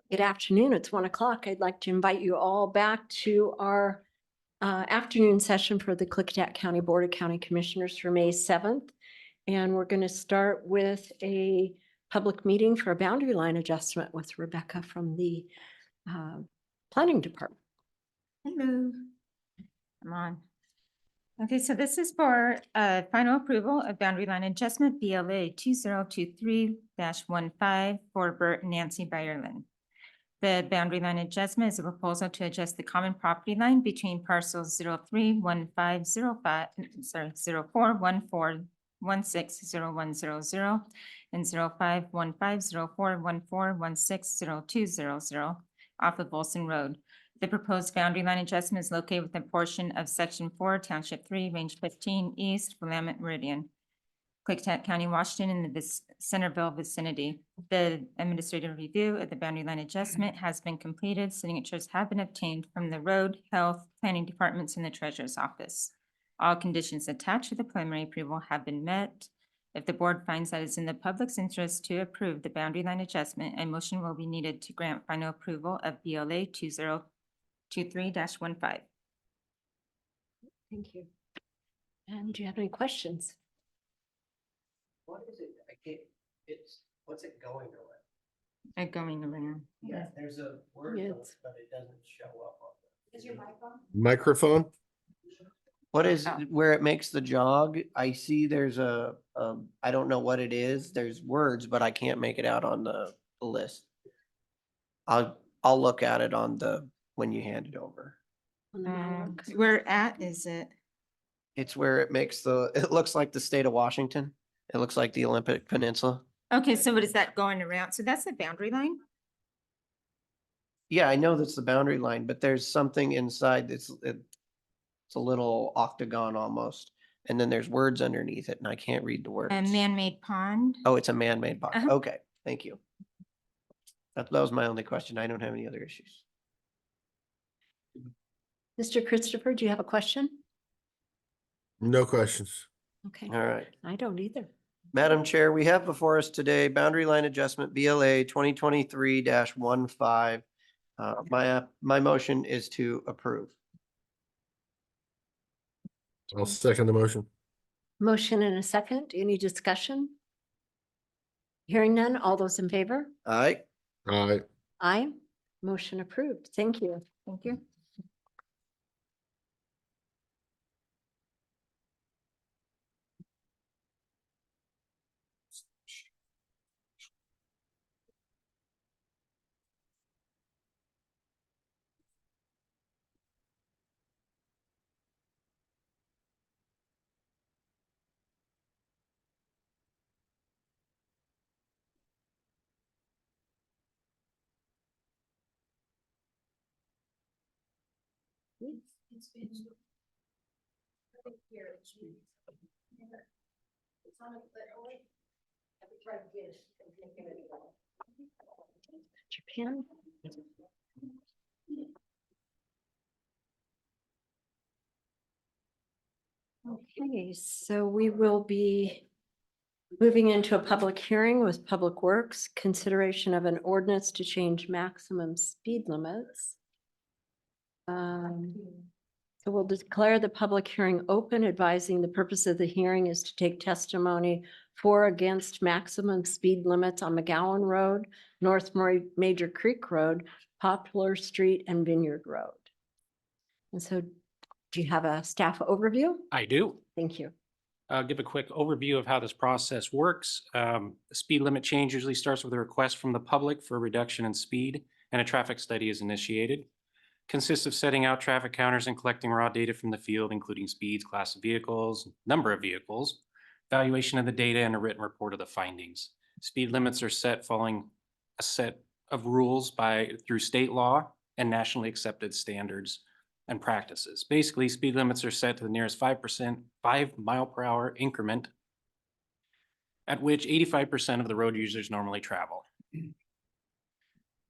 Good afternoon. It's 1 o'clock. I'd like to invite you all back to our afternoon session for the Klickitat County Board of County Commissioners for May 7th. And we're going to start with a public meeting for a boundary line adjustment with Rebecca from the Planning Department. Hello. Come on. Okay, so this is for final approval of boundary line adjustment BLA 2023-15 for Bert and Nancy Byerlin. The boundary line adjustment is a proposal to adjust the common property line between parcels 031505, sorry, 0414160100 and 05150414160200 off of Volson Road. The proposed boundary line adjustment is located within a portion of Section 4, Township 3, Range 15, East, Willamette Meridian, Klickitat County, Washington, in the Centerville vicinity. The administrative review of the boundary line adjustment has been completed. Signatures have been obtained from the Road, Health, Planning Departments, and the Treasurer's Office. All conditions attached to the preliminary approval have been met. If the board finds that it's in the public's interest to approve the boundary line adjustment, a motion will be needed to grant final approval of BLA 2023-15. Thank you. And do you have any questions? What is it? I can't, what's it going around? Going around. Yeah, there's a word, Yeah, for it, but it doesn't show up on the. Is your mic on? Microphone? What is Oh. where it makes the jog? I see there's a, I don't know what it is. There's words, but I can't make it out on the list. I'll look at it on when you hand it over. On the network? Where at is it? It's where it makes it looks like the state of Washington. It looks like the Olympic Peninsula. Okay, so what is that going around? So that's the boundary line? Yeah, I know that's the boundary line, but there's something inside it's a little octagon almost. And then there's words underneath it and I can't read the words. A man-made pond? Oh, it's a man-made box. Uh-huh. Okay, thank you. That was my only question. I don't have any other issues. Mr. Christopher, do you have a question? No questions. Okay, All right. I don't either. Madam Chair, we have before us today boundary line adjustment BLA 2023-15. My motion is to approve. I'll second the motion. Motion and a second. Any discussion? Hearing none. All those in favor? All right. All right. Aye. Motion approved. Thank you. Thank you. It's been. Here, it's on a, but only. Have we tried to get it? Japan. Okay, so we will be moving into a public hearing with Public Works, consideration of an ordinance to change maximum speed limits. So we'll declare the public hearing open, advising the purpose of the hearing is to take testimony for or against maximum speed limits on McGowan Road, North Major Creek Road, Poplar Street, and Vineyard Road. And so do you have a staff overview? I do. Thank you. I'll give a quick overview of how this process works. The speed limit change usually starts with a request from the public for a reduction in speed, and a traffic study is initiated. Consists of setting out traffic counters and collecting raw data from the field, including speeds, class of vehicles, number of vehicles, evaluation of the data, and a written report of the findings. Speed limits are set following a set of rules through state law and nationally accepted standards and practices. Basically, speed limits are set to the nearest 5% 5 mile per hour increment at which 85% of the road users normally travel.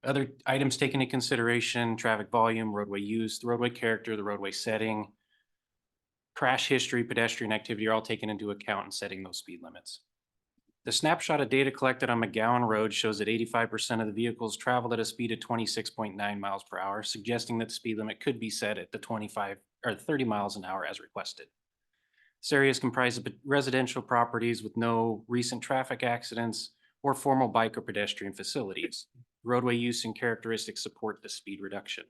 Other items taken into consideration: traffic volume, roadway use, the roadway character, the roadway setting, crash history, pedestrian activity are all taken into account in setting those speed limits. The snapshot of data collected on McGowan Road shows that 85% of the vehicles traveled at a speed of 26.9 miles per hour, suggesting that the speed limit could be set at the 25 or 30 miles an hour as requested. This area is comprised of residential properties with no recent traffic accidents or formal bike or pedestrian facilities. Roadway use and characteristics support the speed reduction.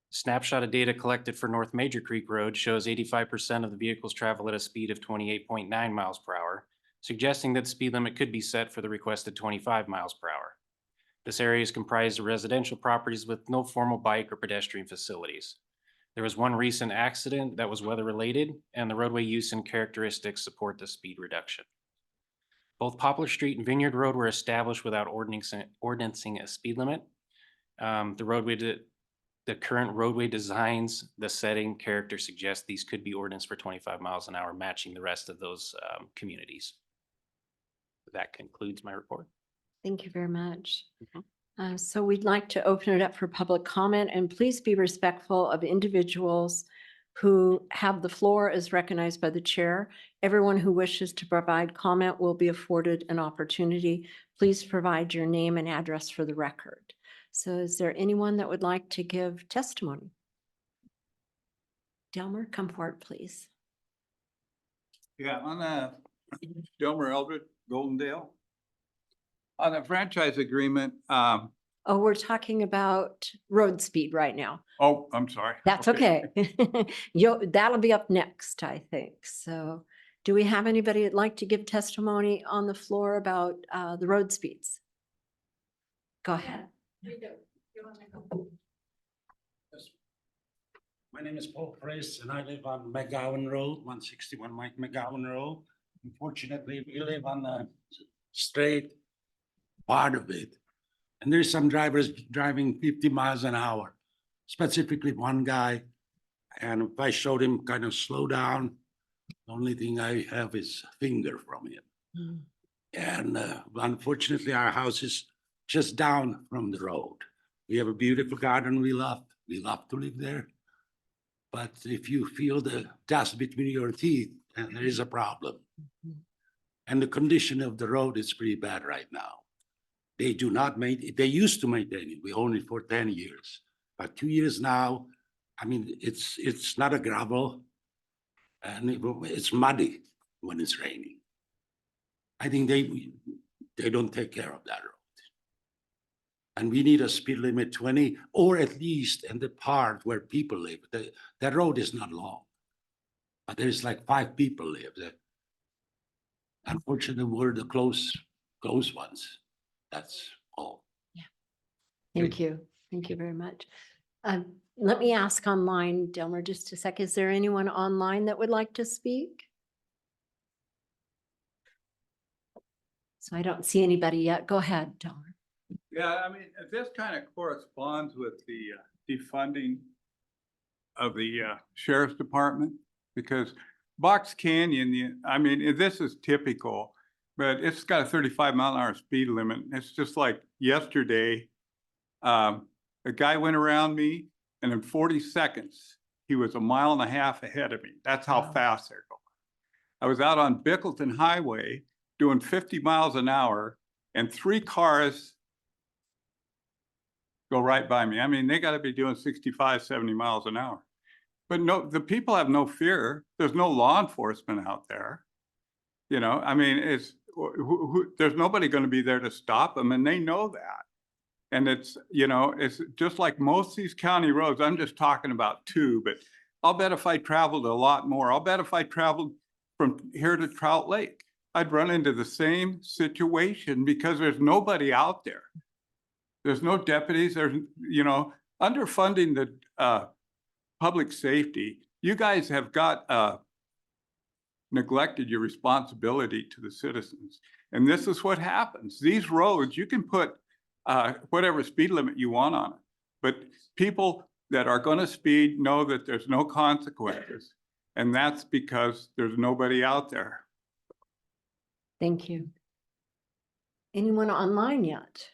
Snapshot of data collected for North Major Creek Road shows 85% of the vehicles travel at a speed of 28.9 miles per hour, suggesting that the speed limit could be set for the requested 25 miles per hour. This area is comprised of residential properties with no formal bike or pedestrian facilities. There was one recent accident that was weather-related, and the roadway use and characteristics support the speed reduction. Both Poplar Street and Vineyard Road were established without ordinancing a speed limit. The current roadway designs, the setting character suggests these could be ordinance for 25 miles an hour, matching the rest of those communities. That concludes my report. Thank you very much. So we'd like to open it up for public comment, and please be respectful of individuals who have the floor as recognized by the chair. Everyone who wishes to provide comment will be afforded an opportunity. Please provide your name and address for the record. So is there anyone that would like to give testimony? Delmer, come forward, please. Yeah, on Delmer Eldred, Goldendale. On the franchise agreement, Oh, we're talking about road speed right now. oh, I'm sorry. That's okay. That'll be up next, I think. So do we have anybody that'd like to give testimony on the floor about the road speeds? Go ahead. We do. You wanna go? My name is Paul Chris and I live on McGowan Road, 161 Mike McGowan Road. Unfortunately, we live on the straight part of it. And there's some drivers driving 50 miles an hour, specifically one guy. And if I showed him kind of slow down, the only thing I have is a finger from him. Mm. And unfortunately, our house is just down from the road. We have a beautiful garden we love to live there. But if you feel the dust between your teeth, then there is a problem. Mhm. And the condition of the road is pretty bad right now. They do not maintain, they used to maintain it, we owned it for 10 years. But 2 years now, I mean, it's not a gravel and it's muddy when it's raining. I think they don't take care of that road. And we need a speed limit 20, or at least in the part where people live. That road is not long, but there's like 5 people live there. Unfortunately, we're the close ones. That's all. Thank you. Thank you very much. Let me ask online, Delmer, just a sec. Is there anyone online that would like to speak? So I don't see anybody yet. Go ahead, Delmer. Yeah, I mean, this kind of corresponds with the defunding of the sheriff's department, because Box Canyon, I mean, this is typical, but it's got a 35-mile-an-hour speed limit. It's just like yesterday, a guy went around me, and in 40 seconds, he was 1.5 miles ahead of me. That's how fast they're going. I was out on Bickleton Highway doing 50 miles an hour, and 3 cars go right by me. I mean, they got to be doing 65, 70 miles an hour. But no, the people have no fear. There's no law enforcement out there. You know, I mean, there's nobody going to be there to stop them, and they know that. And it's, you know, it's just like most of these county roads. I'm just talking about 2, but I'll bet if I traveled a lot more, I'll bet if I traveled from here to Trout Lake, I'd run into the same situation because there's nobody out there. There's no deputies. There's, you know, underfunding the public safety. You guys have got neglected your responsibility to the citizens. And this is what happens. These roads, you can put whatever speed limit you want on it, but people that are going to speed know that there's no consequences. And that's because there's nobody out there. Thank you. Anyone online yet?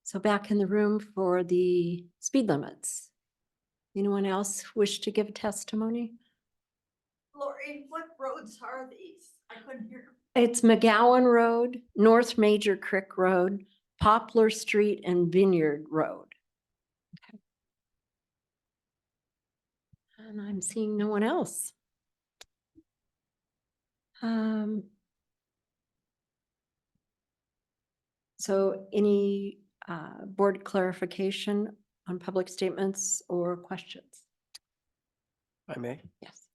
So back in the room for the speed limits. Anyone else wish to give testimony? Lori, what roads are these? I couldn't hear. It's McGowan Road, North Major Creek Road, Poplar Street, and Vineyard Road. Okay. And I'm seeing no one else. So any board clarification on public statements or questions? If I may. Yes.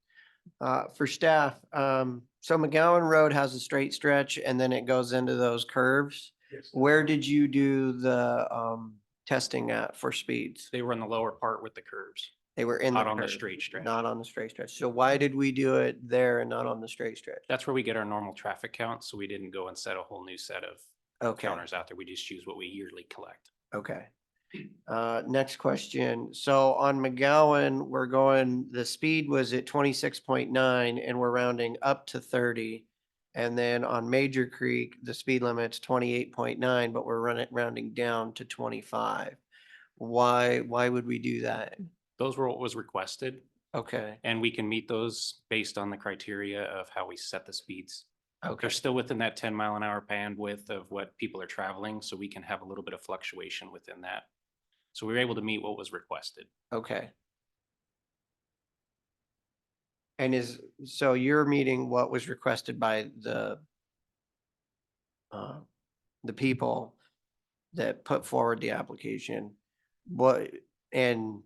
For staff, so McGowan Road has a straight stretch and then it goes into those curves. Yes. Where did you do the testing at for speeds? They were in the lower part with the curves, They were in the not on the curve, straight stretch. not on the straight stretch. So why did we do it there and not on the straight stretch? That's where we get our normal traffic count, so we didn't go and set a whole new set of Okay, counters out there. We just use what we yearly collect. okay. Next question. So on McGowan, we're going, the speed was at 26.9 and we're rounding up to 30. And then on Major Creek, the speed limit's 28.9, but we're rounding down to 25. Why would we do that? Those were what was requested, Okay, and we can meet those based on the criteria of how we set the speeds. okay, They're still within that 10-mile-an-hour bandwidth of what people are traveling, so we can have a little bit of fluctuation within that. So we were able to meet what was requested. okay. And so you're meeting what was requested by the people that put forward the application. What, and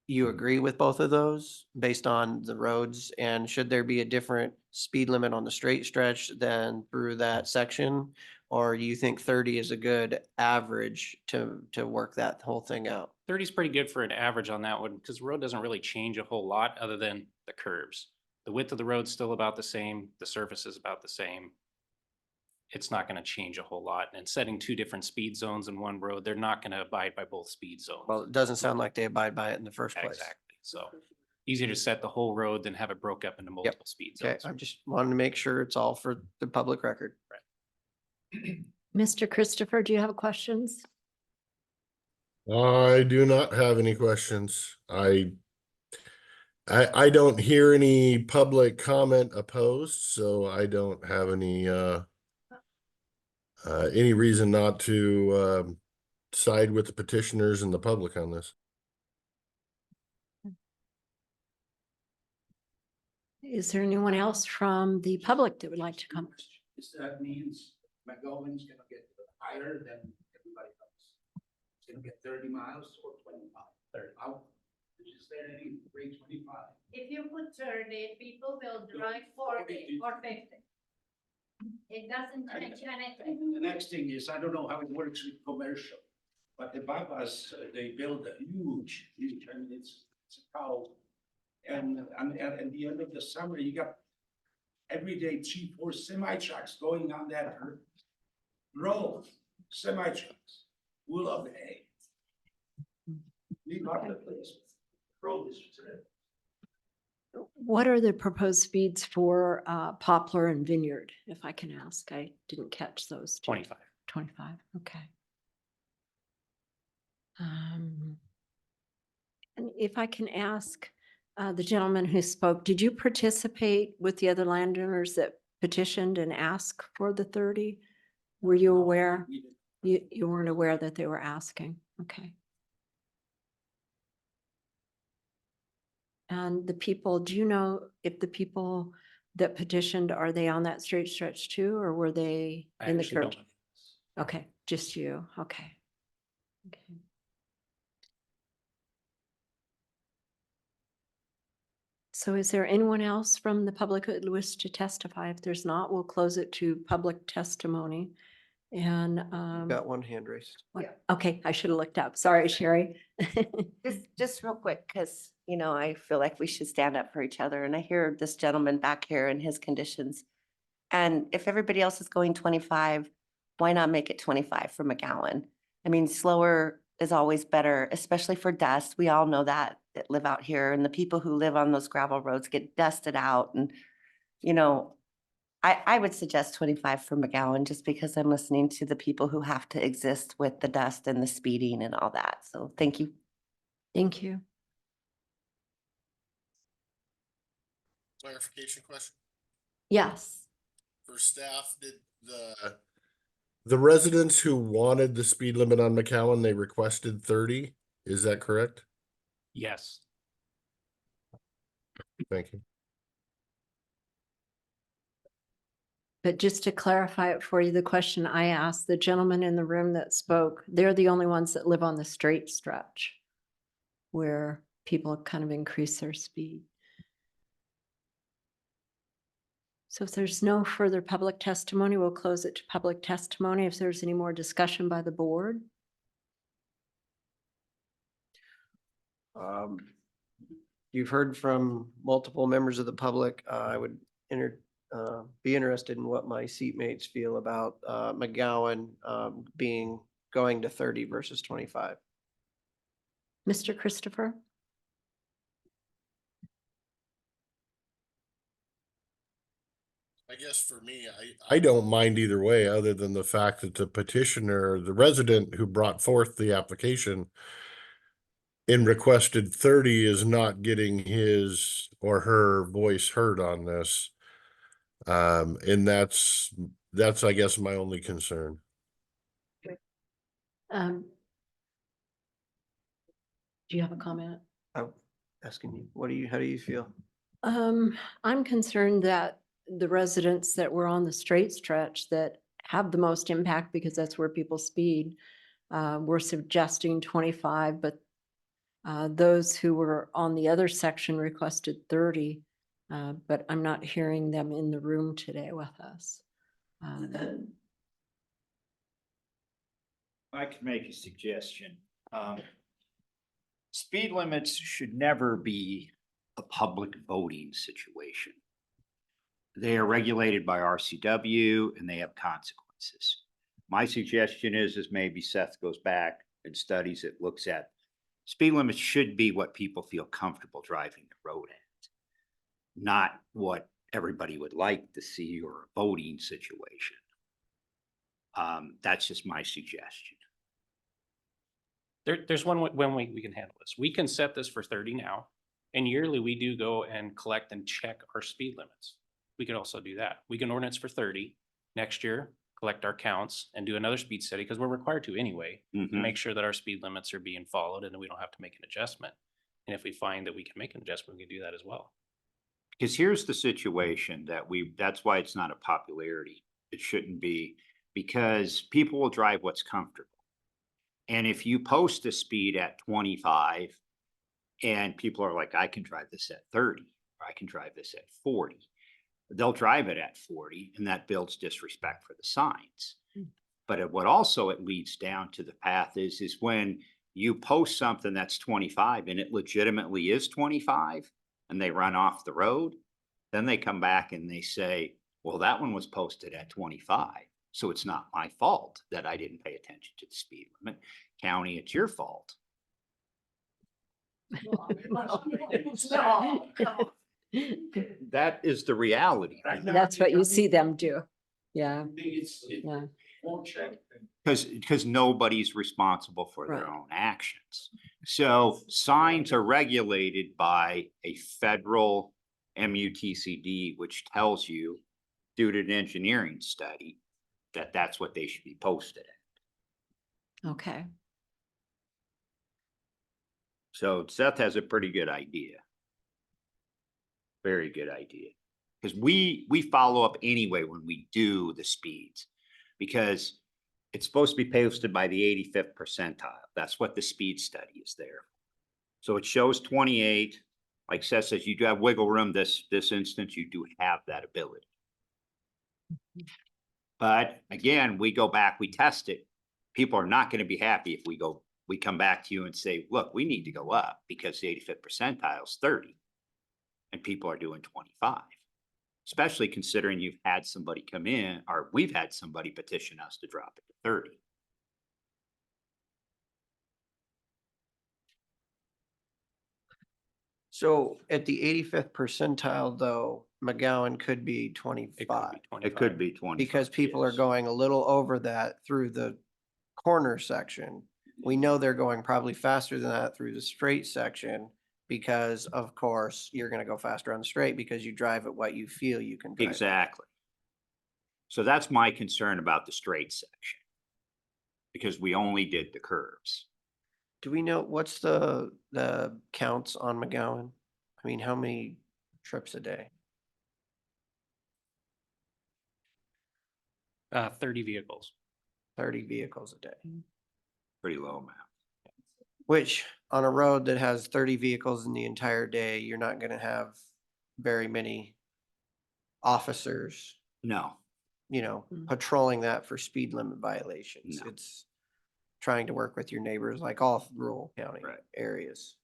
you agree with both of those based on the roads? And should there be a different speed limit on the straight stretch than through that section? Or do you think 30 is a good average to work that whole thing out? 30 is pretty good for an average on that one, because the road doesn't really change a whole lot other than the curves. The width of the road's still about the same, the surface is about the same. It's not gonna change a whole lot. And setting two different speed zones in one road, they're not gonna abide by both speed zones. Well, it doesn't sound like they abide by it in the first place. Exactly, so easier to set the whole road than have it broke up into multiple speed Okay, zones. I just wanted to make sure it's all for the public record. Mr. Christopher, do you have questions? I do not have any questions. I don't hear any public comment opposed, so I don't have any reason not to side with the petitioners and the public on this. Is there anyone else from the public that would like to come? That means McGowan's gonna get higher than everybody else. It's gonna get 30 miles or 25. 30. Is there any rate 25? If you put 30, people will drive 40 or 50. It doesn't change anything. And the next thing is, I don't know how it works with commercial, but above us, they build a huge, I mean, it's a cow. And at the end of the summer, you got every day 3-4 semi trucks going on that road, semi trucks, full of hay. We got the place. Road is terrible. What are the proposed speeds for Poplar and Vineyard, if I can ask? I didn't catch those. two. 25. 25, okay. And if I can ask the gentleman who spoke, did you participate with the other landowners that petitioned and asked for the 30? Were you aware? We didn't. You weren't aware that they were asking, okay. And the people, do you know if the people that petitioned, are they on that straight stretch too, or were they I in the actually curve? don't. Okay, just you, okay. Okay. So is there anyone else from the public who would wish to testify? If there's not, we'll close it to public testimony. And, Got one hand raised. okay, I should have looked up. Sorry, Sherry. Just real quick, because, I feel like we should stand up for each other. And I hear this gentleman back here and his conditions. And if everybody else is going 25, why not make it 25 for McGowan? I mean, slower is always better, especially for dust. We all know that live out here, and the people who live on those gravel roads get dusted out. And, I would suggest 25 for McGowan, just because I'm listening to the people who have to exist with the dust and the speeding and all that. So thank you. Thank you. Clarification question Yes. for staff, did the residents who wanted the speed limit on McCowan, they requested 30? Is that correct? Yes. Thank you. But just to clarify it for you, the question I asked, the gentleman in the room that spoke, they're the only ones that live on the straight stretch where people kind of increase their speed. So if there's no further public testimony, we'll close it to public testimony. If there's any more discussion by the board. You've heard from multiple members of the public. I would be interested in what my seatmates feel about McGowan going to 30 versus 25. Mr. Christopher? I guess for me, I don't mind either way, other than the fact that the petitioner, the resident who brought forth the application and requested 30 is not getting his or her voice heard on this. And that's, I guess, my only concern. Do you have a comment? I'm asking you, how do you feel? I'm concerned that the residents that were on the straight stretch that have the most impact, because that's where people speed, we're suggesting 25, but those who were on the other section requested 30, but I'm not hearing them in the room today with us. I could make a suggestion. Speed limits should never be a public voting situation. They are regulated by RCW and they have consequences. My suggestion is maybe Seth goes back and studies it, looks at speed limits should be what people feel comfortable driving the road at, not what everybody would like to see or a voting situation. That's just my suggestion. There's one way we can handle this. We can set this for 30 now, and yearly we do go and collect and check our speed limits. We can also do that. We can ordinance for 30 next year, collect our counts and do another speed study because we're required to anyway, to make sure that our speed limits are being followed and that we don't have to make an adjustment. And if we find that we can make an adjustment, we can do that as well. Because here's the situation that's why it's not a popularity. It shouldn't be, because people will drive what's comfortable. And if you post a speed at 25 and people are like, I can drive this at 30, or I can drive this at 40, they'll drive it at 40 and that builds disrespect for the signs. But what also it leads down to the path is when you post something that's 25 and it legitimately is 25 and they run off the road, then they come back and they say, well, that one was posted at 25. So it's not my fault that I didn't pay attention to the speed limit. County, it's your fault. That is the reality. That's what you see them do. Yeah. Yeah. Because nobody's responsible for their Right. own actions. So signs are regulated by a federal MUTCD, which tells you, due to an engineering study, that that's what they should be posted at. Okay. So Seth has a pretty good idea. Very good idea. Because we follow up anyway when we do the speeds, because it's supposed to be posted by the 85th percentile. That's what the speed study is there. So it shows 28. Like Seth says, you do have wiggle room. This instance, you do have that ability. But again, we go back, we test it. People are not going to be happy if we come back to you and say, look, we need to go up because the 85th percentile is 30 and people are doing 25, especially considering you've had somebody come in, or we've had somebody petition us to drop it to 30. So at the 85th percentile, though, McGowan could be 25 It could be 25. because people are yes. going a little over that through the corner section. We know they're going probably faster than that through the straight section because of course you're gonna go faster on the straight because you drive at what you feel you can drive. at. Exactly. So that's my concern about the straight section. Because we only did the curves. Do we know what's the counts on McGowan? I mean, how many trips a day? 30 vehicles. 30 vehicles a day, Pretty low amount. which on a road that has 30 vehicles in the entire day, you're not gonna have very many officers, No, Mm. patrolling that for speed limit violations. No. It's trying to work with your neighbors like all rural county Right. areas.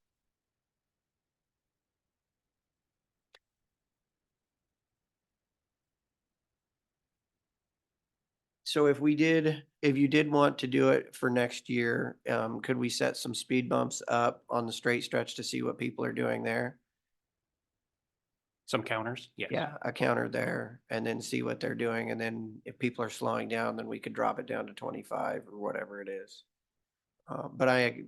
So if you did want to do it for next year, could we set some speed bumps up on the straight stretch to see what people are doing there? Some counters, yes. Yeah, a counter there and then see what they're doing. And then if people are slowing down, then we could drop it down to 25 or whatever it is. But I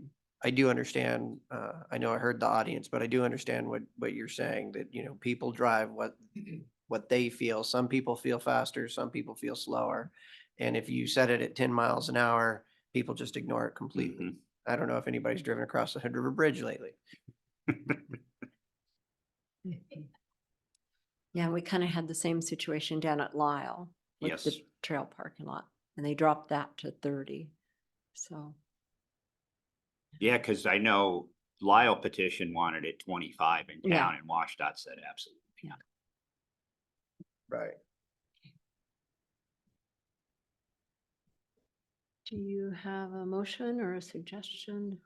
do understand, I know I heard the audience, but I do understand what you're saying that, people drive what they feel. Some people feel faster, some people feel slower. And if you set it at 10 miles an hour, people just ignore it completely. Mhm. I don't know if anybody's driven across the Hood River Bridge lately. Yeah, we kind of had the same situation down at Lyle with the Yes. trail parking lot, and they dropped that to 30. So, Yeah, because I know Lyle petition wanted it 25 in Yeah. town and WashDOT said absolutely not. Right. do you have a motion or a suggestion?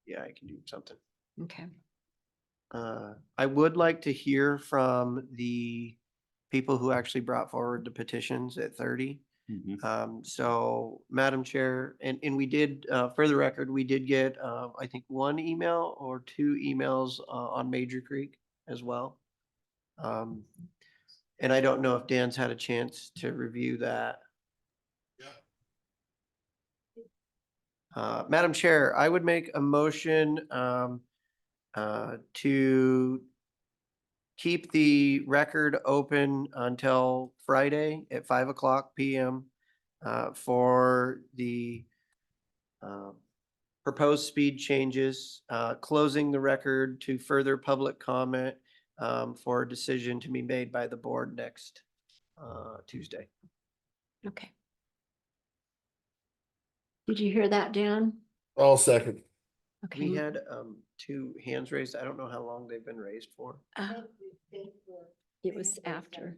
Yeah, I can do something. Okay. I would like to hear from the people who actually brought forward the petitions at 30. Mhm. So Madam Chair, and we did, for the record, we did get, I think 1 email or 2 emails, on Major Creek as well. And I don't know if Dan's had a chance to review that. Madam Chair, I would make a motion, to keep the record open until Friday at 5:00 PM for the proposed speed changes, closing the record to further public comment for a decision to be made by the board next Tuesday. Okay. Did you hear that, Dan? I'll second. Okay. We had 2 hands raised. I don't know how long they've been raised for. It was after.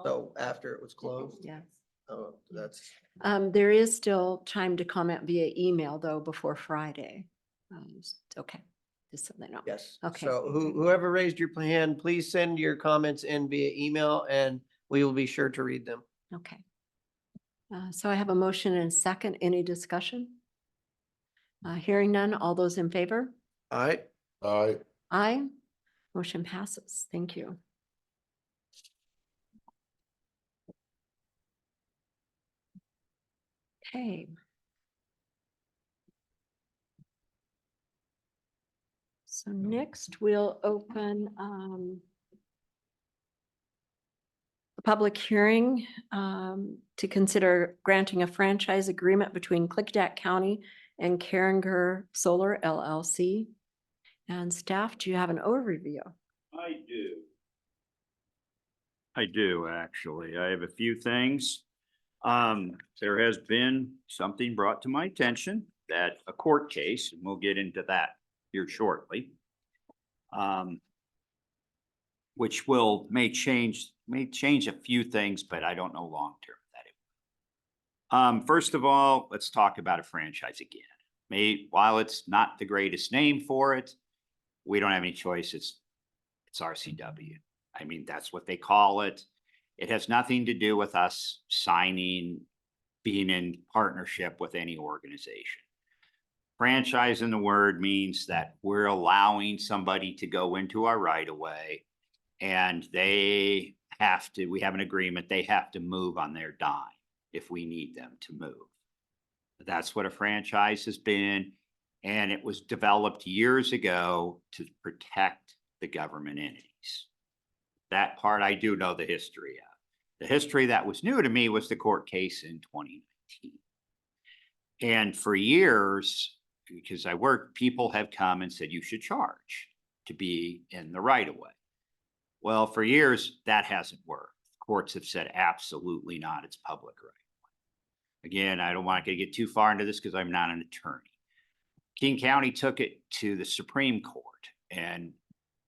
So after it was closed? Yeah. Oh, that's, There is still time to comment via email though before Friday. Okay, just so they know. yes. Okay. So whoever raised your hand, please send your comments in via email and we will be sure to read them. Okay. So I have a motion and a second. Any discussion? Hearing none, all those in favor? All right. Aye. Motion passes. Thank you. Okay. So next we'll open a public hearing to consider granting a franchise agreement between Klickitat County and Carringer Solar LLC. And staff, do you have an overview? I do, actually. I have a few things. There has been something brought to my attention that a court case, and we'll get into that here shortly. Which may change a few things, but I don't know long-term that it. First of all, let's talk about a franchise again. While it's not the greatest name for it, we don't have any choice. It's RCW. I mean, that's what they call it. It has nothing to do with us being in partnership with any organization. Franchise in the word means that we're allowing somebody to go into our right of way and they we have an agreement, they have to move on their dime if we need them to move. That's what a franchise has been, and it was developed years ago to protect the government entities. That part I do know the history of. The history that was new to me was the court case in 2019. And for years, because I worked, people have come and said, you should charge to be in the right of way. Well, for years, that hasn't worked. Courts have said, absolutely not. It's public right of way. Again, I don't want to get too far into this because I'm not an attorney. King County took it to the Supreme Court and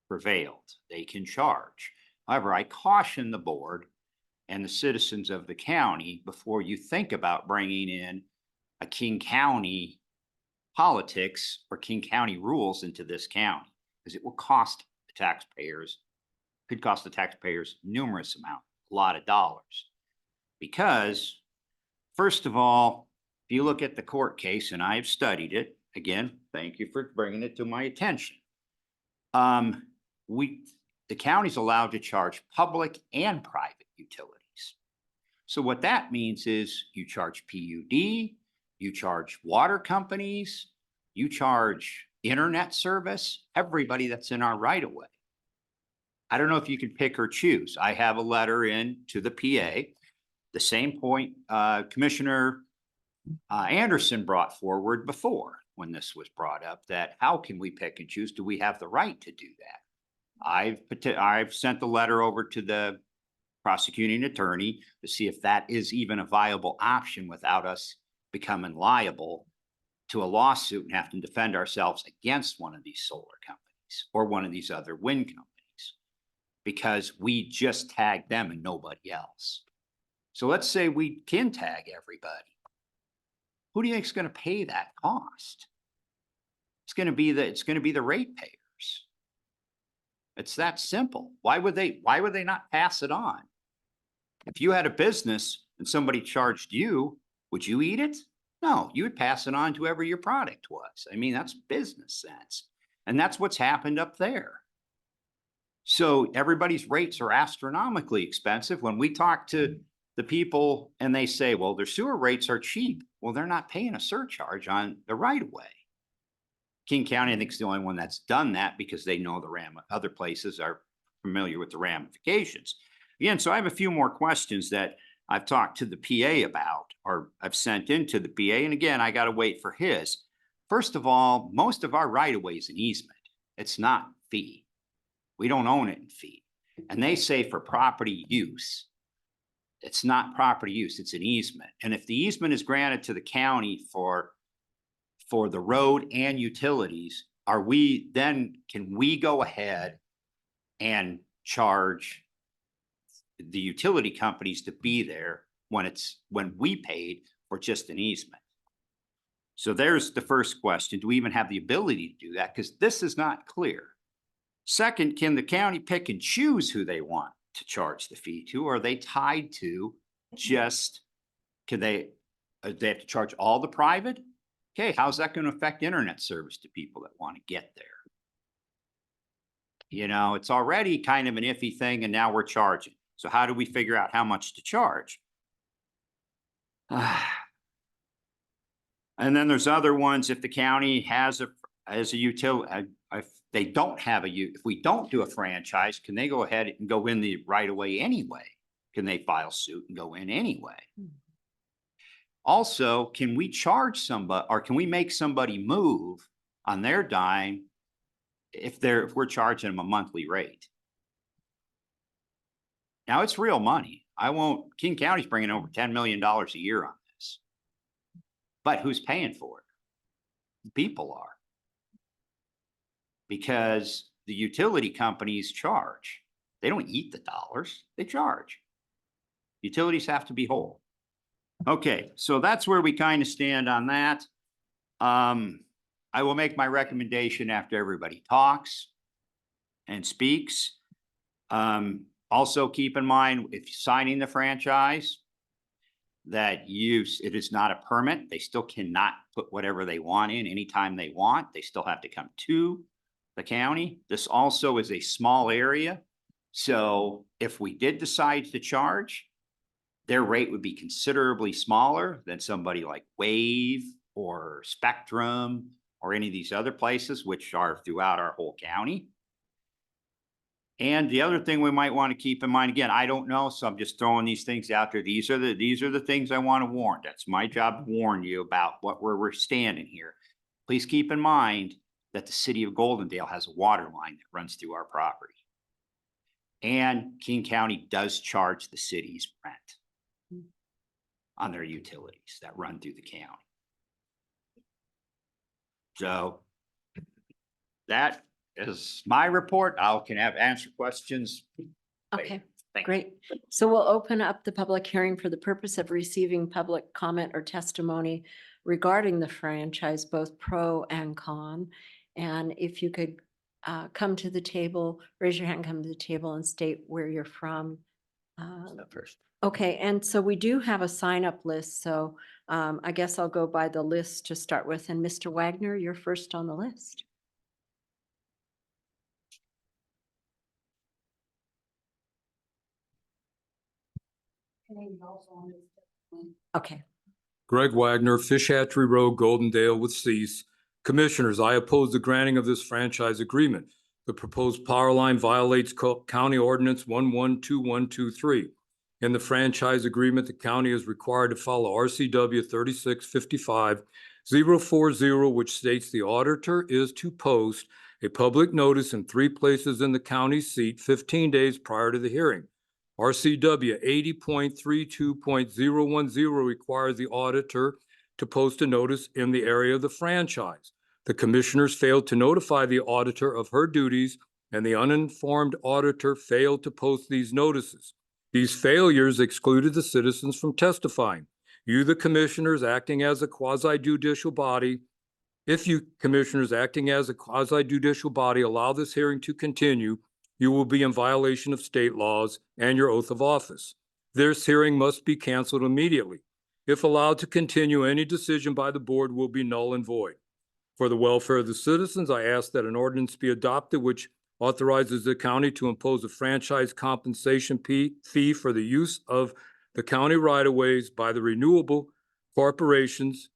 prevailed. They can charge. However, I caution the board and the citizens of the county before you think about bringing in a King County politics or King County rules into this county, because it will cost the taxpayers, could cost the taxpayers numerous amount, a lot of dollars. Because first of all, if you look at the court case, and I've studied it, again, thank you for bringing it to my attention. The county's allowed to charge public and private utilities. So what that means is you charge PUD, you charge water companies, you charge internet service, everybody that's in our right of way. I don't know if you can pick or choose. I have a letter in to the PA. The same point Commissioner Anderson brought forward before when this was brought up, that how can we pick and choose? Do we have the right to do that? I've sent the letter over to the prosecuting attorney to see if that is even a viable option without us becoming liable to a lawsuit and have to defend ourselves against one of these solar companies or one of these other wind companies, because we just tag them and nobody else. So let's say we can tag everybody. Who do you think is going to pay that cost? It's going to be the ratepayers. It's that simple. Why would they not pass it on? If you had a business and somebody charged you, would you eat it? No, you would pass it on to whoever your product was. I mean, that's business sense. And that's what's happened up there. So everybody's rates are astronomically expensive. When we talk to the people and they say, well, their sewer rates are cheap. Well, they're not paying a surcharge on the right of way. King County, I think, is the only one that's done that because they know other places are familiar with the ramifications. Again, so I have a few more questions that I've talked to the PA about, or I've sent into the PA. And again, I got to wait for his. First of all, most of our right of way is an easement. It's not fee. We don't own it in fee. And they say for property use, it's not property use, it's an easement. And if the easement is granted to the county for the road and utilities, can we go ahead and charge the utility companies to be there when we paid for just an easement? So there's the first question. Do we even have the ability to do that? Because this is not clear. Second, can the county pick and choose who they want to charge the fee to? Or are they tied to can they have to charge all the private? Okay, how's that going to affect internet service to people that want to get there? You know, it's already kind of an iffy thing, and now we're charging. So how do we figure out how much to charge? And then there's other ones. If the county has a utility, if they don't have if we don't do a franchise, can they go ahead and go in the right of way anyway? Can they file suit and go in anyway? Also, can we charge somebody, or can we make somebody move on their dime if we're charging them a monthly rate? Now it's real money. King County's bringing over $10 million a year on this, but who's paying for it? The people are, because the utility companies charge. They don't eat the dollars, they charge. Utilities have to be whole. Okay, so that's where we kind of stand on that. I will make my recommendation after everybody talks and speaks. Also keep in mind, if you're signing the franchise, that it is not a permit. They still cannot put whatever they want in anytime they want. They still have to come to the county. This also is a small area. So if we did decide to charge, their rate would be considerably smaller than somebody like Wave or Spectrum or any of these other places, which are throughout our whole county. And the other thing we might want to keep in mind, again, I don't know, so I'm just throwing these things out there. These are the things I want to warn. That's my job to warn you about where we're standing here. Please keep in mind that the city of Goldendale has a water line that runs through our property. And King County does charge the city's rent on their utilities that run through the county. So that is my report. Can answer questions. Okay, Thank you. great. So we'll open up the public hearing for the purpose of receiving public comment or testimony regarding the franchise, both pro and con. And if you could come to the table, raise your hand, come to the table and state where you're from. First. Okay, and so we do have a sign up list, so I guess I'll go by the list to start with. And Mr. Wagner, you're first on the list. Okay, Greg Wagner, Fish Hatchery Road, Goldendale with cease. Commissioners, I oppose the granting of this franchise agreement. The proposed power line violates County Ordinance 112123. In the franchise agreement, the county is required to follow RCW 3655-040, which states the auditor is to post a public notice in 3 places in the county seat 15 days prior to the hearing. RCW 80.32.010 requires the auditor to post a notice in the area of the franchise. The commissioners failed to notify the auditor of her duties, and the uninformed auditor failed to post these notices. These failures excluded the citizens from testifying. You, the commissioners, acting as a quasi-judicial body, if you commissioners acting as a quasi-judicial body allow this hearing to continue, you will be in violation of state laws and your oath of office. This hearing must be canceled immediately. If allowed to continue, any decision by the board will be null and void. For the welfare of the citizens, I ask that an ordinance be adopted which authorizes the county to impose a franchise compensation fee for the use of the county right-of-ways by the renewable corporations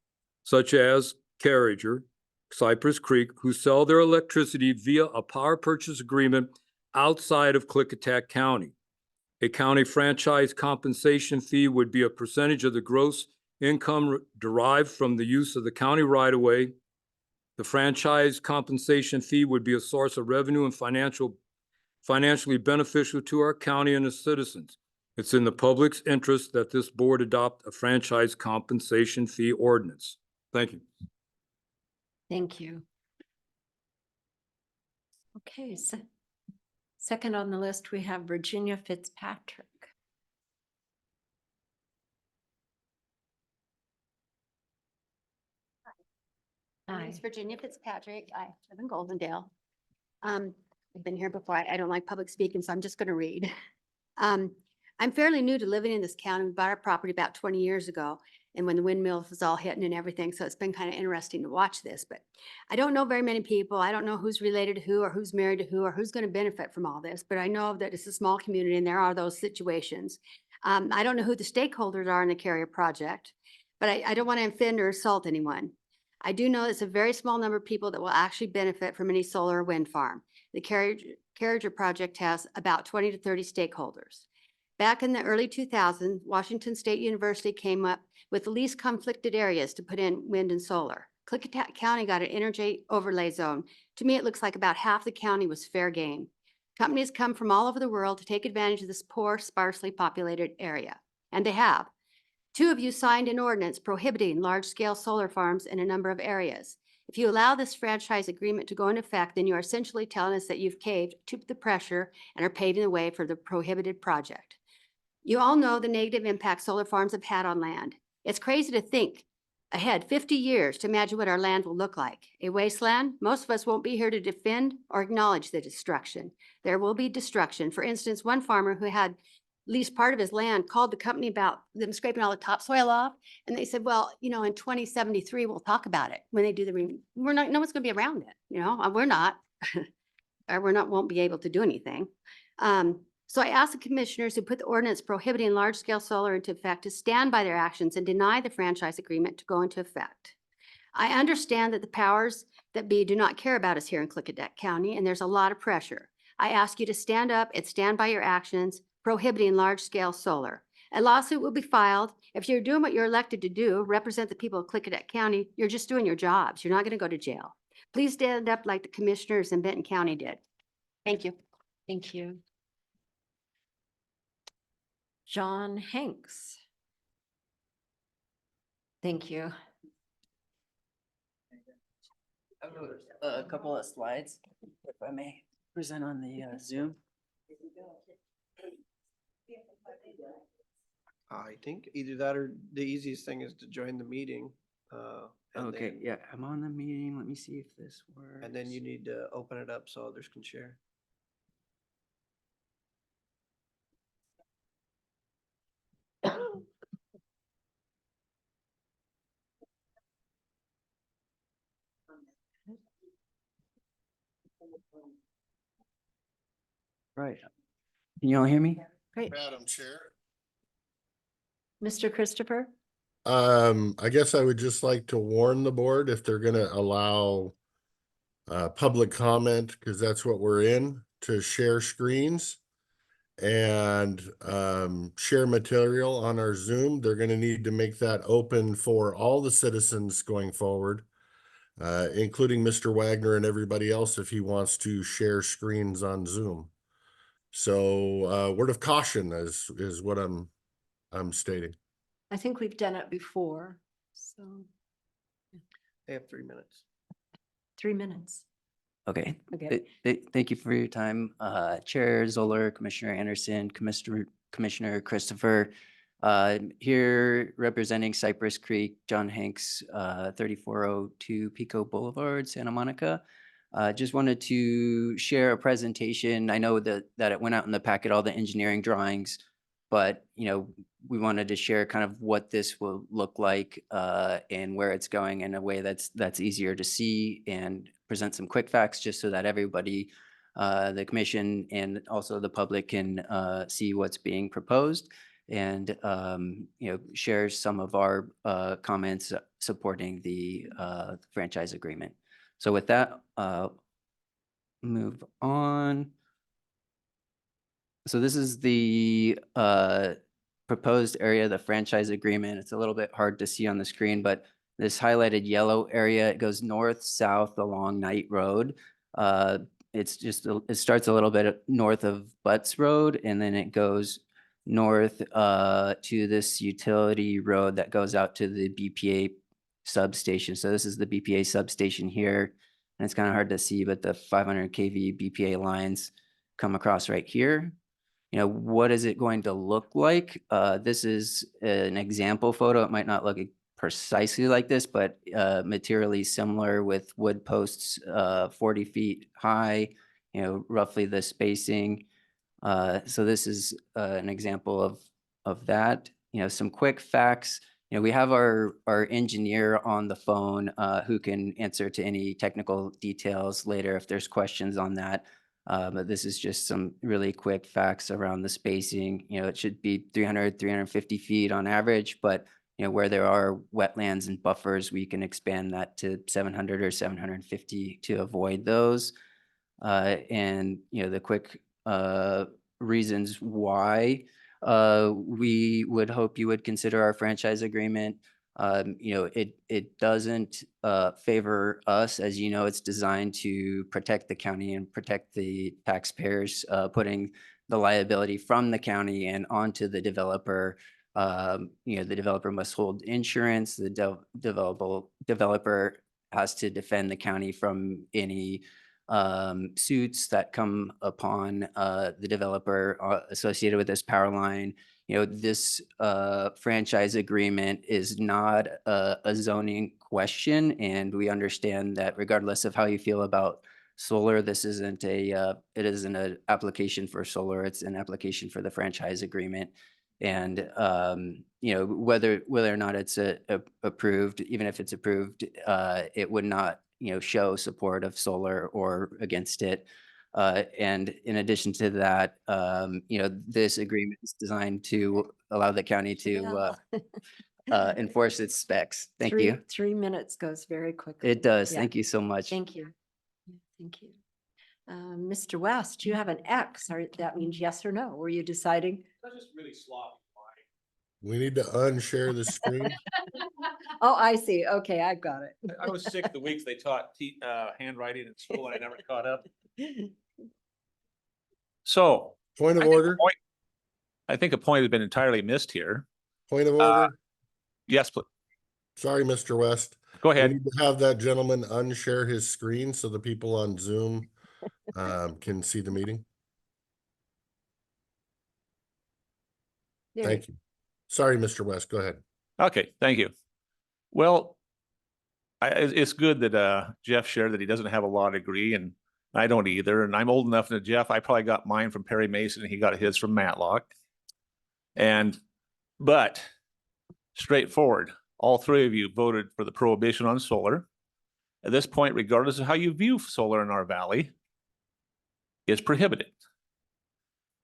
such as Carriger, Cypress Creek, who sell their electricity via a power purchase agreement outside of Klickitat County. A county franchise compensation fee would be a percentage of the gross income derived from the use of the county right-of-way. The franchise compensation fee would be a source of revenue and financially beneficial to our county and its citizens. It's in the public's interest that this board adopt a franchise compensation fee ordinance. Thank you. thank you. Okay, so second on the list, we have Virginia Fitzpatrick. My name is Hi. Virginia Fitzpatrick. I live in Goldendale. I've been here before. I don't like public speaking, so I'm just going to read. I'm fairly new to living in this county. We bought our property about 20 years ago, and when the windmill was all hitting and everything, so it's been kind of interesting to watch this. But I don't know very many people. I don't know who's related to who or who's married to who or who's going to benefit from all this. But I know that it's a small community and there are those situations. I don't know who the stakeholders are in the Carrier project, but I don't want to offend or assault anyone. I do know it's a very small number of people that will actually benefit from any solar or wind farm. The Carrier project has about 20 to 30 stakeholders. Back in the early 2000s, Washington State University came up with the least conflicted areas to put in wind and solar. Klickitat County got an energy overlay zone. To me, it looks like about half the county was fair game. Companies come from all over the world to take advantage of this poor, sparsely populated area, and they have. 2 of you signed an ordinance prohibiting large-scale solar farms in a number of areas. If you allow this franchise agreement to go into effect, then you are essentially telling us that you've caved to the pressure and are paving the way for the prohibited project. You all know the negative impact solar farms have had on land. It's crazy to think ahead 50 years to imagine what our land will look like. A wasteland? Most of us won't be here to defend or acknowledge the destruction. There will be destruction. For instance, one farmer who had least part of his land called the company about them scraping all the topsoil off. And they said, well, you know, in 2073, we'll talk about it when they do no one's going to be around it. You know, we're not, or won't be able to do anything. So I ask the commissioners who put the ordinance prohibiting large-scale solar into effect to stand by their actions and deny the franchise agreement to go into effect. I understand that the powers that be do not care about us here in Klickitat County, and there's a lot of pressure. I ask you to stand up and stand by your actions prohibiting large-scale solar. A lawsuit will be filed. If you're doing what you're elected to do, represent the people of Klickitat County, you're just doing your jobs. You're not going to go to jail. Please stand up like the commissioners in Benton County did. Thank you. Thank you. John Hanks. Thank you. I wrote a couple of slides, if I may present on the Zoom. I think either that or the easiest thing is to join the meeting. And Okay, then- yeah, I'm on the meeting. Let me see if this works. And then you need to open it up so others can share. Right. Can you all hear me? Great. Madam Chair. Mr. Christopher? I guess I would just like to warn the board if they're gonna allow public comment, because that's what we're in, to share screens and share material on our Zoom. They're gonna need to make that open for all the citizens going forward, including Mr. Wagner and everybody else if he wants to share screens on Zoom. So word of caution is what I'm stating. I think we've done it before, so They have 3 minutes. 3 minutes. Okay. Okay. Thank you for your time, Chair Zoller, Commissioner Anderson, Commissioner Christopher. Here representing Cypress Creek, John Hanks, 3402 Pico Boulevard, Santa Monica. Just wanted to share a presentation. I know that it went out in the packet, all the engineering drawings, but we wanted to share kind of what this will look like and where it's going in a way that's easier to see, and present some quick facts just so that everybody, the commission and also the public can see what's being proposed, and share some of our comments supporting the franchise agreement. So with that, move on. So this is the proposed area of the franchise agreement. It's a little bit hard to see on the screen, but this highlighted yellow area, it goes north-south along Knight Road. It starts a little bit north of Butts Road, and then it goes north to this utility road that goes out to the BPA substation. So this is the BPA substation here, and it's kind of hard to see, but the 500 kV BPA lines come across right here. What is it going to look like? This is an example photo. It might not look precisely like this, but materially similar, with wood posts 40 feet high, roughly the spacing. So this is an example of that. Some quick facts. We have our engineer on the phone who can answer to any technical details later if there's questions on that. But this is just some really quick facts around the spacing. It should be 350 feet on average, but where there are wetlands and buffers, we can expand that to 700 or 750 to avoid those. And the quick reasons why we would hope you would consider our franchise agreement. It doesn't favor us. As you know, it's designed to protect the county and protect the taxpayers, putting the liability from the county and onto the developer. The developer must hold insurance. The developer has to defend the county from any suits that come upon the developer associated with this power line. This franchise agreement is not a zoning question, and we understand that regardless of how you feel about solar, this isn't it isn't an application for solar, it's an application for the franchise agreement. And whether or not it's approved, even if it's approved, it would not show support of solar or against it. And in addition to that, this agreement is designed to allow the county to enforce its specs. Thank you. 3 minutes goes very quickly. It does. Yeah. Thank you so much. Thank you. Yeah, thank you. Mr. West, you have an X, or that means yes or no. Were you deciding? That's just really sloppy. We need to unshare the screen. Oh, I see. Okay, I've got it. I was sick the weeks they taught handwriting in school and I never caught up. So. Point of I think a order, point- I think a point has been entirely missed here. point of order. Yes, please. Sorry, Mr. West. Go We ahead. need to have that gentleman unshare his screen so the people on Zoom can see the meeting. There Thank you. Sorry, Mr. West, go ahead. Okay, thank you. Well, it's good that Jeff shared that he doesn't have a law degree, and I don't either. And I'm old enough to Jeff, I probably got mine from Perry Mason and he got his from Matlock. But straightforward, all three of you voted for the prohibition on solar. At this point, regardless of how you view solar in our valley, it's prohibited.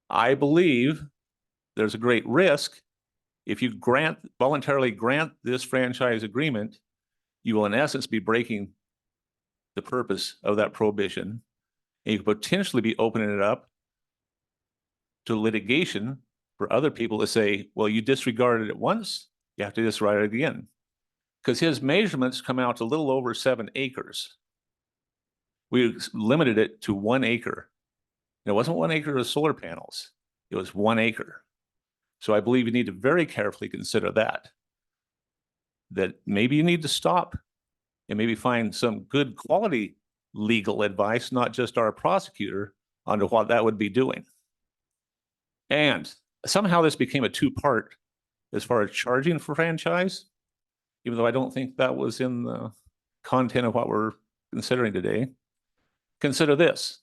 I believe there's a great risk if you voluntarily grant this franchise agreement, you will in essence be breaking the purpose of that prohibition. And you could potentially be opening it up to litigation for other people to say, well, you disregarded it once, you have to disregard it again. Because his measurements come out to a little over 7 acres. We limited it to 1 acre. And it wasn't 1 acre of solar panels. It was 1 acre. So I believe you need to very carefully consider that maybe you need to stop and maybe find some good quality legal advice, not just our prosecutor, on what that would be doing. And somehow this became a two-part as far as charging for franchise, even though I don't think that was in the content of what we're considering today. Consider this.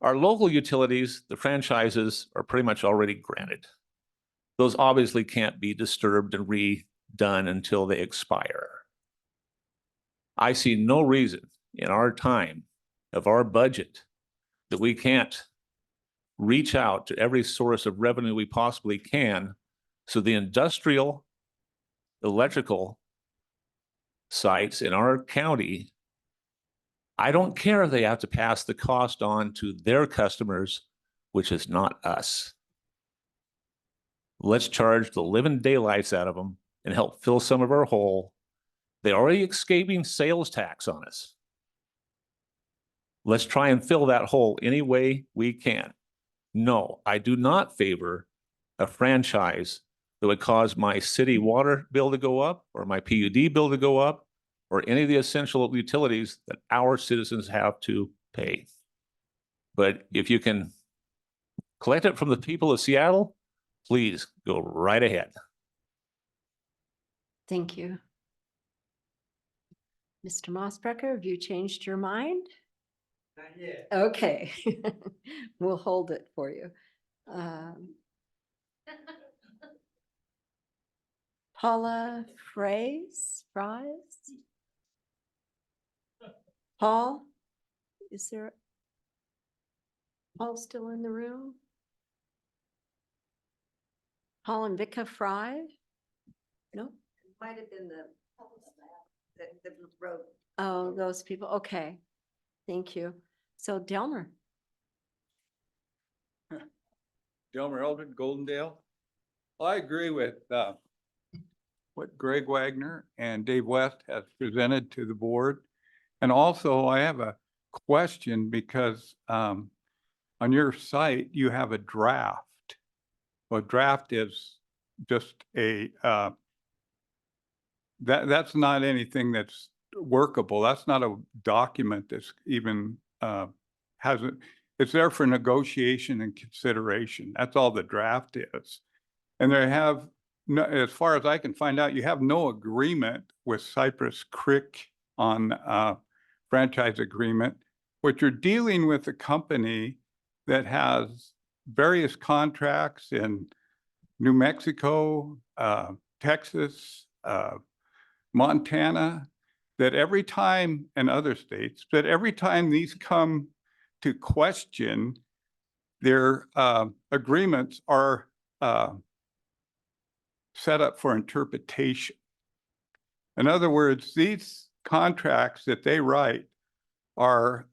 Our local utilities, the franchises are pretty much already granted. Those obviously can't be disturbed and redone until they expire. I see no reason in our time of our budget that we can't reach out to every source of revenue we possibly can so the industrial electrical sites in our county, I don't care if they have to pass the cost on to their customers, which is not us. Let's charge the living daylights out of them and help fill some of our hole. They're already escaping sales tax on us. Let's try and fill that hole any way we can. No, I do not favor a franchise that would cause my city water bill to go up or my PUD bill to go up or any of the essential utilities that our citizens have to pay. But if you can collect it from the people of Seattle, please go right ahead. Thank you. Mr. Mossbrecker, have you changed your mind? Not yet. Okay. We'll hold it for you. Paula Fries? Paul? Is there? Paul still in the room? Paul and Vika Fry? No? Might have been the road. Oh, those people. Okay. Thank you. So Delmer. Delmer Eldred, Goldendale. I agree with what Greg Wagner and Dave West has presented to the board. And also I have a question because on your site, you have a draft. Well, draft is just a, that's not anything that's workable. That's not a document that's even it's there for negotiation and consideration. That's all the draft is. And they have, no, as far as I can find out, you have no agreement with Cypress Creek on franchise agreement, but you're dealing with a company that has various contracts in New Mexico, Texas, Montana, that every time, and other states, that every time these come to question their agreements are set up for interpretation. In other words, these contracts that they write are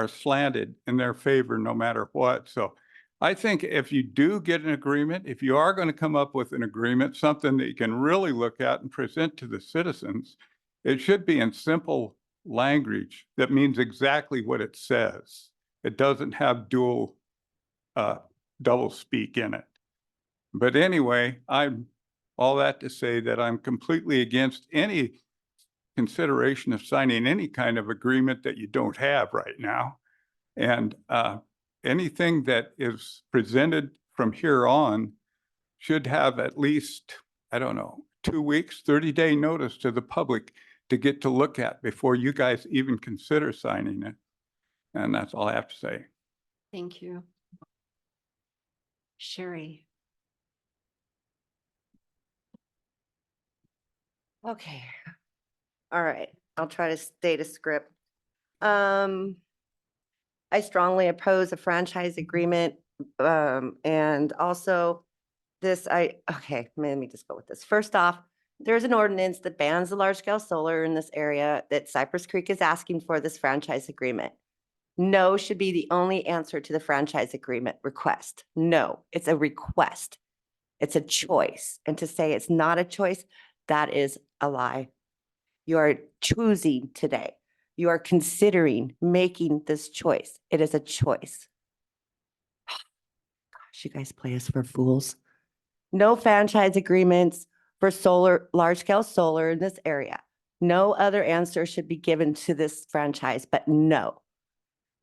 slanted in their favor no matter what. So I think if you do get an agreement, if you are going to come up with an agreement, something that you can really look at and present to the citizens, it should be in simple language that means exactly what it says. It doesn't have double speak in it. But anyway, I'm all that to say that I'm completely against any consideration of signing any kind of agreement that you don't have right now. And anything that is presented from here on should have at least, I don't know, 2 weeks, 30-day notice to the public to get to look at before you guys even consider signing it. And that's all I have to say. Thank you. Sherry. Okay. All right, I'll try to stay to script. I strongly oppose a franchise agreement. And also this, okay, let me just go with this. First off, there's an ordinance that bans the large scale solar in this area that Cypress Creek is asking for this franchise agreement. No should be the only answer to the franchise agreement request. No, it's a request. It's a choice. And to say it's not a choice, that is a lie. You are choosing today. You are considering making this choice. It is a choice. Gosh, you guys play us for fools. No franchise agreements for solar, large scale solar in this area. No other answer should be given to this franchise, but no.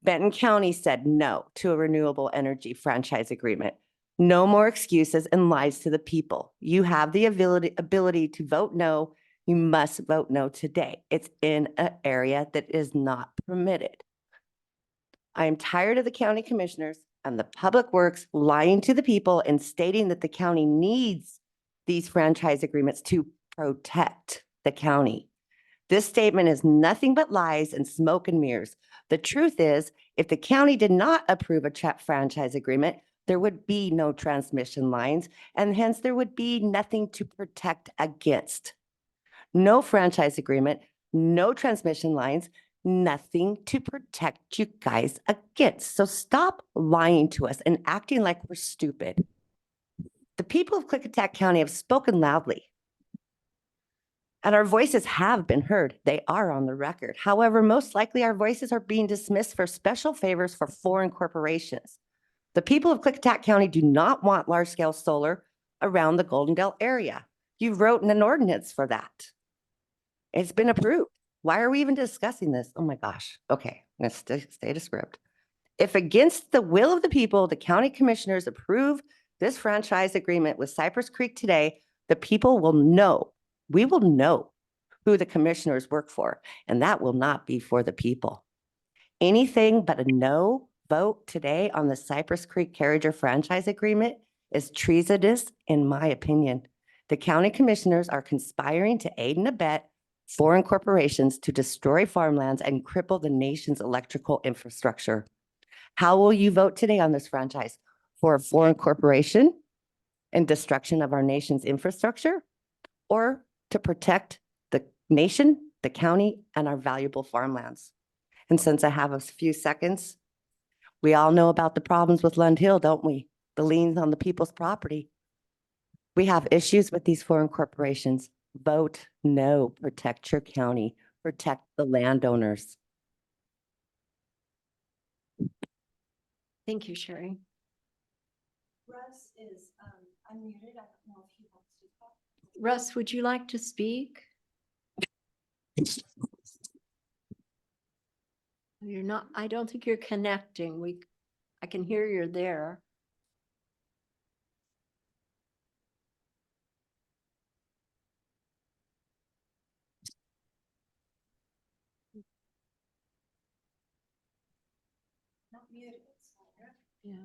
Benton County said no to a renewable energy franchise agreement. No more excuses and lies to the people. You have the ability to vote no. You must vote no today. It's in an area that is not permitted. I am tired of the county commissioners and the public works lying to the people and stating that the county needs these franchise agreements to protect the county. This statement is nothing but lies and smoke and mirrors. The truth is, if the county did not approve a franchise agreement, there would be no transmission lines, and hence there would be nothing to protect against. No franchise agreement, no transmission lines, nothing to protect you guys against. So stop lying to us and acting like we're stupid. The people of Klickitat County have spoken loudly. And our voices have been heard. They are on the record. However, most likely our voices are being dismissed for special favors for foreign corporations. The people of Klickitat County do not want large-scale solar around the Goldendale area. You wrote an ordinance for that. It's been approved. Why are we even discussing this? Oh my gosh. Okay, let's stay to script. If against the will of the people, the county commissioners approve this franchise agreement with Cypress Creek today, the people will know. We will know who the commissioners work for, and that will not be for the people. Anything but a no vote today on the Cypress Creek Carriager franchise agreement is treasonous, in my opinion. The county commissioners are conspiring to aid and abet foreign corporations to destroy farmlands and cripple the nation's electrical infrastructure. How will you vote today on this franchise? For a foreign corporation and destruction of our nation's infrastructure, or to protect the nation, the county, and our valuable farmlands? And since I have a few seconds, we all know about the problems with Lund Hill, don't we? The liens on the people's property. We have issues with these foreign corporations. Vote no, protect your county, protect the landowners. Thank you, Sherry. Russ is unmuted. I don't know if he wants to talk. Russ, would you like to speak? You're not, I don't think you're connecting. I can hear you're there. Not muted. Yeah.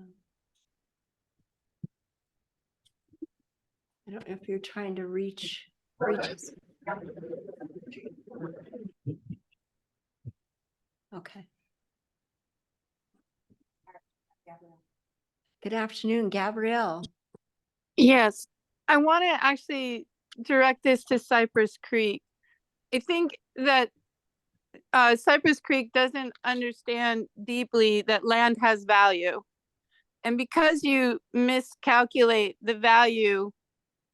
I don't know if you're trying to reach us. Okay. Good afternoon, Gabrielle. Yes, I want to actually direct this to Cypress Creek. I think that Cypress Creek doesn't understand deeply that land has value. And because you miscalculate the value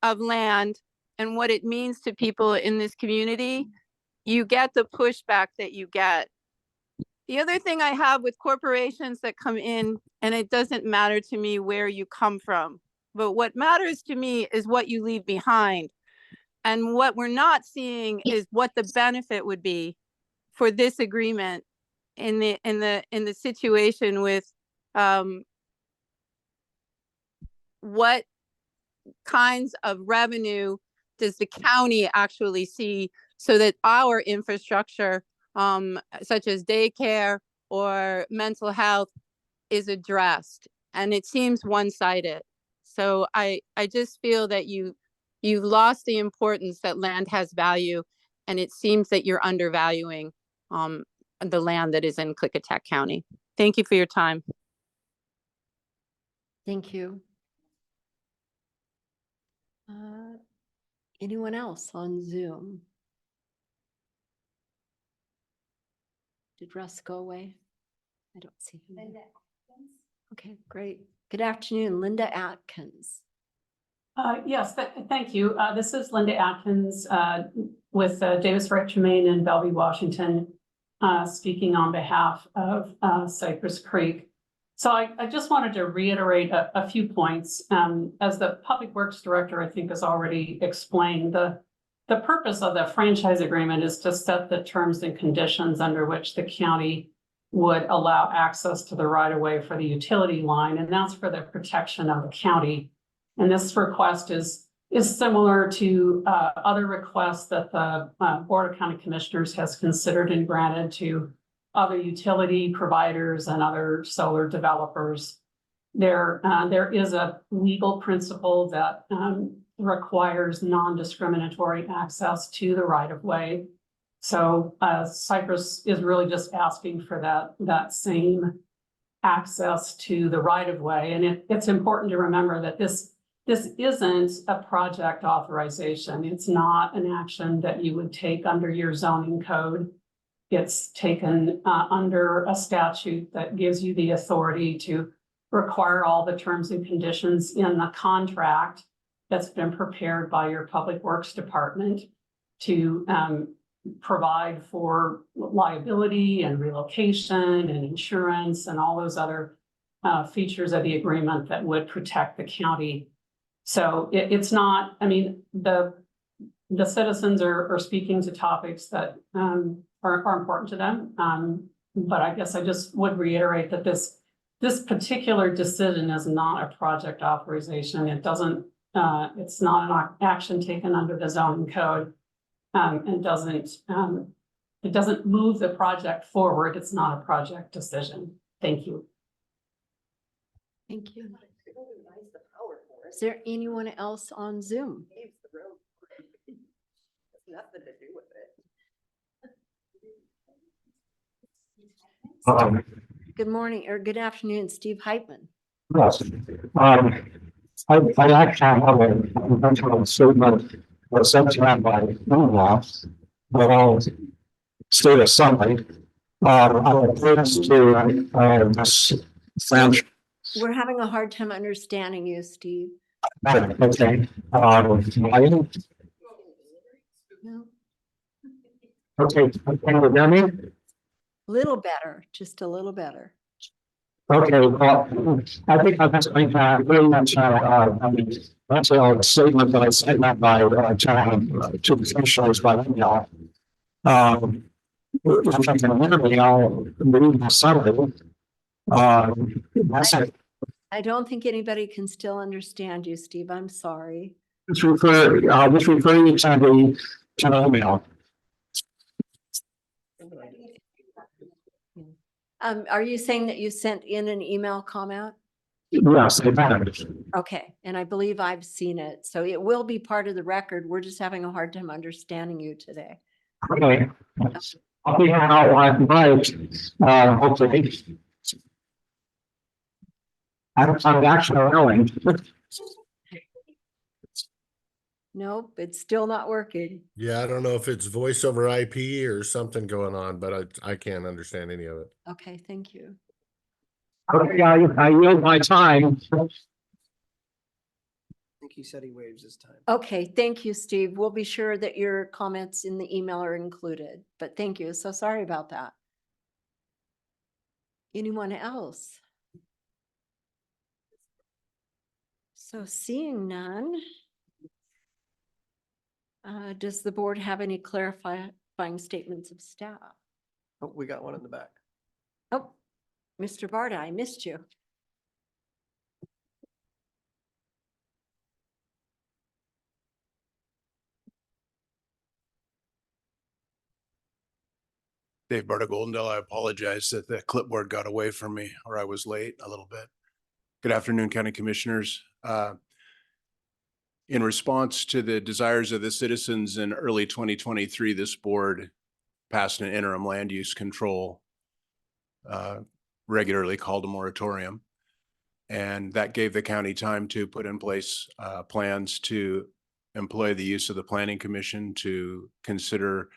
of land and what it means to people in this community, you get the pushback that you get. The other thing I have with corporations that come in, and it doesn't matter to me where you come from, but what matters to me is what you leave behind. And what we're not seeing is what the benefit would be for this agreement in the situation with what kinds of revenue does the county actually see so that our infrastructure, such as daycare or mental health, is addressed. And it seems one-sided. So I just feel that you've lost the importance that land has value, and it seems that you're undervaluing the land that is in Klickitat County. Thank you for your time. Thank you. Anyone else on Zoom? Did Russ go away? I don't see him. Okay, great. Good afternoon, Linda Atkins. Yes, thank you. This is Linda Atkins with Davis Wright Tremaine in Bellevue, Washington, speaking on behalf of Cypress Creek. So I just wanted to reiterate a few points. As the Public Works Director, I think, has already explained, the purpose of the franchise agreement is to set the terms and conditions under which the county would allow access to the right-of-way for the utility line, and that's for the protection of the county. And this request is similar to other requests that the Board of County Commissioners has considered and granted to other utility providers and other solar developers. There is a legal principle that requires non-discriminatory access to the right-of-way. So Cypress is really just asking for that same access to the right-of-way. And it's important to remember that this isn't a project authorization. It's not an action that you would take under your zoning code. It's taken under a statute that gives you the authority to require all the terms and conditions in the contract that's been prepared by your Public Works Department to provide for liability and relocation and insurance and all those other features of the agreement that would protect the county. So it's not, I mean, the citizens are speaking to topics that are important to them. But I guess I just would reiterate that this particular decision is not a project authorization. It doesn't, it's not an action taken under the zoning code. And it doesn't move the project forward. It's not a project decision. Thank you. Thank you. Is there anyone else on Zoom? Nothing to do with it. Good morning or good afternoon, Steve Heitman. Yes. I actually have a conventional statement that's sent out by email, but I'll state a summary. I'm opposed to this French. We're having a hard time understanding you, Steve. Okay. No, Okay. Can you hear me? little better, just a little better. Okay, well, I think I just very much that's a statement that I sent out by to the commissioners by email. If I can hear me, I'll read the summary. That's it. I don't think anybody can still understand you, Steve. I'm sorry. Just refer you to the email. Are you saying that you sent in an email comment? Yes, I have. Okay, and I believe I've seen it. So it will be part of the record. We're just having a hard time understanding you today. Okay. I'll be an outline right, hopefully. I'm actually willing. Nope, it's still not working. Yeah, I don't know if it's voice over IP or something going on, but I can't understand any of it. Okay, thank you. Okay, I yield my time. I think he said he waives his time. Okay, thank you, Steve. We'll be sure that your comments in the email are included, but thank you. So sorry about that. Anyone else? So seeing none. Does the board have any clarifying statements of staff? Oh, we got one in the back. Oh, Mr. Barta, I missed you. Dave Barta Goldendale, I apologize that the clipboard got away from me or I was late a little bit. Good afternoon, County Commissioners. In response to the desires of the citizens in early 2023, this board passed an interim land use control, regularly called a moratorium. And that gave the county time to put in place plans to employ the use of the Planning Commission to consider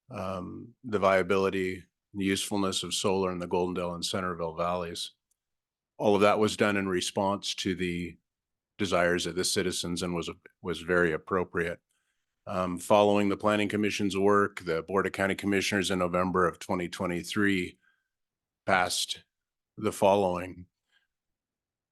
the viability, the usefulness of solar in the Goldendale and Centerville valleys. All of that was done in response to the desires of the citizens and was very appropriate. Following the Planning Commission's work, the Board of County Commissioners in November of 2023 passed the following.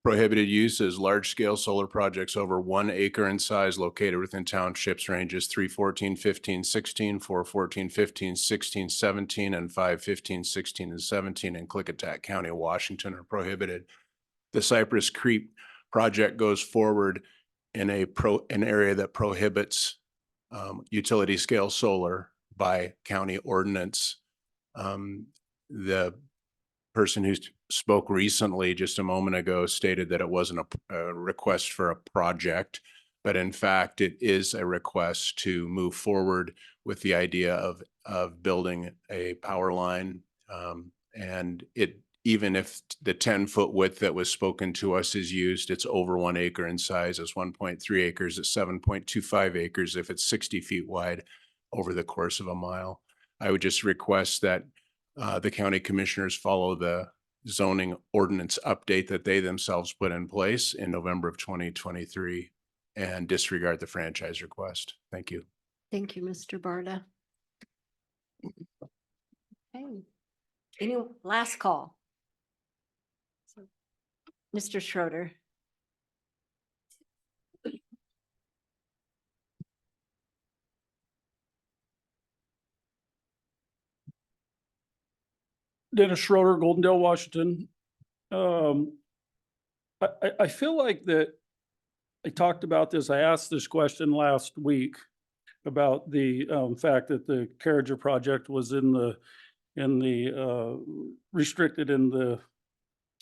Prohibited uses, large-scale solar projects over 1 acre in size located within townships ranges 314, 15, 16, 414, 15, 16, 17, and 5, 15, 16, and 17 in Klickitat County, Washington are prohibited. The Cypress Creek project goes forward in an area that prohibits utility scale solar by county ordinance. The person who spoke recently just a moment ago stated that it wasn't a request for a project, but in fact, it is a request to move forward with the idea of building a power line. And even if the 10-foot width that was spoken to us is used, it's over 1 acre in size. It's 1.3 acres, it's 7.25 acres if it's 60 feet wide over the course of a mile. I would just request that the county commissioners follow the zoning ordinance update that they themselves put in place in November of 2023 and disregard the franchise request. Thank you. Thank you, Mr. Barta. Okay. Any last call? Mr. Schroeder. Dennis Schroeder, Goldendale, Washington. I feel like that I talked about this. I asked this question last week about the fact that the Carriager project was restricted in the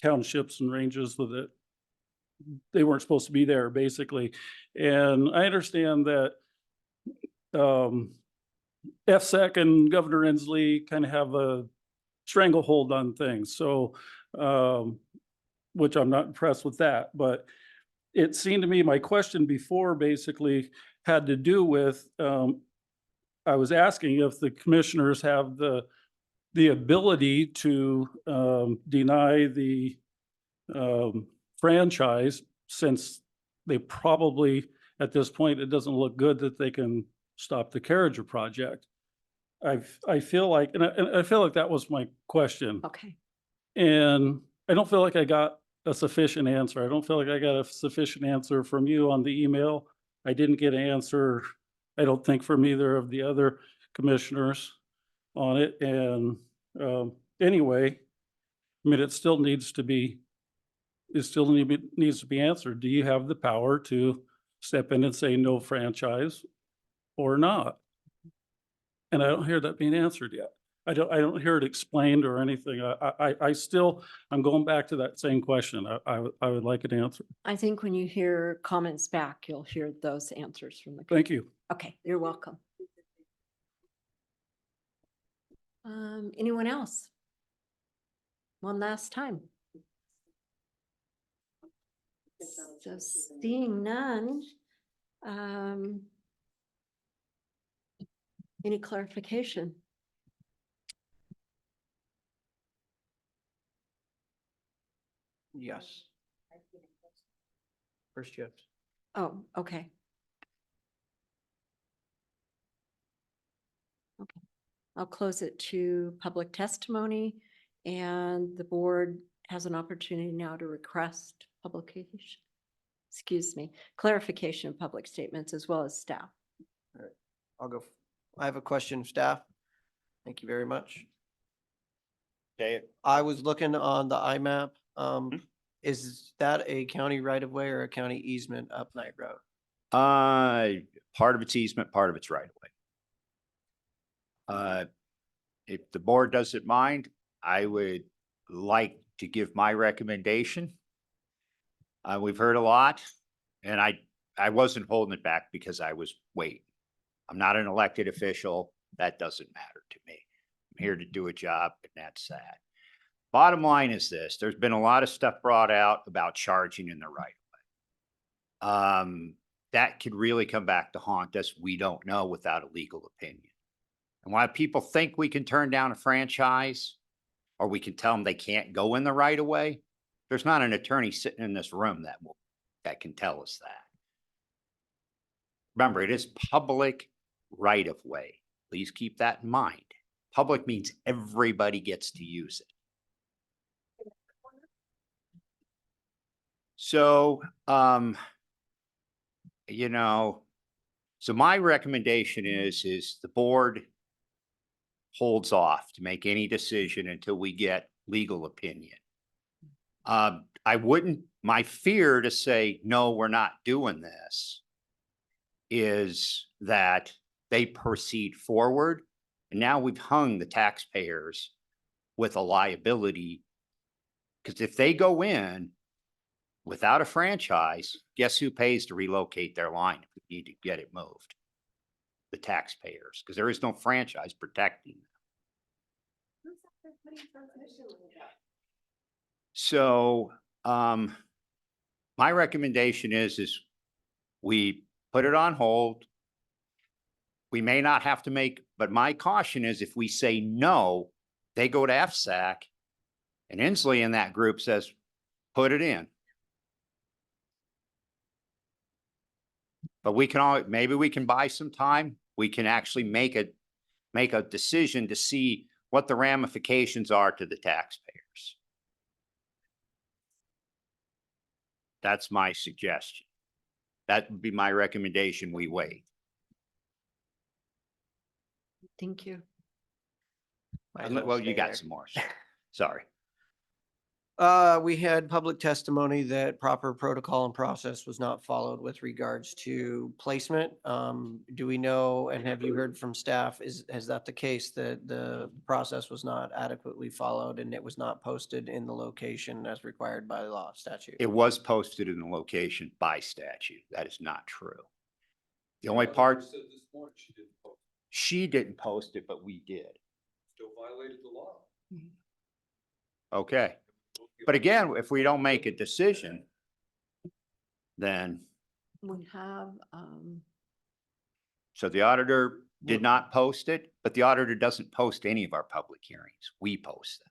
townships and ranges with it. They weren't supposed to be there, basically. And I understand that FSEC and Governor Inslee kind of have a stranglehold on things. So, which I'm not impressed with that, but it seemed to me my question before basically had to do with, I was asking if the commissioners have the ability to deny the franchise, since they probably, at this point, it doesn't look good that they can stop the Carriager project. I feel like, and I feel like that was my question. Okay. And I don't feel like I got a sufficient answer. I don't feel like I got a sufficient answer from you on the email. I didn't get an answer, I don't think, from either of the other commissioners on it. And anyway, I mean, it still needs to be answered. Do you have the power to step in and say no franchise or not? And I don't hear that being answered yet. I don't hear it explained or anything. I'm going back to that same question. I would like an answer. I think when you hear comments back, you'll hear those answers from the. Thank you. Okay, you're welcome. Anyone else? One last time. So seeing none, any clarification? Yes. First shift. Oh, okay. Okay, I'll close it to public testimony, and the board has an opportunity now to request publication. Excuse me, clarification of public statements as well as staff. All right, I'll go. I have a question, staff. Thank you very much. Okay, I was looking on the IMAP. Is that a county right of way or a county easement up Knight Road? part of it's easement, part of it's right away. If the board doesn't mind, I would like to give my recommendation. We've heard a lot, and I wasn't holding it back because I was waiting. I'm not an elected official. That doesn't matter to me. I'm here to do a job, and that's that. Bottom line is this: there's been a lot of stuff brought out about charging in the right of way. That could really come back to haunt us. We don't know without a legal opinion. And why people think we can turn down a franchise or we can tell them they can't go in the right of way, there's not an attorney sitting in this room that can tell us that. Remember, it is public right of way. Please keep that in mind. Public means everybody gets to use it. So, you know, so my recommendation is the board holds off to make any decision until we get legal opinion. My fear to say, no, we're not doing this is that they proceed forward. And now we've hung the taxpayers with a liability. Because if they go in without a franchise, guess who pays to relocate their line if we need to get it moved? The taxpayers, because there is no franchise protecting them. So, my recommendation is we put it on hold. We may not have to make, but my caution is if we say no, they go to FSAC and Inslee in that group says, put it in. But we can maybe we can buy some time. We can actually make a decision to see what the ramifications are to the taxpayers. That's my suggestion. That would be my recommendation. We wait. Thank you. Well, you got some more. Sorry. We had public testimony that proper protocol and process was not followed with regards to placement. Do we know, and have you heard from staff, is that the case, that the process was not adequately followed and it was not posted in the location as required by law statute? It was posted in the location by statute. That is not true. The only part she didn't post it, but we did. Still violated the law. Okay. But again, if we don't make a decision, then, We have, so the auditor did not post it, but the auditor doesn't post any of our public hearings. We post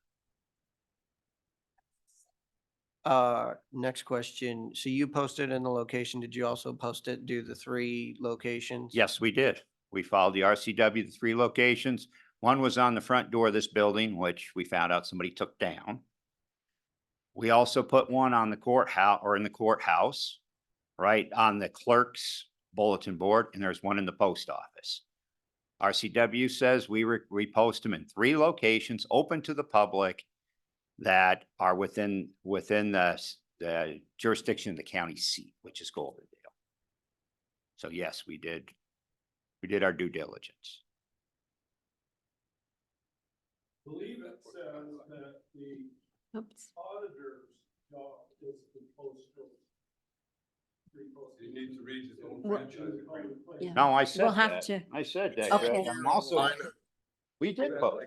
them. Next question. So you posted in the location. Did you also post it, do the 3 locations? Yes, we did. We followed the RCW, the 3 locations. One was on the front door of this building, which we found out somebody took down. We also put one on the courthouse, or in the courthouse, right on the clerk's bulletin board, and there's one in the post office. RCW says we post them in 3 locations open to the public that are within the jurisdiction of the county seat, which is Goldendale. So yes, we did our due diligence. I believe it says that the auditor's job is to post those. He needs to read his own franchise agreement. yeah. No, I said We'll have that. to- I said that. Okay. Greg. I'm also, we did both.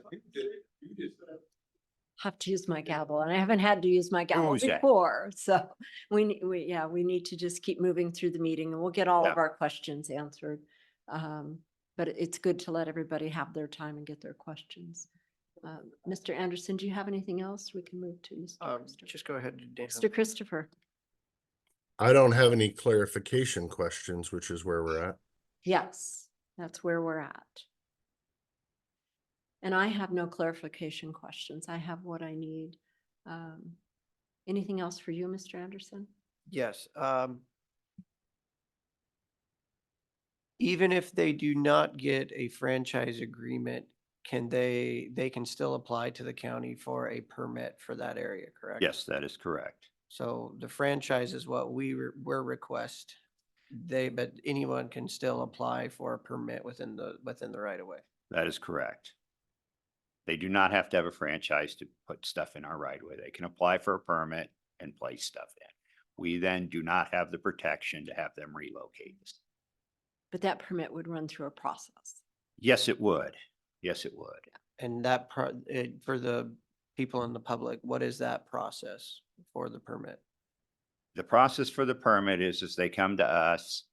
have to use my gavel, and I haven't had to use my gavel Who's that? before, so we need to just keep moving through the meeting, and we'll get all of Yeah. our questions answered. But it's good to let everybody have their time and get their questions. Mr. Anderson, do you have anything else? We can move to Mr. Christopher. Just go ahead, Dan. Mr. Christopher. I don't have any clarification questions, which is where we're at. Yes, that's where we're at. And I have no clarification questions. I have what I need. Anything else for you, Mr. Anderson? Yes, even if they do not get a franchise agreement, they can still apply to the county for a permit for that area, correct? Yes, that is correct. So the franchise is what we're request. But anyone can still apply for a permit within the right of way. That is correct. They do not have to have a franchise to put stuff in our right of way. They can apply for a permit and place stuff in. We then do not have the protection to have them relocate. But that permit would run through a process. Yes, it would. Yes, it would. And that for the people in the public, what is that process for the permit? The process for the permit is they come to us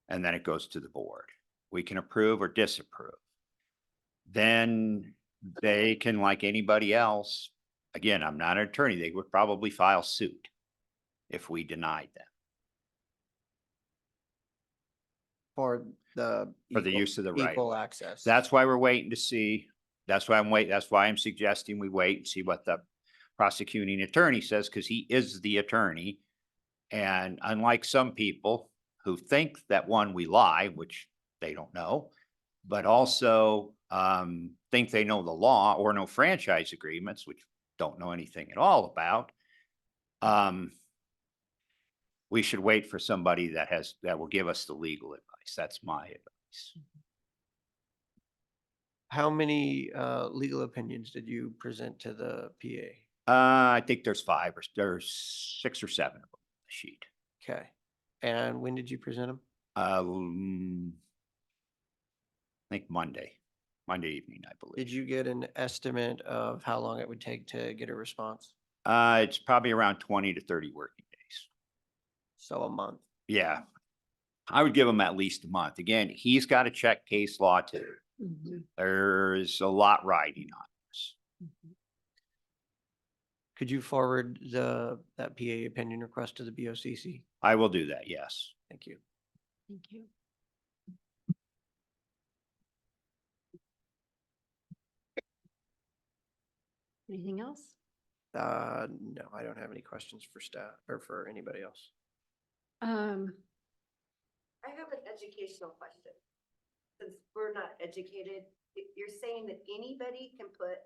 and then it goes to the board. We can approve or disapprove. Then they can, like anybody else, again, I'm not an attorney, they would probably file suit if we denied them. For the use of the right. equal access. That's why we're waiting to see. That's why I'm suggesting we wait and see what the prosecuting attorney says, because he is the attorney. And unlike some people who think that we lie, which they don't know, but also think they know the law or know franchise agreements, which don't know anything at all about, we should wait for somebody that will give us the legal advice. That's my advice. How many legal opinions did you present to the PA? I think there's 6 or 7 of them on the sheet. Okay. And when did you present them? I think Monday evening, I believe. Did you get an estimate of how long it would take to get a response? It's probably around 20 to 30 working days. So a month. Yeah. I would give him at least a month. Again, he's got to check case law too. There's a lot riding on this. Could you forward that PA opinion request to the BoCC? I will do that, yes. Thank you. Thank you. Anything else? No, I don't have any questions for staff or for anybody else. I have an educational question. Since we're not educated, you're saying that anybody can put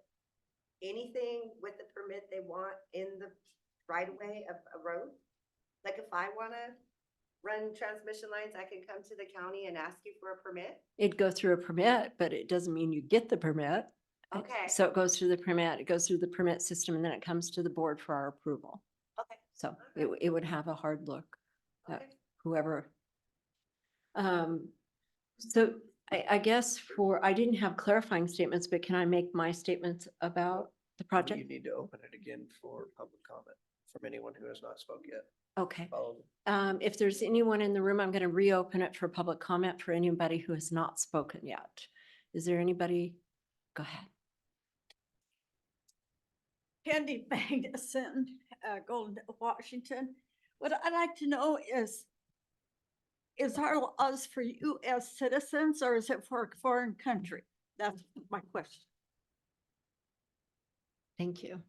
anything with the permit they want in the right of way of a road? Like if I want to run transmission lines, I can come to the county and ask you for a permit? It'd go through a permit, but it doesn't mean you get the permit. Okay. So it goes through the permit, it goes through the permit system, and then it comes to the board for our approval. Okay. So it would have a hard look at Okay. whoever. So I guess I didn't have clarifying statements, but can I make my statements about the You project? need to open it again for public comment from anyone who has not spoke yet. Okay. Follow them. If there's anyone in the room, I'm going to reopen it for public comment for anybody who has not spoken yet. Is there anybody? Go ahead. Candy Magnuson, Golden, Washington. What I'd like to know is our laws for you as citizens or is it for a foreign country? That's my question. Thank you.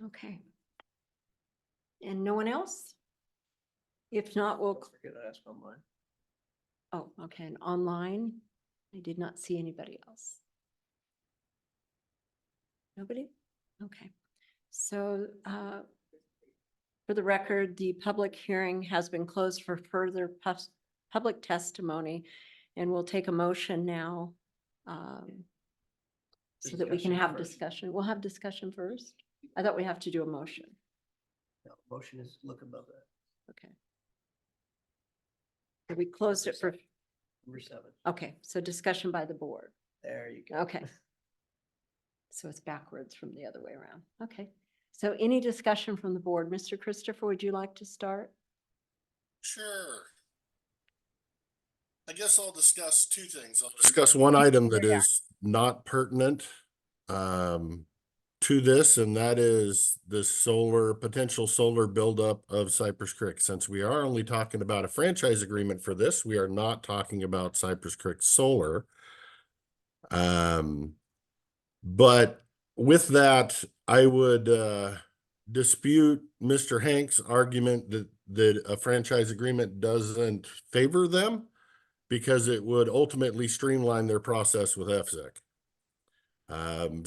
Okay. And no one else? If not, we'll, Don't forget to ask online. oh, okay, and online, I did not see anybody else. Nobody? Okay. So for the record, the public hearing has been closed for further public testimony, and we'll take a motion now so that we can Discussion have first. discussion. We'll have discussion first. I thought we have to do a motion. No, motion is look above that. Okay. So we closed it for, Number 7. Okay, so discussion by the board. There you go. Okay. So it's backwards from the other way around. Okay. So any discussion from the board? Mr. Christopher, would you like to start? Sure. I guess I'll discuss two things. I'll discuss one item that is not pertinent to this, and that is the potential solar buildup of Cypress Creek. Since we are only talking about a franchise agreement for this, we are not talking about Cypress Creek Solar. But with that, I would dispute Mr. Hank's argument that a franchise agreement doesn't favor them, because it would ultimately streamline their process with FSEC.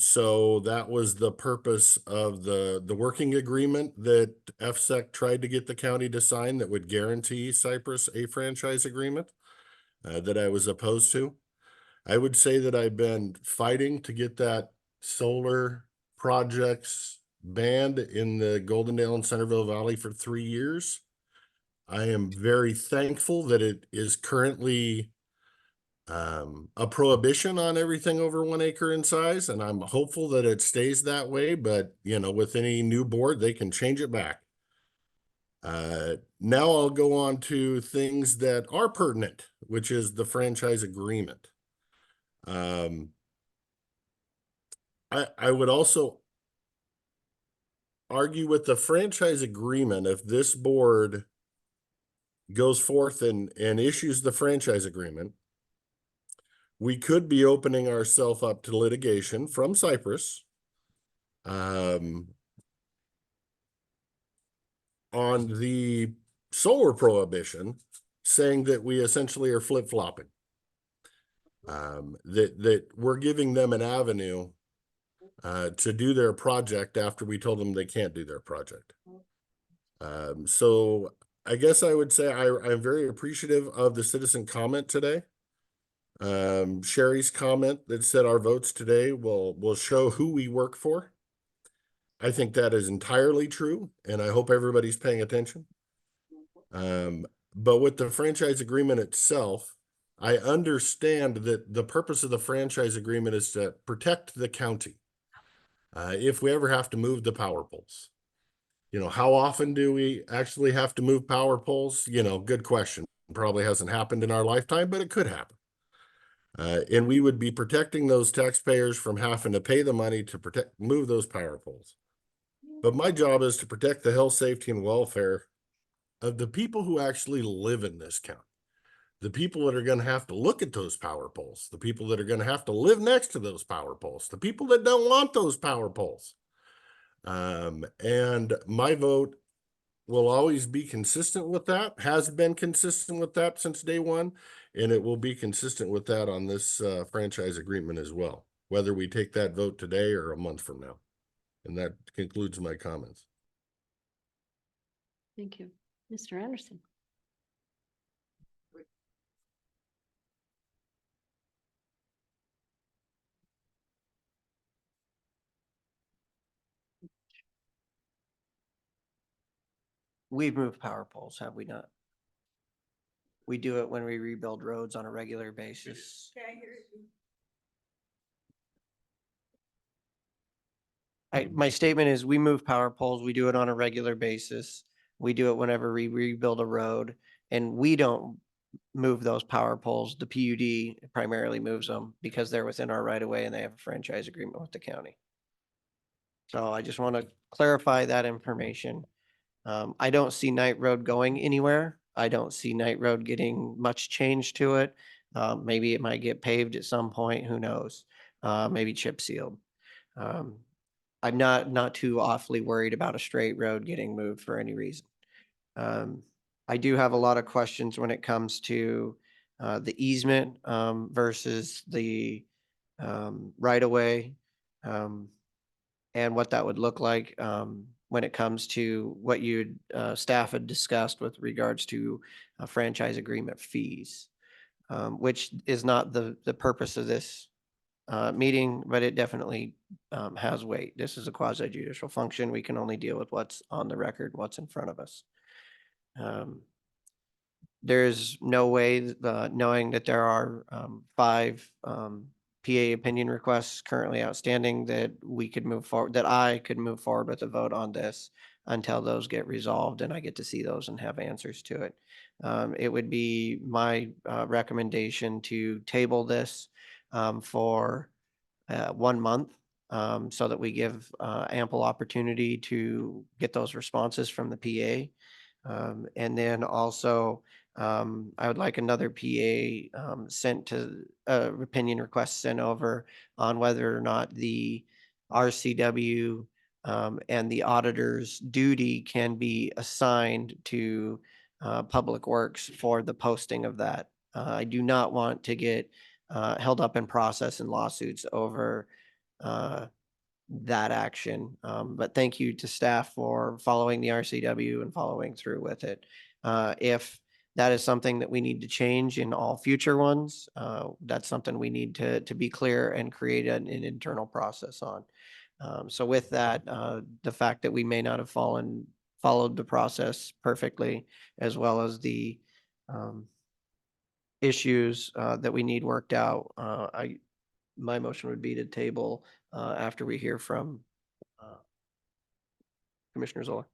So that was the purpose of the working agreement that FSEC tried to get the county to sign that would guarantee Cypress a franchise agreement that I was opposed to. I would say that I've been fighting to get that solar projects banned in the Goldendale and Centerville Valley for 3 years. I am very thankful that it is currently a prohibition on everything over 1 acre in size, and I'm hopeful that it stays that way. But with any new board, they can change it back. Now I'll go on to things that are pertinent, which is the franchise agreement. I would also argue with the franchise agreement, if this board goes forth and issues the franchise agreement, we could be opening ourselves up to litigation from Cypress on the solar prohibition, saying that we essentially are flip-flopping. That we're giving them an avenue to do their project after we told them they can't do their project. So I guess I would say I'm very appreciative of the citizen comment today. Sherry's comment that said our votes today will show who we work for. I think that is entirely true, and I hope everybody's paying attention. But with the franchise agreement itself, I understand that the purpose of the franchise agreement is to protect the county. If we ever have to move the power poles, how often do we actually have to move power poles? Good question. Probably hasn't happened in our lifetime, but it could happen. And we would be protecting those taxpayers from having to pay the money to move those power poles. But my job is to protect the health, safety, and welfare of the people who actually live in this county. The people that are going to have to look at those power poles, the people that are going to have to live next to those power poles, the people that don't want those power poles. And my vote will always be consistent with that, has been consistent with that since day one, and it will be consistent with that on this franchise agreement as well, whether we take that vote today or a month from now. And that concludes my comments. Thank you. Mr. Anderson. We've moved power poles, have we not? We do it when we rebuild roads on a regular basis. My statement is we move power poles. We do it on a regular basis. We do it whenever we rebuild a road, and we don't move those power poles. The PUD primarily moves them because they're within our right of way and they have a franchise agreement with the county. So I just want to clarify that information. I don't see Knight Road going anywhere. I don't see Knight Road getting much change to it. Maybe it might get paved at some point, who knows? Maybe chip sealed. I'm not too awfully worried about a straight road getting moved for any reason. I do have a lot of questions when it comes to the easement versus the right of way and what that would look like when it comes to what staff had discussed with regards to franchise agreement fees, which is not the purpose of this meeting, but it definitely has weight. This is a quasi judicial function. We can only deal with what's on the record, what's in front of us. there's no way, knowing that there are 5 PA opinion requests currently outstanding, that we could move forward, that I could move forward with a vote on this until those get resolved and I get to see those and have answers to it. It would be my recommendation to table this for 1 month, so that we give ample opportunity to get those responses from the PA. And then also, I would like another PA sent to, opinion request sent over on whether or not the RCW and the auditor's duty can be assigned to Public Works for the posting of that. I do not want to get held up in process and lawsuits over that action. But thank you to staff for following the RCW and following through with it. If that is something that we need to change in all future ones, that's something we need to be clear and create an internal process on. So with that, the fact that we may not have followed the process perfectly, as well as the issues that we need worked out, my motion would be to table after we hear from Commissioner Zola.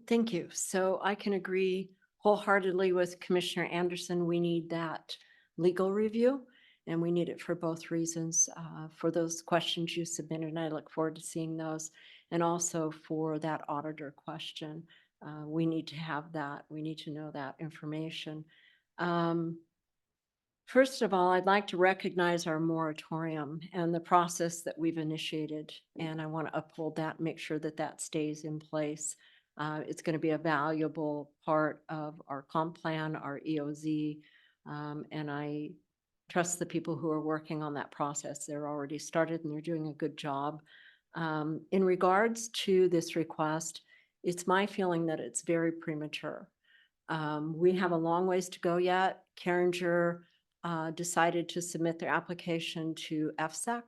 Thank you. So I can agree wholeheartedly with Commissioner Anderson. We need that legal review, and we need it for both reasons, for those questions you submitted, and I look forward to seeing those. And also for that auditor question, we need to have that. We need to know that information. First of all, I'd like to recognize our moratorium and the process that we've initiated, and I want to uphold that and make sure that that stays in place. It's going to be a valuable part of our comp plan, our EOZ, and I trust the people who are working on that process. They're already started and they're doing a good job. In regards to this request, it's my feeling that it's very premature. We have a long ways to go yet. Carringer decided to submit their application to FSEC,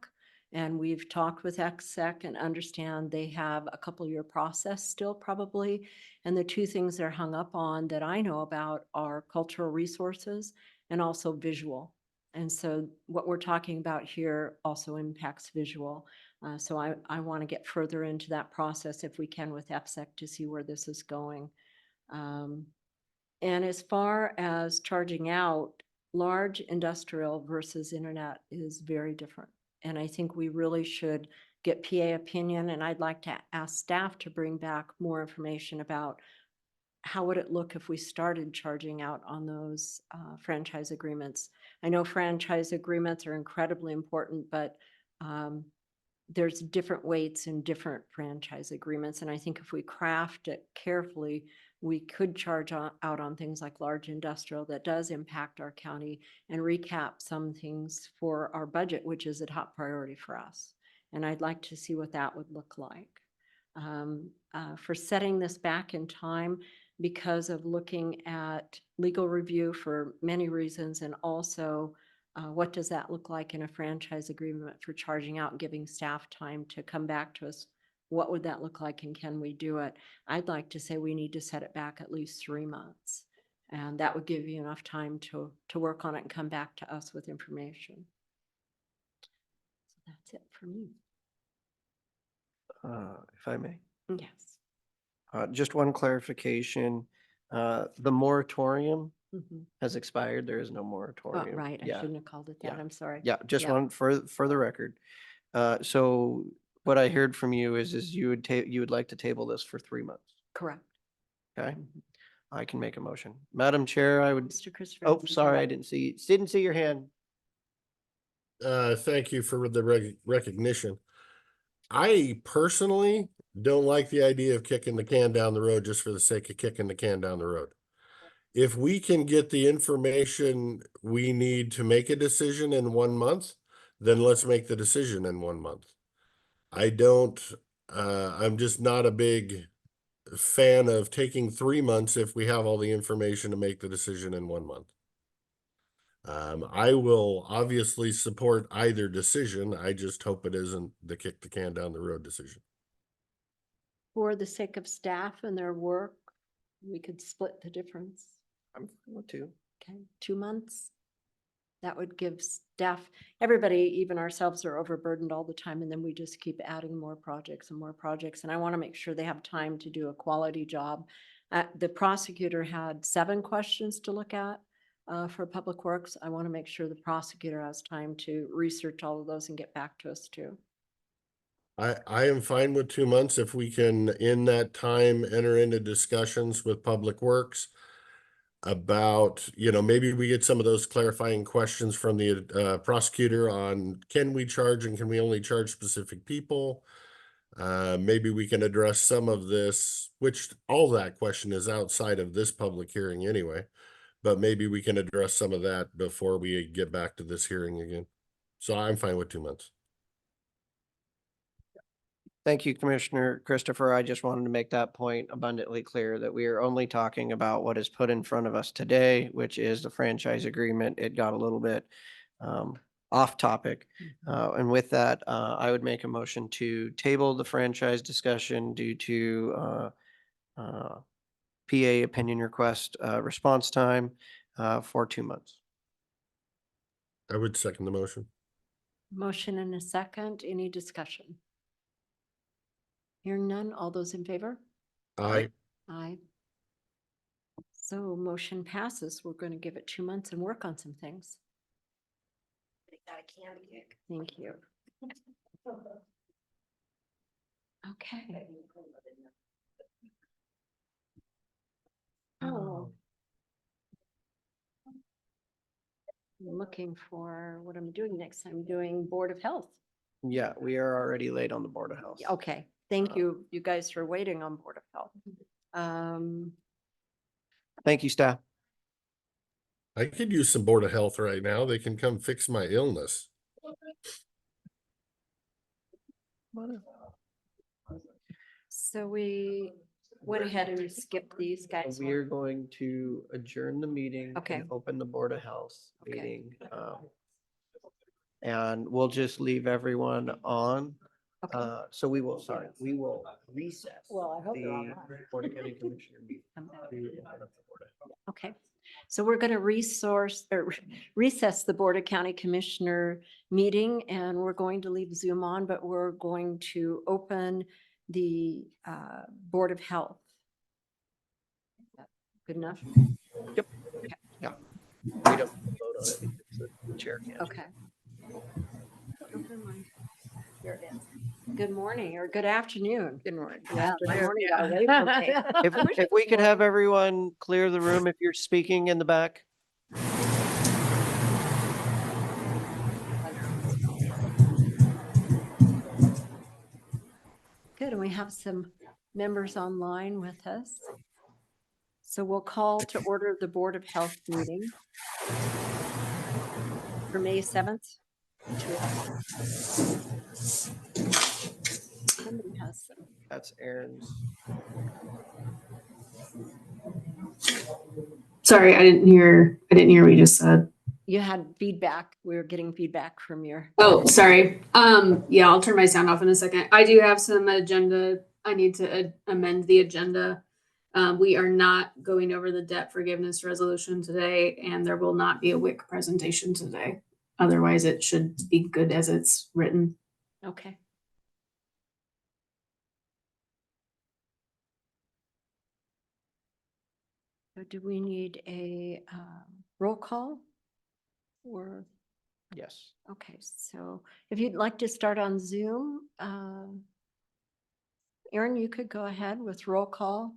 and we've talked with FSEC and understand they have a couple-year process still probably. And the two things they're hung up on that I know about are cultural resources and also visual. And so what we're talking about here also impacts visual. So I want to get further into that process if we can with FSEC to see where this is going. And as far as charging out, large industrial versus internet is very different. And I think we really should get PA opinion, and I'd like to ask staff to bring back more information about how would it look if we started charging out on those franchise agreements. I know franchise agreements are incredibly important, but there's different weights in different franchise agreements. And I think if we craft it carefully, we could charge out on things like large industrial that does impact our county and recap some things for our budget, which is a top priority for us. And I'd like to see what that would look like. For setting this back in time, because of looking at legal review for many reasons, and also what does that look like in a franchise agreement for charging out and giving staff time to come back to us? What would that look like and can we do it? I'd like to say we need to set it back at least 3 months. And that would give you enough time to work on it and come back to us with information. So that's it for me. If I may. Yes. Just one clarification. The moratorium Mhm. has expired. There is no Oh, moratorium. right. I Yeah. shouldn't have called it that. Yeah. I'm sorry. Yeah, just Yeah. one for the record. So what I heard from you is you would like to table this for 3 months. Correct. Okay? I can make a motion. Madam Chair, I would, Mr. Christopher. oh, sorry, I didn't see your hand. Thank you for the recognition. I personally don't like the idea of kicking the can down the road just for the sake of kicking the can down the road. If we can get the information we need to make a decision in 1 month, then let's make the decision in 1 month. I'm just not a big fan of taking 3 months if we have all the information to make the decision in 1 month. I will obviously support either decision. I just hope it isn't the kick the can down the road decision. For the sake of staff and their work, we could split the difference. I'm fine with 2. Okay, 2 months. That would give staff, everybody, even ourselves, are overburdened all the time, and then we just keep adding more projects and more projects. And I want to make sure they have time to do a quality job. The prosecutor had 7 questions to look at for Public Works. I want to make sure the prosecutor has time to research all of those and get back to us too. I am fine with 2 months if we can, in that time, enter into discussions with Public Works about, maybe we get some of those clarifying questions from the prosecutor on can we charge and can we only charge specific people? Maybe we can address some of this, which all that question is outside of this public hearing anyway, but maybe we can address some of that before we get back to this hearing again. So I'm fine with 2 months. Thank you, Commissioner Christopher. I just wanted to make that point abundantly clear that we are only talking about what is put in front of us today, which is the franchise agreement. It got a little bit off topic. And with that, I would make a motion to table the franchise discussion due to PA opinion request response time for 2 months. I would second the motion. Motion and a second. Any discussion? Hearing none. All those in favor? Aye. Aye. So motion passes. We're going to give it 2 months and work on some things. Thank you. Okay. Oh. I'm looking for what I'm doing next. I'm doing Board of Health. Yeah, we are already late on the Board of Health. Okay, thank you, you guys, for waiting on Board of Health. Thank you, staff. I could use some Board of Health right now. They can come fix my illness. So we went ahead and we skipped these guys. We are going to adjourn the meeting Okay. and open the Board of Health Okay. meeting. And we'll just leave everyone on. Okay. So we will recess. Well, I hope they're the online. Board of County Commissioner meeting. Okay, so we're going to recess the Board of County Commissioner meeting, and we're going to leave Zoom on, but we're going to open the Board of Health. Good enough? Yep. Okay. Yeah. We don't vote on it because the chair can't. Okay. Here it is. Good morning or good afternoon. Good morning. Yeah, Morning got away from me. If we could have everyone clear the room if you're speaking in the back. Good, and we have some members online with us. So we'll call to order the Board of Health meeting for May 7th. Somebody has some. That's Aaron's. Sorry, I didn't hear what you just said. You had feedback. We were getting feedback from your. Oh, sorry. Yeah, I'll turn my sound off in a second. I do have some agenda. I need to amend the agenda. We are not going over the debt forgiveness resolution today, and there will not be a WIC presentation today. Otherwise, it should be good as it's written. Okay. So do we need a roll call? Or, Yes. okay, so if you'd like to start on Zoom, Aaron, you could go ahead with roll call.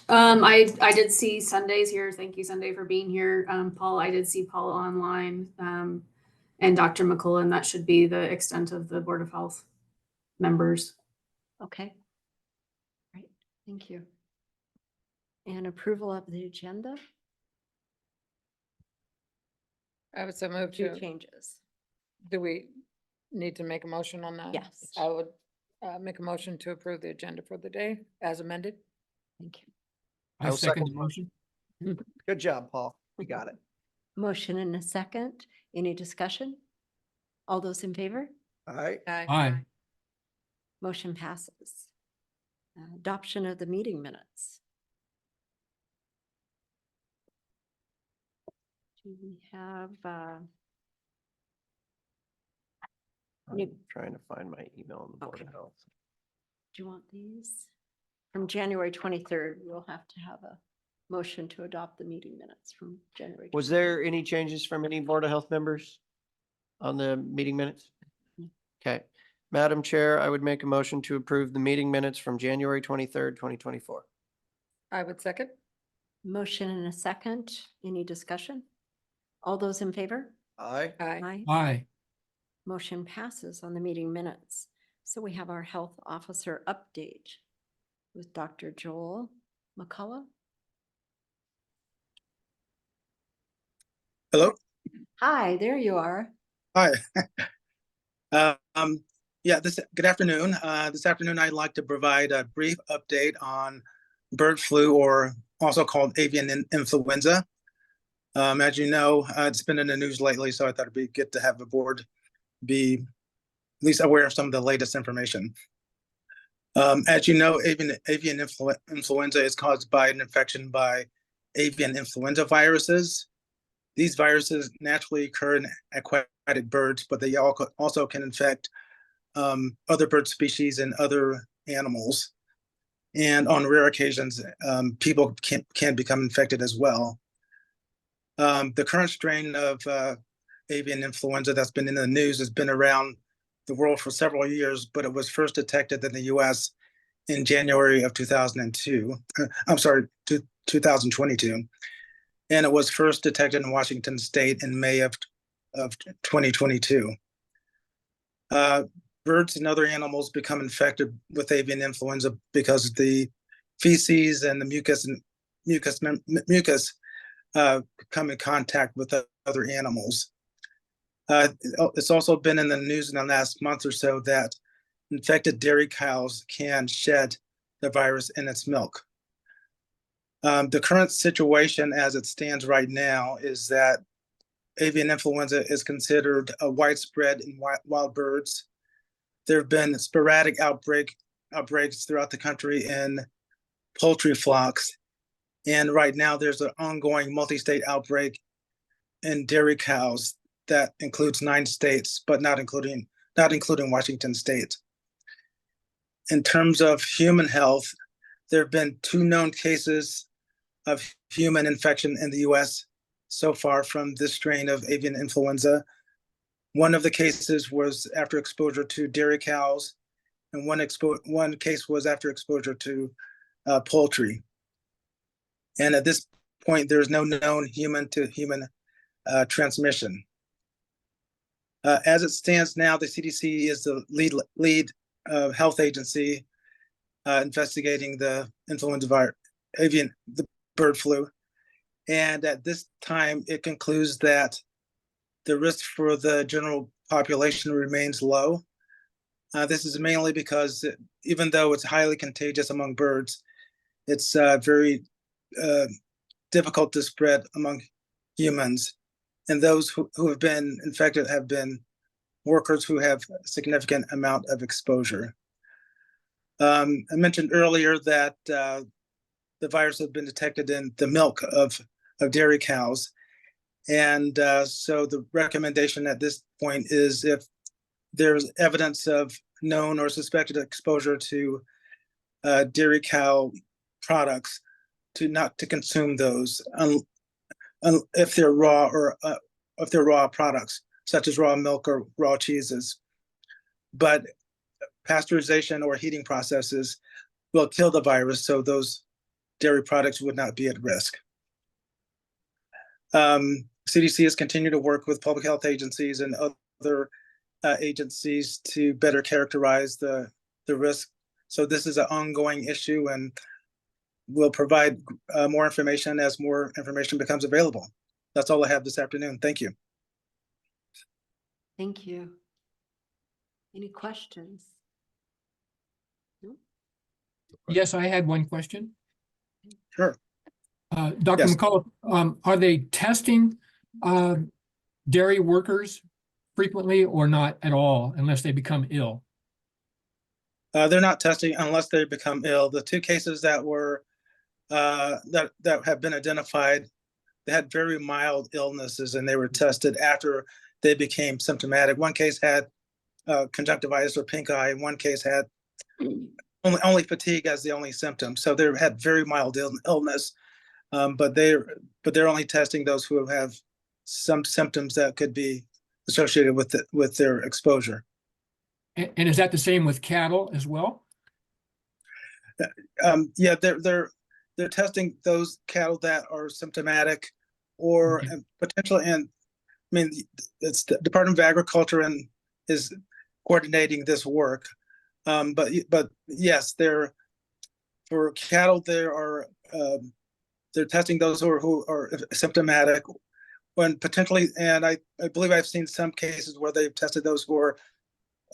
I did see Sunday's here. Thank you, Sunday, for being here. Paul, I did see Paul online, and Dr. McCullen. That should be the extent of the Board of Health members. Okay. Great, thank you. And approval of the agenda? I would so move Two to, changes. do we need to make a motion on that? Yes. I would make a motion to approve the agenda for the day as amended. Thank you. I second the motion. Good job, Paul. We got it. Motion and a second. Any discussion? All those in favor? All right. Aye. Motion passes. Adoption of the meeting minutes. We have, I'm You- trying to find my email on the Board of Okay. Health. do you want these? From January 23rd, we'll have to have a motion to adopt the meeting minutes from January. Was there any changes from any Board of Health members on the meeting minutes? Okay. Madam Chair, I would make a motion to approve the meeting minutes from January 23rd, 2024. I would second. Motion and a second. Any discussion? All those in favor? Aye. Aye. Aye. Motion passes on the meeting minutes. So we have our health officer update with Dr. Joel McCullough. Hello. Hi, there you are. Hi. Yeah, good afternoon. This afternoon, I'd like to provide a brief update on bird flu, or also called avian influenza. As you know, it's been in the news lately, so I thought it'd be good to have the board be at least aware of some of the latest information. As you know, avian influenza is caused by an infection by avian influenza viruses. These viruses naturally occur in aquatic birds, but they also can infect other bird species and other animals. And on rare occasions, people can become infected as well. The current strain of avian influenza that's been in the news has been around the world for several years, but it was first detected in the US in January of 2022. 2022. And it was first detected in Washington State in May of 2022. Birds and other animals become infected with avian influenza because the feces and the mucus come in contact with other animals. It's also been in the news in the last month or so that infected dairy cows can shed the virus in its milk. The current situation as it stands right now is that avian influenza is considered a widespread in wild birds. There have been sporadic outbreaks throughout the country in poultry flocks. And right now there's an ongoing multi-state outbreak in dairy cows that includes 9 states, but not including Washington State. In terms of human health, there have been 2 known cases of human infection in the US so far from this strain of avian influenza. One of the cases was after exposure to dairy cows, and one case was after exposure to poultry. And at this point, there's no known human to human transmission. As it stands now, the CDC is the lead health agency investigating the influenza virus, the bird flu. And at this time, it concludes that the risk for the general population remains low. This is mainly because even though it's highly contagious among birds, it's very difficult to spread among humans. And those who have been infected have been workers who have a significant amount of exposure. I mentioned earlier that the virus has been detected in the milk of dairy cows. And so the recommendation at this point is if there's evidence of known or suspected exposure to dairy cow products, not to consume those if they're raw or if they're raw products, such as raw milk or raw cheeses. But pasteurization or heating processes will kill the virus, so those dairy products would not be at risk. CDC has continued to work with public health agencies and other agencies to better characterize the risk. So this is an ongoing issue, and we'll provide more information as more information becomes available. That's all I have this afternoon. Thank you. Thank you. Any questions? No? Yes, I had one question. Sure. Dr. Yes. McCullough, are they testing dairy workers frequently or not at all unless they become ill? They're not testing unless they become ill. The 2 cases that were that have been identified had very mild illnesses and they were tested after they became symptomatic. One case had conjunctivitis or pink eye, and one case had only fatigue as the only symptom. So they had very mild illness, but they're only testing those who have some symptoms that could be associated with their exposure. And is that the same with cattle as well? Yeah, they're testing those cattle that are symptomatic or potentially, and I mean, it's the Department of Agriculture and is coordinating this work. But yes, for cattle, they're testing those who are symptomatic when potentially, and I believe I've seen some cases where they've tested those who are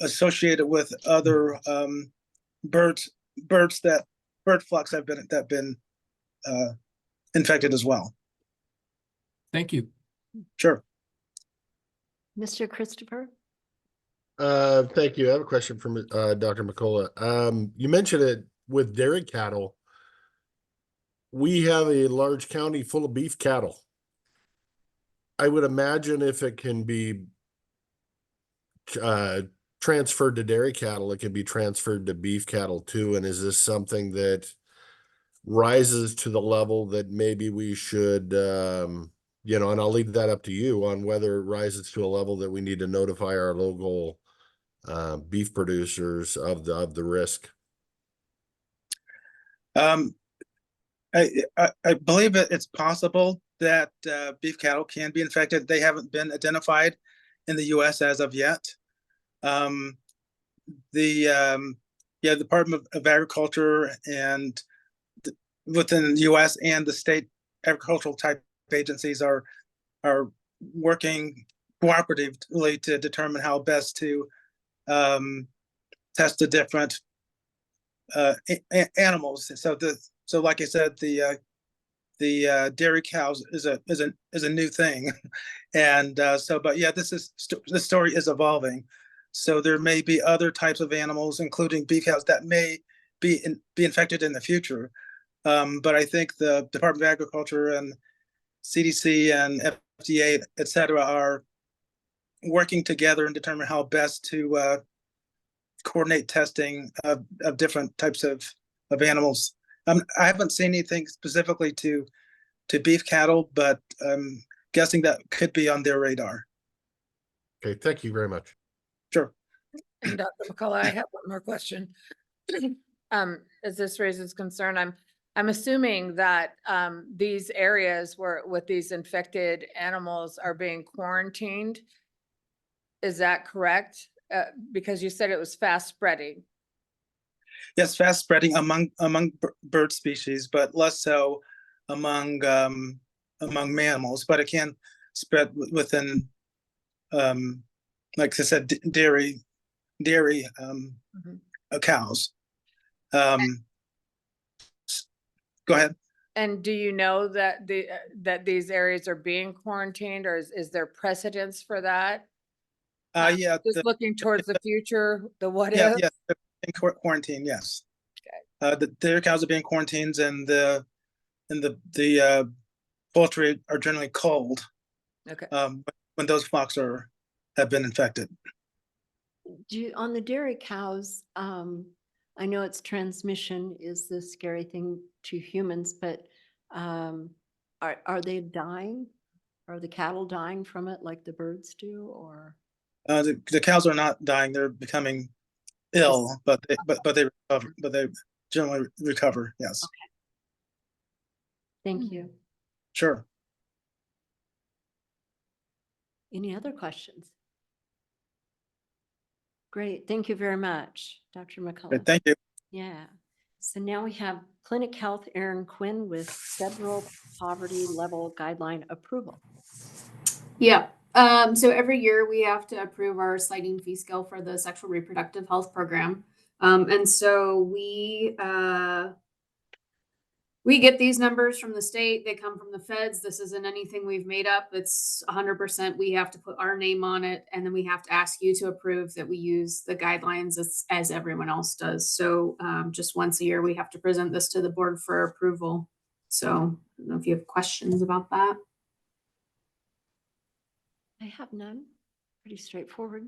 associated with other bird flocks have been infected as well. Thank you. Sure. Mr. Christopher? Thank you. I have a question from Dr. McCullough. You mentioned it with dairy cattle. We have a large county full of beef cattle. I would imagine if it can be transferred to dairy cattle, it can be transferred to beef cattle too. And is this something that rises to the level that maybe we should, you know, and I'll leave that up to you on whether it rises to a level that we need to notify our local beef producers of the risk? I believe it's possible that beef cattle can be infected. They haven't been identified in the U.S. as of yet. The Department of Agriculture and within the U.S. and the state agricultural type agencies are working cooperatively to determine how best to test the different animals. So like I said, the dairy cows is a new thing, and but yeah, this story is evolving. So there may be other types of animals, including beef cows, that may be infected in the future. But I think the Department of Agriculture and CDC and FDA, et cetera, are working together and determine how best to coordinate testing of different types of animals. I haven't seen anything specifically to beef cattle, but I'm guessing that could be on their radar. Okay, thank you very much. Sure. And Dr. McCullough, I have one more question. As this raises concern, I'm assuming that these areas where with these infected animals are being quarantined. Is that correct? Because you said it was fast spreading. Yes, fast spreading among bird species, but less so among mammals. But it can spread within, like I said, dairy cows. Go ahead. And do you know that that these areas are being quarantined, or is there precedence for that? Yeah. Just looking towards the future, the what Yeah, if? yeah, in quarantine, yes. Okay. The dairy cows are being quarantined, and the poultry are generally cold. Okay. When those flocks have been infected. On the dairy cows, I know its transmission is the scary thing to humans, but are they dying? Are the cattle dying from it like the birds do, or? The cows are not dying; they're becoming ill, but they recover. But they generally recover. Yes. Okay. Thank you. Sure. Any other questions? Great. Thank you very much, Dr. McCullough. Thank you. Yeah. So now we have Clinic Health Aaron Quinn with federal poverty level guideline approval. Yeah. So every year we have to approve our sliding fee scale for the sexual reproductive health program. And so we get these numbers from the state. They come from the feds. This isn't anything we've made up. It's 100%. We have to put our name on it. And then we have to ask you to approve that we use the guidelines as everyone else does. So just once a year, we have to present this to the board for approval. So I don't know if you have questions about that. I have none. Pretty straightforward.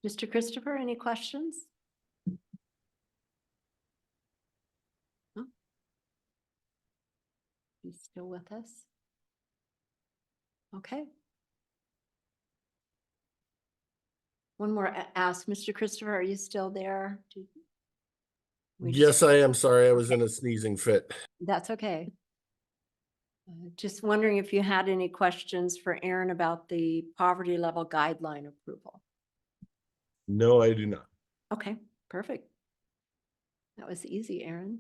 Mr. Christopher, any questions? No? He's still with us? Okay. One more ask, Mr. Christopher, are you still there? Yes, I am. Sorry, I was in a sneezing fit. That's okay. Just wondering if you had any questions for Aaron about the poverty level guideline approval. No, I do not. Okay, perfect. That was easy, Aaron.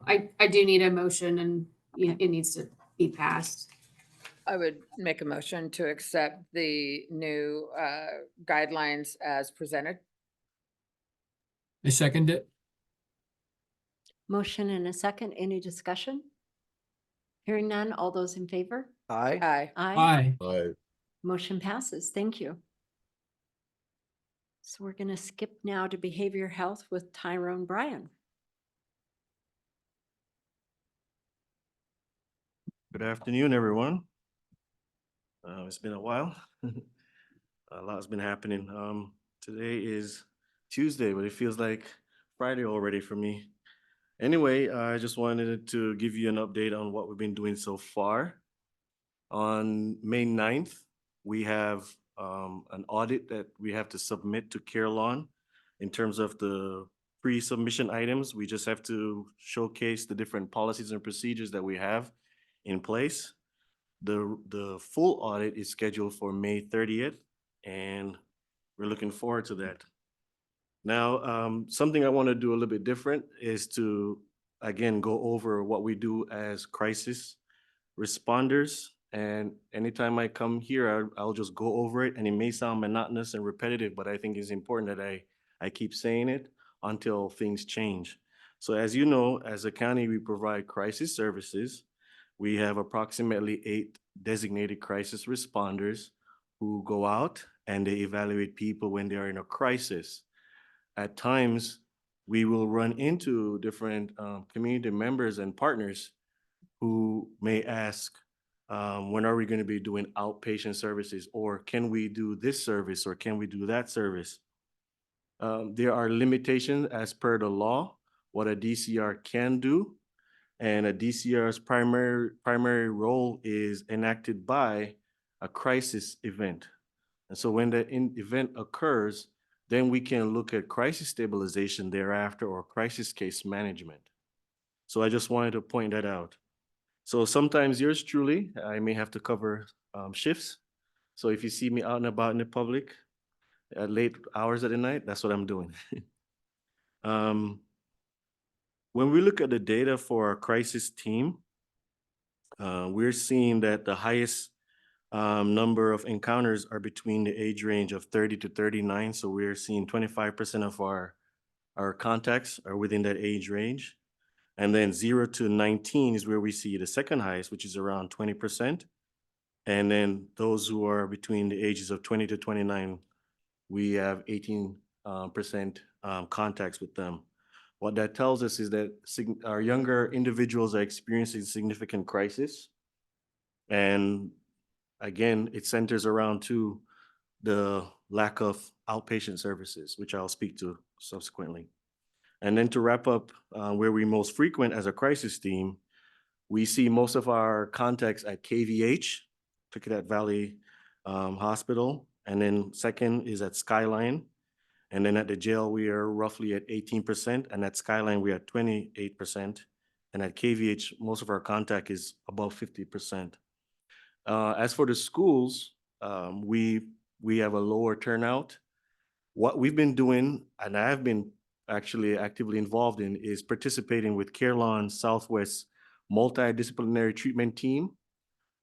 I do need a motion and it needs to be passed. I would make a motion to accept the new guidelines as presented. I second it. Motion and a second. Any discussion? Hearing none. All those in favor? Aye. Aye. Aye. Aye. Motion passes. Thank you. So we're going to skip now to behavior health with Tyrone Bryan. Good afternoon, everyone. It's been a while. A lot's been happening. Today is Tuesday, but it feels like Friday already for me. Anyway, I just wanted to give you an update on what we've been doing so far. On May 9th, we have an audit that we have to submit to Carelon in terms of the pre-submission items. We just have to showcase the different policies and procedures that we have in place. The full audit is scheduled for May 30th, and we're looking forward to that. Now, something I want to do a little bit different is to, again, go over what we do as crisis responders. And anytime I come here, I'll just go over it. And it may sound monotonous and repetitive, but I think it's important that I keep saying it until things change. So as you know, as a county, we provide crisis services. We have approximately 8 designated crisis responders who go out and they evaluate people when they are in a crisis. At times, we will run into different community members and partners who may ask, when are we going to be doing outpatient services, or can we do this service, or can we do that service? There are limitations as per the law, what a DCR can do. And a DCR's primary role is enacted by a crisis event. And so when the event occurs, then we can look at crisis stabilization thereafter or crisis case management. So I just wanted to point that out. So sometimes yours truly, I may have to cover shifts. So if you see me out and about in the public at late hours of the night, that's what I'm doing. When we look at the data for our crisis team, we're seeing that the highest number of encounters are between the age range of 30 to 39. So we're seeing 25% of our contacts are within that age range. And then 0 to 19 is where we see the second highest, which is around 20%. And then those who are between the ages of 20 to 29, we have 18% contacts with them. What that tells us is that our younger individuals are experiencing significant crisis. And again, it centers around to the lack of outpatient services, which I'll speak to subsequently. And then to wrap up, where we most frequent as a crisis team, we see most of our contacts at KVH, Klickitat Valley Hospital. And then second is at Skyline. And then at the jail, we are roughly at 18%. And at Skyline, we are at 28%. And at KVH, most of our contact is above 50%. As for the schools, we have a lower turnout. What we've been doing, and I've been actually actively involved in, is participating with Carelon Southwest multidisciplinary treatment team,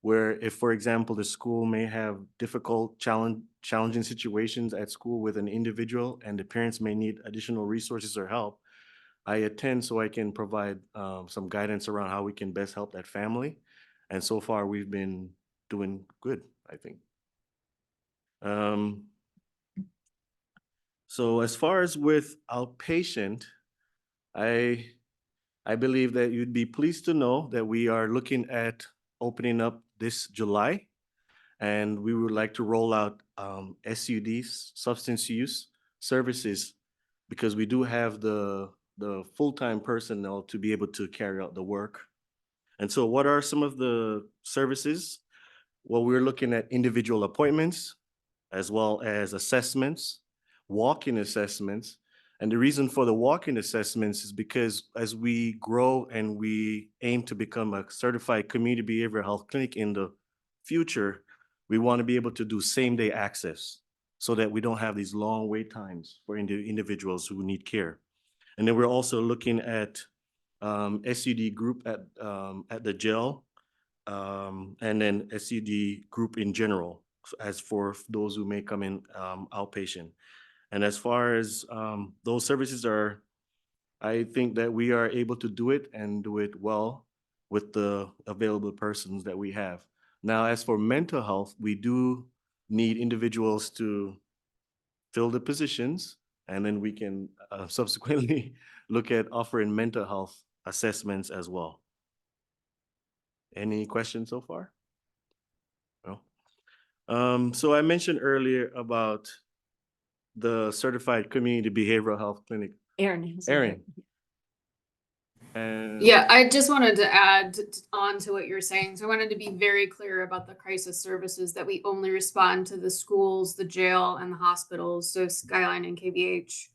where if, for example, the school may have difficult, challenging situations at school with an individual and the parents may need additional resources or help, I attend so I can provide some guidance around how we can best help that family. And so far, we've been doing good, I think. So as far as with outpatient, I believe that you'd be pleased to know that we are looking at opening up this July. And we would like to roll out SUDs, substance use services, because we do have the full-time personnel to be able to carry out the work. And so what are some of the services? Well, we're looking at individual appointments, as well as assessments, walk-in assessments. And the reason for the walk-in assessments is because as we grow and we aim to become a certified community behavioral health clinic in the future, we want to be able to do same-day access so that we don't have these long wait times for individuals who need care. And then we're also looking at SUD group at the jail, and then SUD group in general, as for those who may come in outpatient. And as far as those services are, I think that we are able to do it and do it well with the available persons that we have. Now, as for mental health, we do need individuals to fill the positions, and then we can subsequently look at offering mental health assessments as well. Any questions so far? No. So I mentioned earlier about the certified community behavioral health clinic. Erin. Erin. And Yeah, I just wanted to add on to what you're saying. So I wanted to be very clear about the crisis services, that we only respond to the schools, the jail, and the hospitals, so Skyline and KBH.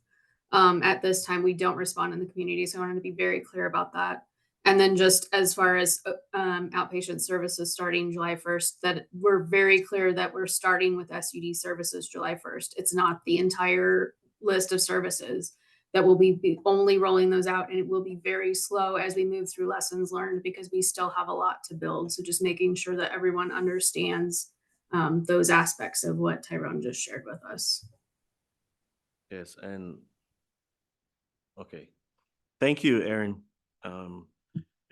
At this time, we don't respond in the community, so I wanted to be very clear about that. And then just as far as outpatient services starting July 1st, that we're very clear that we're starting with SUD services July 1st. It's not the entire list of services, that we'll be only rolling those out, and it will be very slow as we move through lessons learned, because we still have a lot to build. So just making sure that everyone understands those aspects of what Tyrone just shared with us. yes, and okay. Thank you, Erin.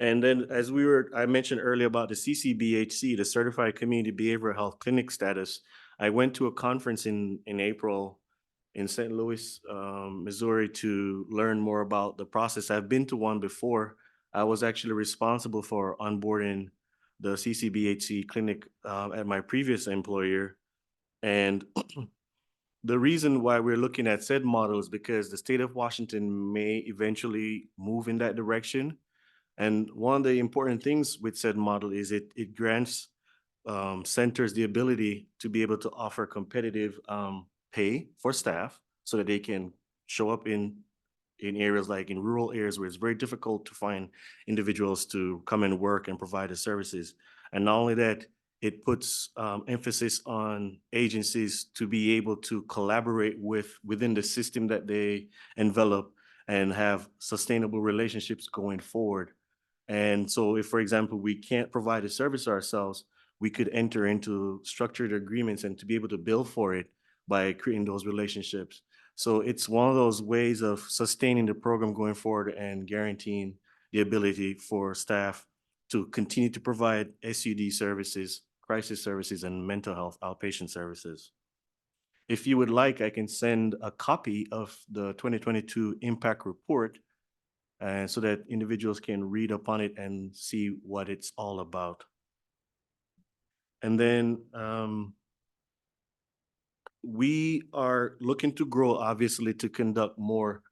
And then as I mentioned earlier about the CCBHC, the Certified Community Behavioral Health Clinic status, I went to a conference in April in St. Louis, Missouri, to learn more about the process. I've been to one before. I was actually responsible for onboarding the CCBHC clinic at my previous employer. And the reason why we're looking at said model is because the state of Washington may eventually move in that direction. And one of the important things with said model is it grants centers the ability to be able to offer competitive pay for staff so that they can show up in areas like in rural areas where it's very difficult to find individuals to come and work and provide the services. And not only that, it puts emphasis on agencies to be able to collaborate within the system that they envelop and have sustainable relationships going forward. And so if, for example, we can't provide a service ourselves, we could enter into structured agreements and to be able to bill for it by creating those relationships. So it's one of those ways of sustaining the program going forward and guaranteeing the ability for staff to continue to provide SUD services, crisis services, and mental health outpatient services. If you would like, I can send a copy of the 2022 impact report so that individuals can read upon it and see what it's all about. And then we are looking to grow, obviously, to conduct more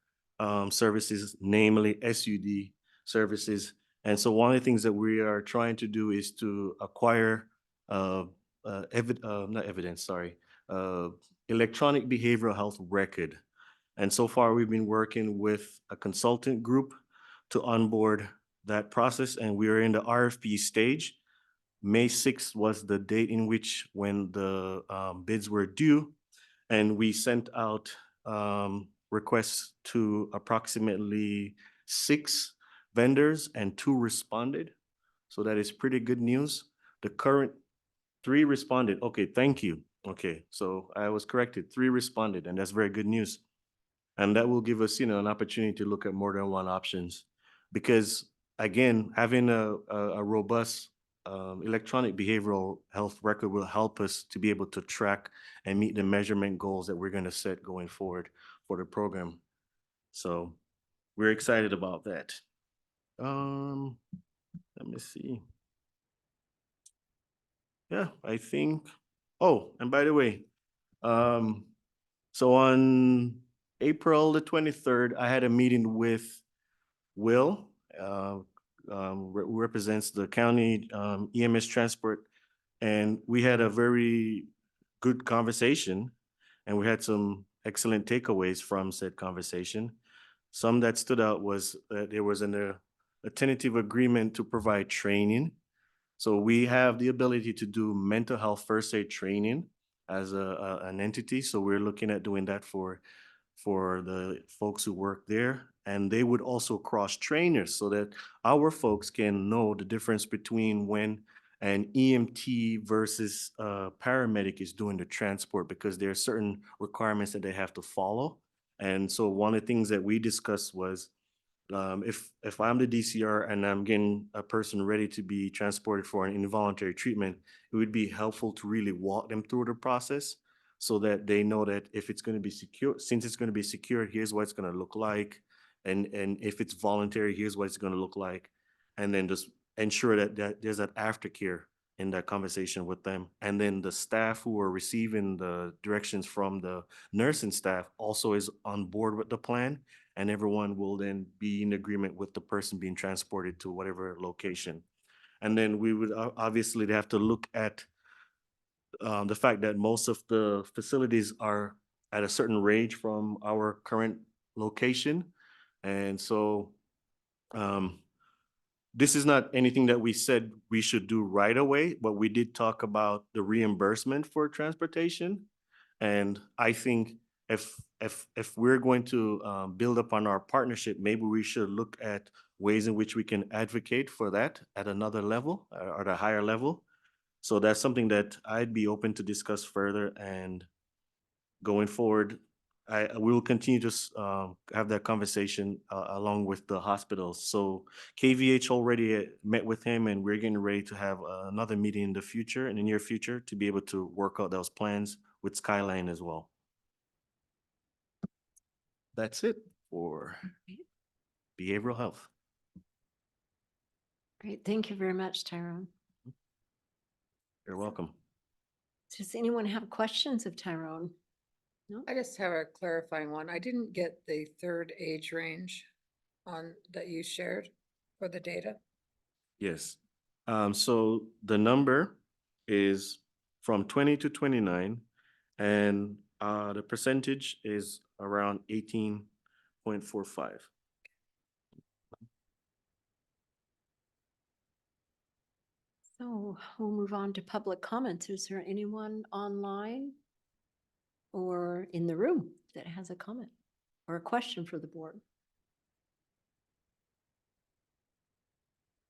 services, namely SUD services. And so one of the things that we are trying to do is to acquire electronic behavioral health record. And so far, we've been working with a consultant group to onboard that process, and we are in the RFP stage. May 6th was the date in which when the bids were due, and we sent out requests to approximately 6 vendors and 2 responded. So that is pretty good news. The current 3 responded. Okay, thank you. Okay, so I was corrected. 3 responded, and that's very good news. And that will give us, an opportunity to look at more than one options. Because again, having a robust electronic behavioral health record will help us to be able to track and meet the measurement goals that we're going to set going forward for the program. So we're excited about that. Let me see. yeah, I think, oh, and by the way, so on April the 23rd, I had a meeting with Will, who represents the county EMS transport. And we had a very good conversation, and we had some excellent takeaways from said conversation. Some that stood out was that there was a tentative agreement to provide training. So we have the ability to do mental health first aid training as an entity. So we're looking at doing that for the folks who work there. And they would also cross trainers so that our folks can know the difference between when an EMT versus a paramedic is doing the transport, because there are certain requirements that they have to follow. And so one of the things that we discussed was, if I'm the DCR and I'm getting a person ready to be transported for an involuntary treatment, it would be helpful to really walk them through the process so that they know that if it's going to be secure, since it's going to be secured, here's what it's going to look like. And if it's voluntary, here's what it's going to look like. And then just ensure that there's that aftercare in that conversation with them. And then the staff who are receiving the directions from the nursing staff also is on board with the plan. And everyone will then be in agreement with the person being transported to whatever location. And then we would obviously have to look at the fact that most of the facilities are at a certain range from our current location. And so this is not anything that we said we should do right away, but we did talk about the reimbursement for transportation. And I think if we're going to build upon our partnership, maybe we should look at ways in which we can advocate for that at another level or at a higher level. So that's something that I'd be open to discuss further. And going forward, we will continue to have that conversation along with the hospitals. So KVH already met with him, and we're getting ready to have another meeting in the near future, to be able to work out those plans with Skyline as well. That's it for behavioral health. Great. Thank you very much, Tyrone. You're welcome. Does anyone have questions of Tyrone? No? I just have a clarifying one. I didn't get the third age range on that you shared for the data. Yes. So the number is from 20 to 29, and the percentage is around 18.45. So we'll move on to public comments. Is there anyone online or in the room that has a comment or a question for the board?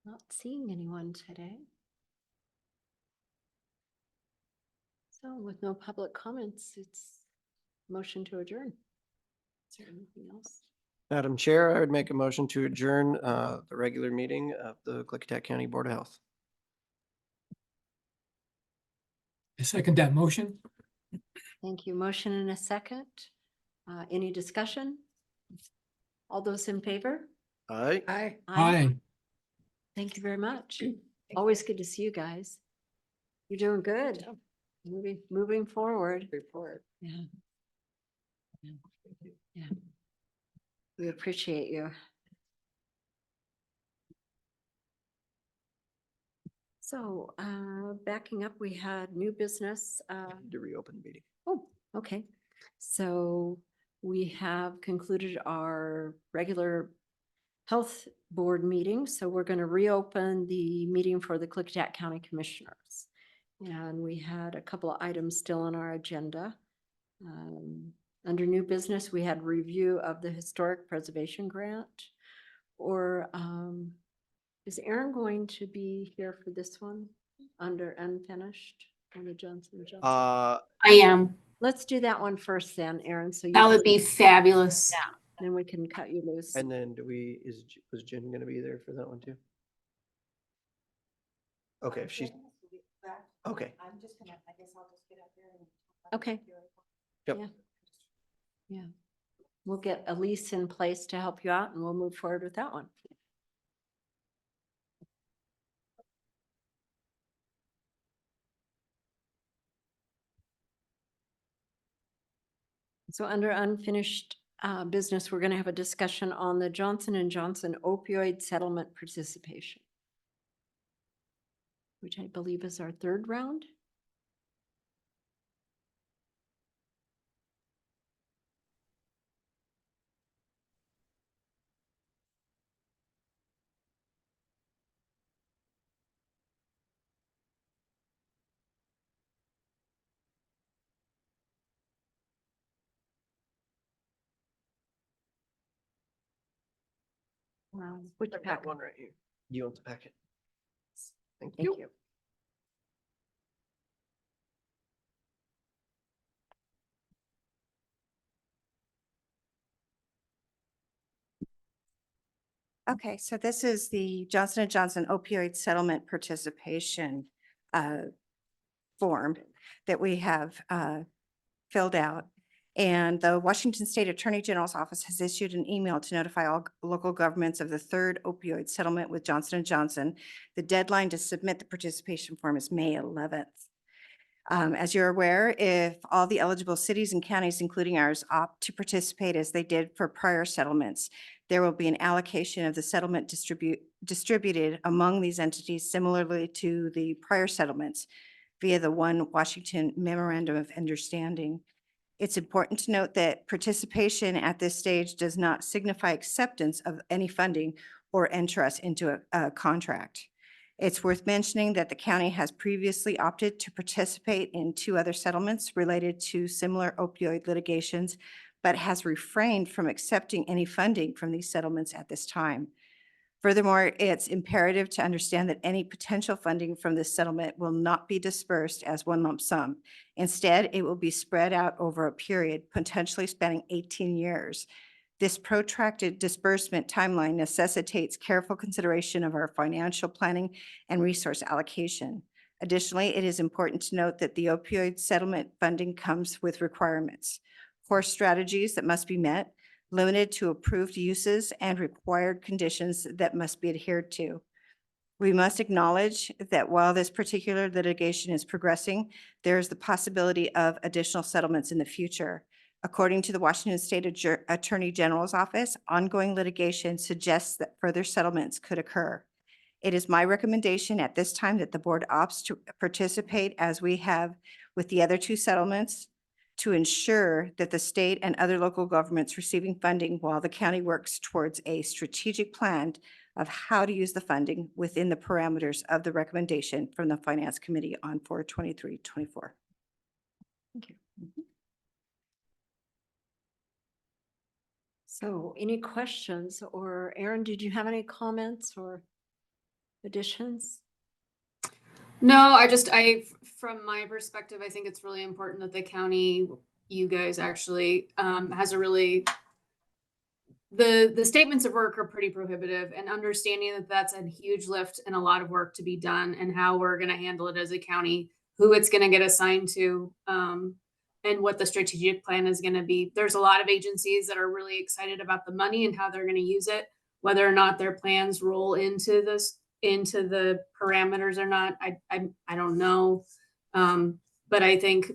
Not seeing anyone today. So with no public comments, it's motion to adjourn. Is there anything else? Madam Chair, I would make a motion to adjourn the regular meeting of the Klickitat County Board of Health. I second that motion. Thank you. Motion and a second. Any discussion? All those in favor? Aye. Aye. Aye. Thank you very much. Always good to see you guys. You're doing good. Moving forward. Report. Yeah. Yeah. We appreciate you. So backing up, we had new business. To reopen the meeting. Oh, okay. So we have concluded our regular health board meeting. So we're going to reopen the meeting for the Klickitat County Commissioners. And we had a couple of items still on our agenda. Under new business, we had review of the historic preservation grant. Or is Aaron going to be here for this one under unfinished on the Johnson & Johnson? I am. Let's do that one first then, Aaron. So That would be fabulous. Yeah, then we can cut you loose. And then was Jen going to be there for that one too? Okay, if she's, okay. I'm just gonna, I guess I'll just get up there and. Okay. Yep. Yeah. Yeah. We'll get Elise in place to help you out and we'll move forward with that one. So under unfinished business, we're going to have a discussion on the Johnson & Johnson opioid settlement participation, which I believe is our third round. Which packet? One right here. You want the packet? Thank Thank you. Okay, so this is the Johnson & Johnson opioid settlement participation form that we have filled out. And the Washington State Attorney General's office has issued an email to notify all local governments of the third opioid settlement with Johnson & Johnson. The deadline to submit the participation form is May 11th. As you're aware, if all the eligible cities and counties, including ours, opt to participate as they did for prior settlements, there will be an allocation of the settlement distributed among these entities similarly to the prior settlements via the One Washington Memorandum of Understanding. It's important to note that participation at this stage does not signify acceptance of any funding or interest into a contract. It's worth mentioning that the county has previously opted to participate in 2 other settlements related to similar opioid litigations, but has refrained from accepting any funding from these settlements at this time. Furthermore, it's imperative to understand that any potential funding from this settlement will not be dispersed as one lump sum. Instead, it will be spread out over a period potentially spanning 18 years. This protracted disbursement timeline necessitates careful consideration of our financial planning and resource allocation. Additionally, it is important to note that the opioid settlement funding comes with requirements, core strategies that must be met, limited to approved uses, and required conditions that must be adhered to. We must acknowledge that while this particular litigation is progressing, there is the possibility of additional settlements in the future. According to the Washington State Attorney General's office, ongoing litigation suggests that further settlements could occur. It is my recommendation at this time that the board opts to participate as we have with the other 2 settlements to ensure that the state and other local governments receiving funding while the county works towards a strategic plan of how to use the funding within the parameters of the recommendation from the Finance Committee on 4/23/24. Thank you. So any questions, or Aaron, did you have any comments or additions? No, from my perspective, I think it's really important that the county, you guys actually, has a really, the statements of work are pretty prohibitive, and understanding that that's a huge lift and a lot of work to be done, and how we're going to handle it as a county, who it's going to get assigned to, and what the strategic plan is going to be. There's a lot of agencies that are really excited about the money and how they're going to use it, whether or not their plans roll into the parameters or not. I don't know. But I think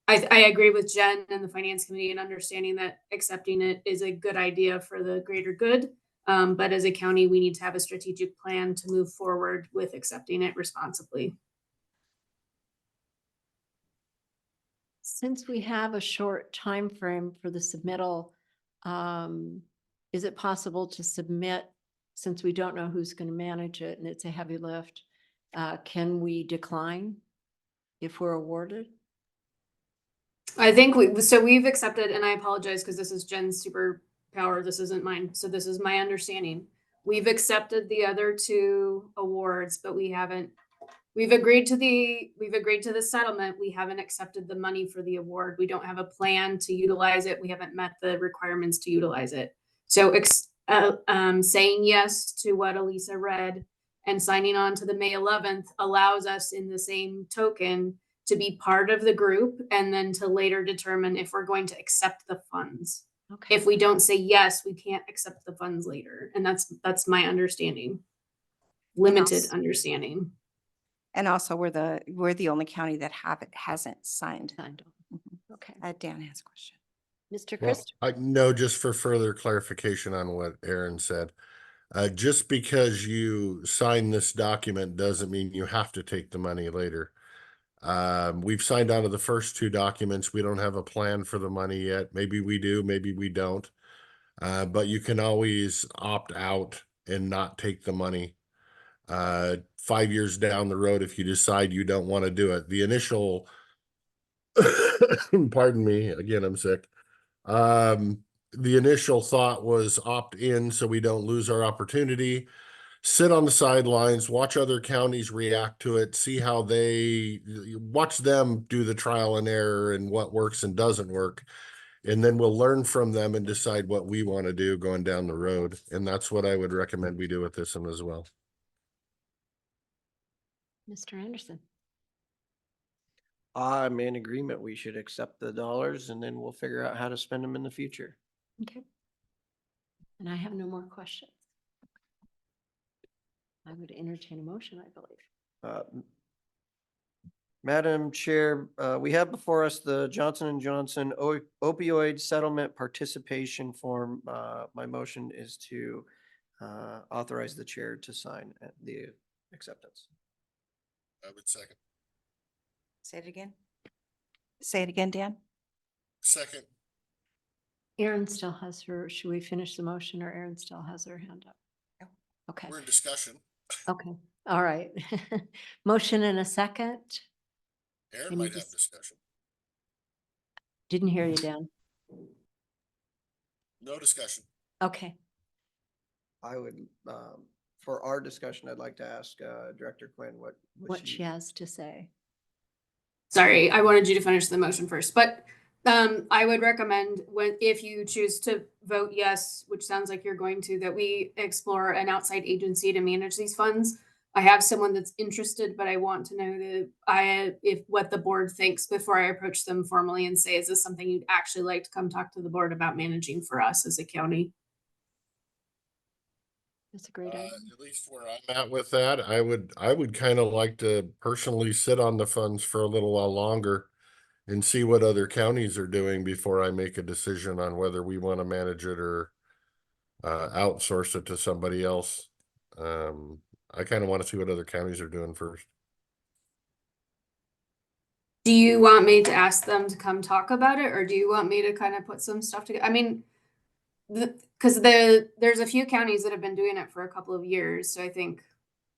I agree with Jen and the Finance Committee in understanding that accepting it is a good idea for the greater good. But as a county, we need to have a strategic plan to move forward with accepting it responsibly. Since we have a short time frame for the submittal, is it possible to submit, since we don't know who's going to manage it and it's a heavy lift, can we decline if we're awarded? I think we've accepted, and I apologize because this is Jen's superpower. This isn't mine. So this is my understanding. We've accepted the other 2 awards, but we've agreed to the settlement. We haven't accepted the money for the award. We don't have a plan to utilize it. We haven't met the requirements to utilize it. So saying yes to what Elisa read and signing on to the May 11th allows us in the same token to be part of the group, and then to later determine if we're going to accept the funds. Okay. If we don't say yes, we can't accept the funds later. And that's my understanding. Limited understanding. And also we're the only county that hasn't signed. Mm-hmm. Okay. Dan has a question. Mr. Well, Christ, no, just for further clarification on what Aaron said. Just because you sign this document doesn't mean you have to take the money later. We've signed on to the first two documents. We don't have a plan for the money yet. Maybe we do, maybe we don't. But you can always opt out and not take the money. 5 years down the road, if you decide you don't want to do it, the initial, pardon me, again, I'm sick. The initial thought was opt in so we don't lose our opportunity, sit on the sidelines, watch other counties react to it, see how they watch them do the trial and error and what works and doesn't work. And then we'll learn from them and decide what we want to do going down the road. And that's what I would recommend we do with this one as well. Mr. Anderson. I'm in agreement. We should accept the dollars and then we'll figure out how to spend them in the future. Okay. And I have no more questions. I would entertain a motion, I believe. Madam Chair, we have before us the Johnson & Johnson opioid settlement participation form. My motion is to authorize the chair to sign the acceptance. I would second. Say it again. Say it again, Dan. Second. Erin still has her, should we finish the motion or Erin still has her hand up? No. Okay, We're in discussion. okay, all right. Motion and a second. Aaron Any might have dis- discussion. Didn't hear you, Dan. No discussion. Okay, I would, for our discussion, I'd like to ask Director Quinn what she has to say. Sorry, I wanted you to finish the motion first, but I would recommend if you choose to vote yes, which sounds like you're going to, that we explore an outside agency to manage these funds. I have someone that's interested, but I want to know what the board thinks before I approach them formally and say, is this something you'd actually like to come talk to the board about managing for us as a county? That's a great idea. At least where I'm at with that, I would kind of like to personally sit on the funds for a little while longer and see what other counties are doing before I make a decision on whether we want to manage it or outsource it to somebody else. I kind of want to see what other counties are doing first. Do you want me to ask them to come talk about it, or do you want me to kind of put some stuff together? I mean, because there's a few counties that have been doing it for a couple of years, so I think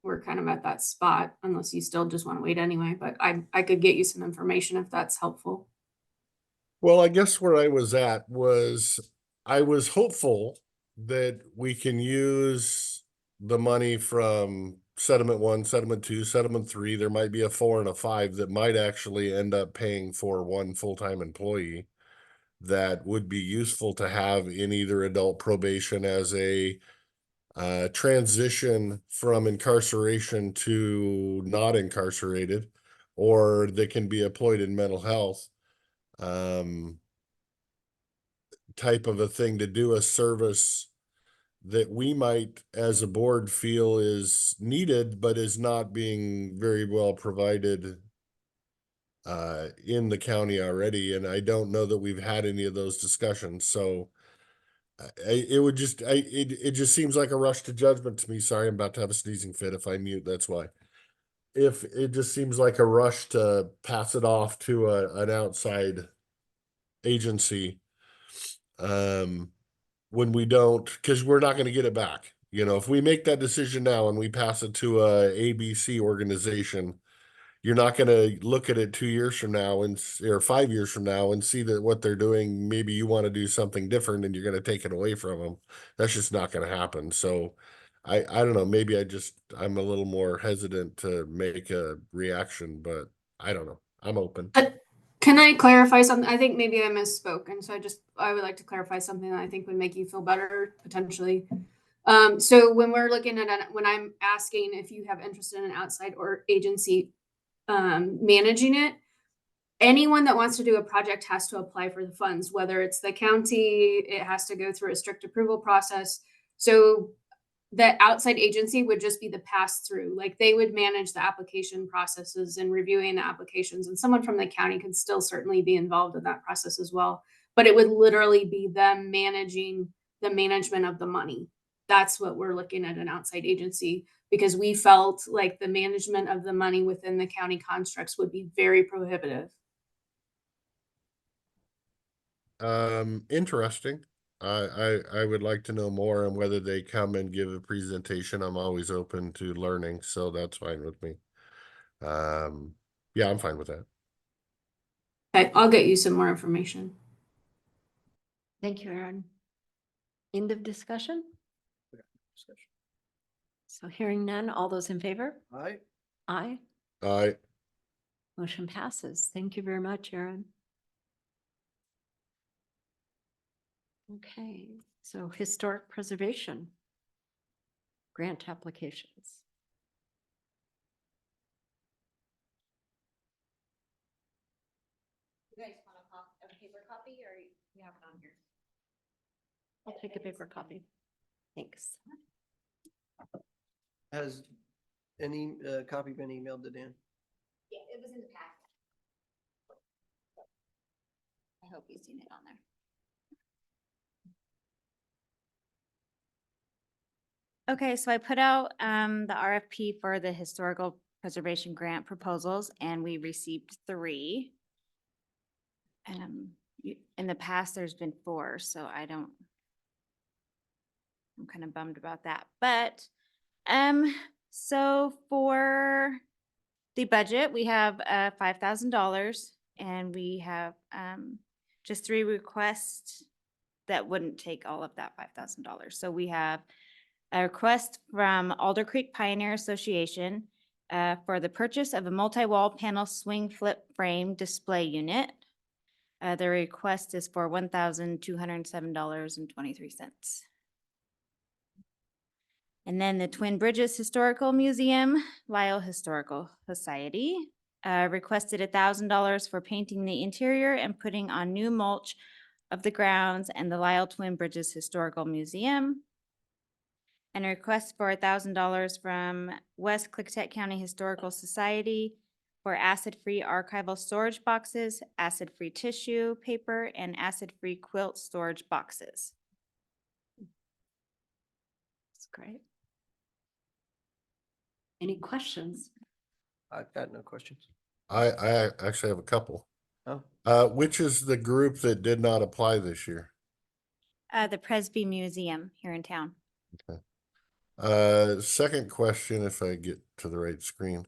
we're kind of at that spot, unless you still just want to wait anyway. But I could get you some information if that's helpful. Well, I guess where I was at was I was hopeful that we can use the money from settlement 1, settlement 2, settlement 3. There might be a 4 and a 5 that might actually end up paying for one full-time employee that would be useful to have in either adult probation as a transition from incarceration to not incarcerated, or they can be employed in mental health type of a thing to do a service that we might as a board feel is needed but is not being very well provided in the county already. And I don't know that we've had any of those discussions, so it just seems like a rush to judgment to me. Sorry, I'm about to have a sneezing fit. If I mute, that's why. If it just seems like a rush to pass it off to an outside agency, when we don't, because we're not going to get it back. You know, if we make that decision now and we pass it to a ABC organization, you're not going to look at it 2 years from now or 5 years from now and see that what they're doing, maybe you want to do something different and you're going to take it away from them. That's just not going to happen. So I don't know, maybe I'm a little more hesitant to make a reaction, but I don't know. I'm open. Can I clarify something? I think maybe I misspoke, and so I would like to clarify something that I think would make you feel better potentially. So when we're looking at when I'm asking if you have interest in an outside or agency managing it, anyone that wants to do a project has to apply for the funds, whether it's the county, it has to go through a strict approval process. So the outside agency would just be the pass through. Like they would manage the application processes and reviewing the applications, and someone from the county could still certainly be involved in that process as well. But it would literally be them managing the management of the money. That's what we're looking at, an outside agency, because we felt like the management of the money within the county constructs would be very prohibitive. Interesting. I would like to know more on whether they come and give a presentation. I'm always open to learning, so that's fine with me. Yeah, I'm fine with that. Okay, I'll get you some more information. Thank you, Aaron. End of discussion? So hearing none, all those in favor? Aye. Aye. Aye. Motion passes. Thank you very much, Aaron. Okay, so historic preservation. Grant applications. You guys want a paper copy or you have it on here? I'll take a paper copy. Thanks. Has any copy been emailed to Dan? Yeah, it was in the packet. I hope you've seen it on there. Okay, so I put out the RFP for the historical preservation grant proposals and we received 3. In the past, there's been 4, so I'm kind of bummed about that. But so for the budget, we have $5,000 and we have just 3 requests that wouldn't take all of that $5,000. So we have a request from Alder Creek Pioneer Association for the purchase of a multi-wall panel swing flip frame display unit. The request is for $1,207.23. And then the Twin Bridges Historical Museum, Lyle Historical Society, requested $1,000 for painting the interior and putting on new mulch of the grounds and the Lyle Twin Bridges Historical Museum. And a request for $1,000 from West Klickitat County Historical Society for acid-free archival storage boxes, acid-free tissue paper, and acid-free quilt storage boxes. That's great. Any questions? I've got no questions. I actually have a couple. Oh. Which is the group that did not apply this year? The Presby Museum here in town. Okay. Second question, if I get to the right screen.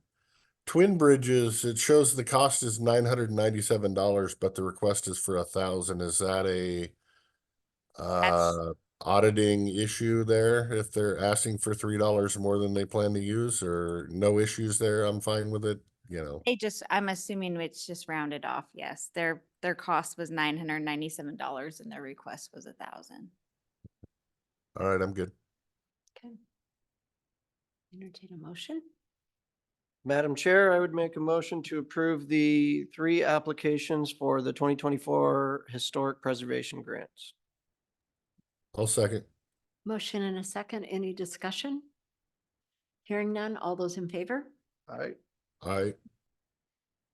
Twin Bridges, it shows the cost is $997, but the request is for $1,000. Is that a auditing issue there? If they're asking for $3 more than they plan to use, or no issues there, I'm fine with it, you know. I'm assuming it's just rounded off. Yes, their cost was $997 and their request was $1,000. All right, I'm good. Okay. Entertain a motion. Madam Chair, I would make a motion to approve the 3 applications for the 2024 Historic Preservation Grants. I'll second. Motion and a second. Any discussion? Hearing none. All those in favor? Aye. Aye.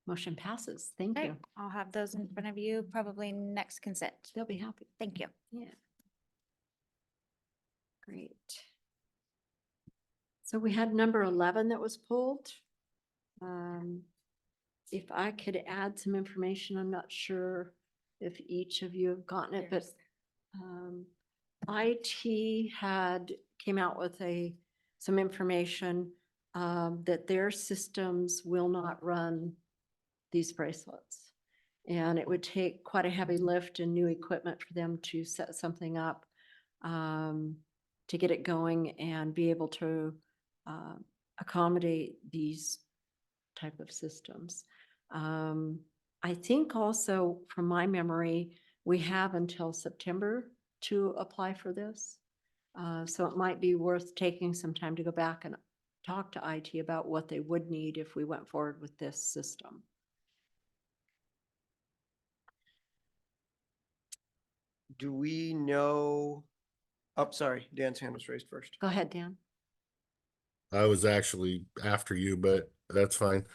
Motion passes. Thank Okay, you. I'll have those in front of you probably next consent. They'll be happy. Thank you. Yeah. Great. So we had number 11 that was pulled. If I could add some information, I'm not sure if each of you have gotten it, but IT came out with some information that their systems will not run these bracelets. And it would take quite a heavy lift and new equipment for them to set something up to get it going and be able to accommodate these type of systems. I think also from my memory, we have until September to apply for this. So it might be worth taking some time to go back and talk to IT about what they would need if we went forward with this system. Do we know Oh, sorry, Dan's hand was raised first. Go ahead, Dan. I was actually after you, but that's fine.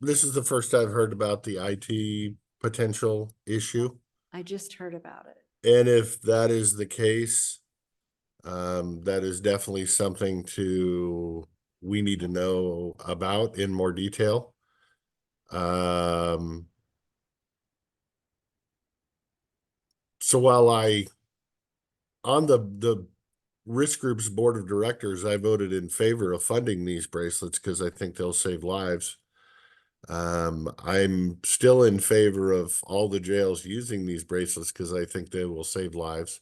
This is the first I've heard about the IT potential issue. I just heard about it. And if that is the case, that is definitely something we need to know about in more detail. So while on the risk group's board of directors, I voted in favor of funding these bracelets because I think they'll save lives. I'm still in favor of all the jails using these bracelets because I think they will save lives.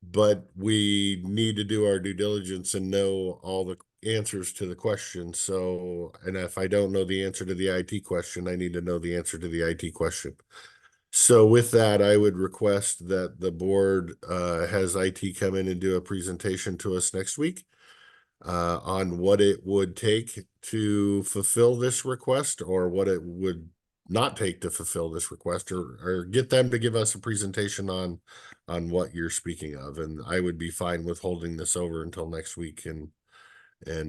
But we need to do our due diligence and know all the answers to the questions. So, and if I don't know the answer to the IT question, I need to know the answer to the IT question. So with that, I would request that the board has IT come in and do a presentation to us next week on what it would take to fulfill this request, or what it would not take to fulfill this request, or get them to give us a presentation on what you're speaking of. And I would be fine with holding this over until next week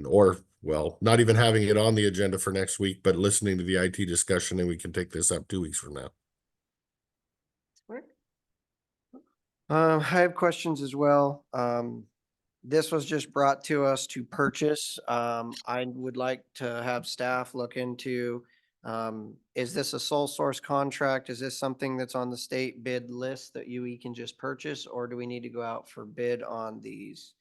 or well, not even having it on the agenda for next week, but listening to the IT discussion, and we can take this up 2 weeks from now. I have questions as well. This was just brought to us to purchase. I would like to have staff look into, is this a sole source contract? Is this something that's on the state bid list that we can just purchase, or do we need to go out for bid on these?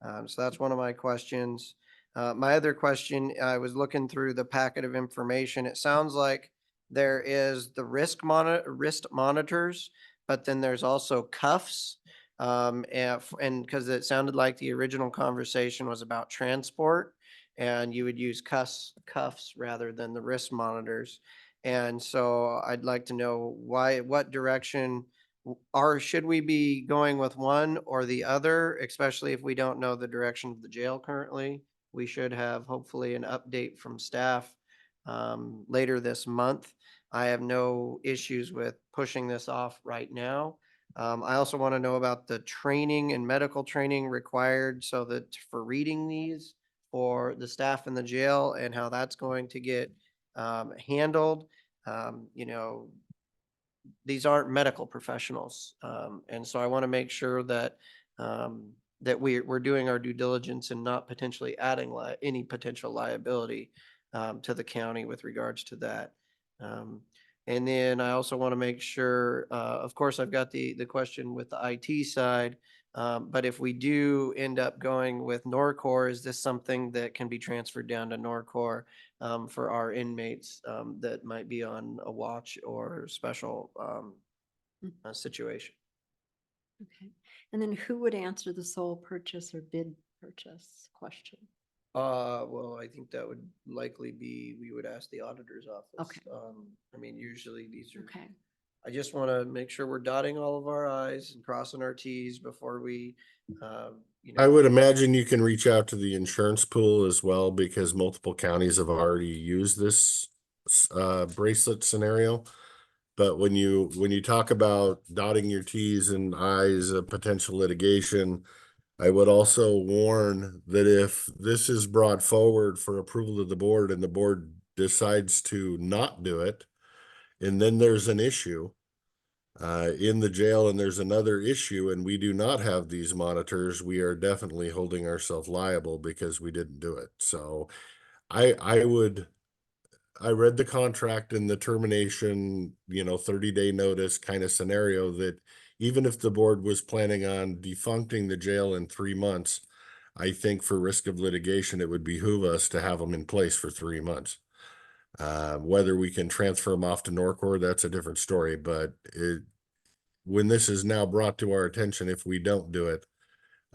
So that's one of my questions. My other question, I was looking through the packet of information. It sounds like there is the wrist monitors, but then there's also cuffs. And because it sounded like the original conversation was about transport, and you would use cuffs rather than the wrist monitors. And so I'd like to know what direction should we be going with one or the other, especially if we don't know the direction of the jail currently. We should have hopefully an update from staff later this month. I have no issues with pushing this off right now. I also want to know about the training and medical training required so that for reading these for the staff in the jail, and how that's going to get handled. These aren't medical professionals. And so I want to make sure that we're doing our due diligence and not potentially adding any potential liability to the county with regards to that. And then I also want to make sure, of course, I've got the question with the IT side, but if we do end up going with Norcor, is this something that can be transferred down to Norcor for our inmates that might be on a watch or special situation? Okay. And then who would answer the sole purchase or bid purchase question? Well, I think that would likely be, we would ask the auditor's office. Okay. I mean, usually these are. Okay. I just want to make sure we're dotting all of our i's and crossing our t's before we, I would imagine you can reach out to the insurance pool as well, because multiple counties have already used this bracelet scenario. But when you talk about dotting your t's and i's of potential litigation, I would also warn that if this is brought forward for approval to the board and the board decides to not do it, and then there's an issue in the jail and there's another issue and we do not have these monitors, we are definitely holding ourselves liable because we didn't do it. So I read the contract and the termination, 30-day notice kind of scenario, that even if the board was planning on defuncting the jail in 3 months, I think for risk of litigation, it would behoove us to have them in place for 3 months. Whether we can transfer them off to Norcor, that's a different story. But when this is now brought to our attention, if we don't do it,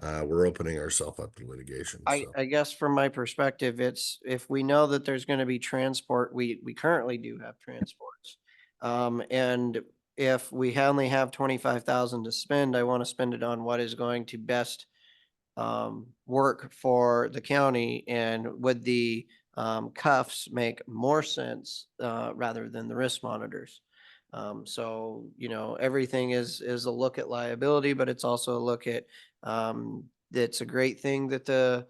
we're opening ourselves up to litigation. I guess from my perspective, it's if we know that there's going to be transport, we currently do have transports. And if we only have 25,000 to spend, I want to spend it on what is going to best work for the county. And would the cuffs make more sense rather than the wrist monitors? So, everything is a look at liability, but it's also a look at, it's a great thing that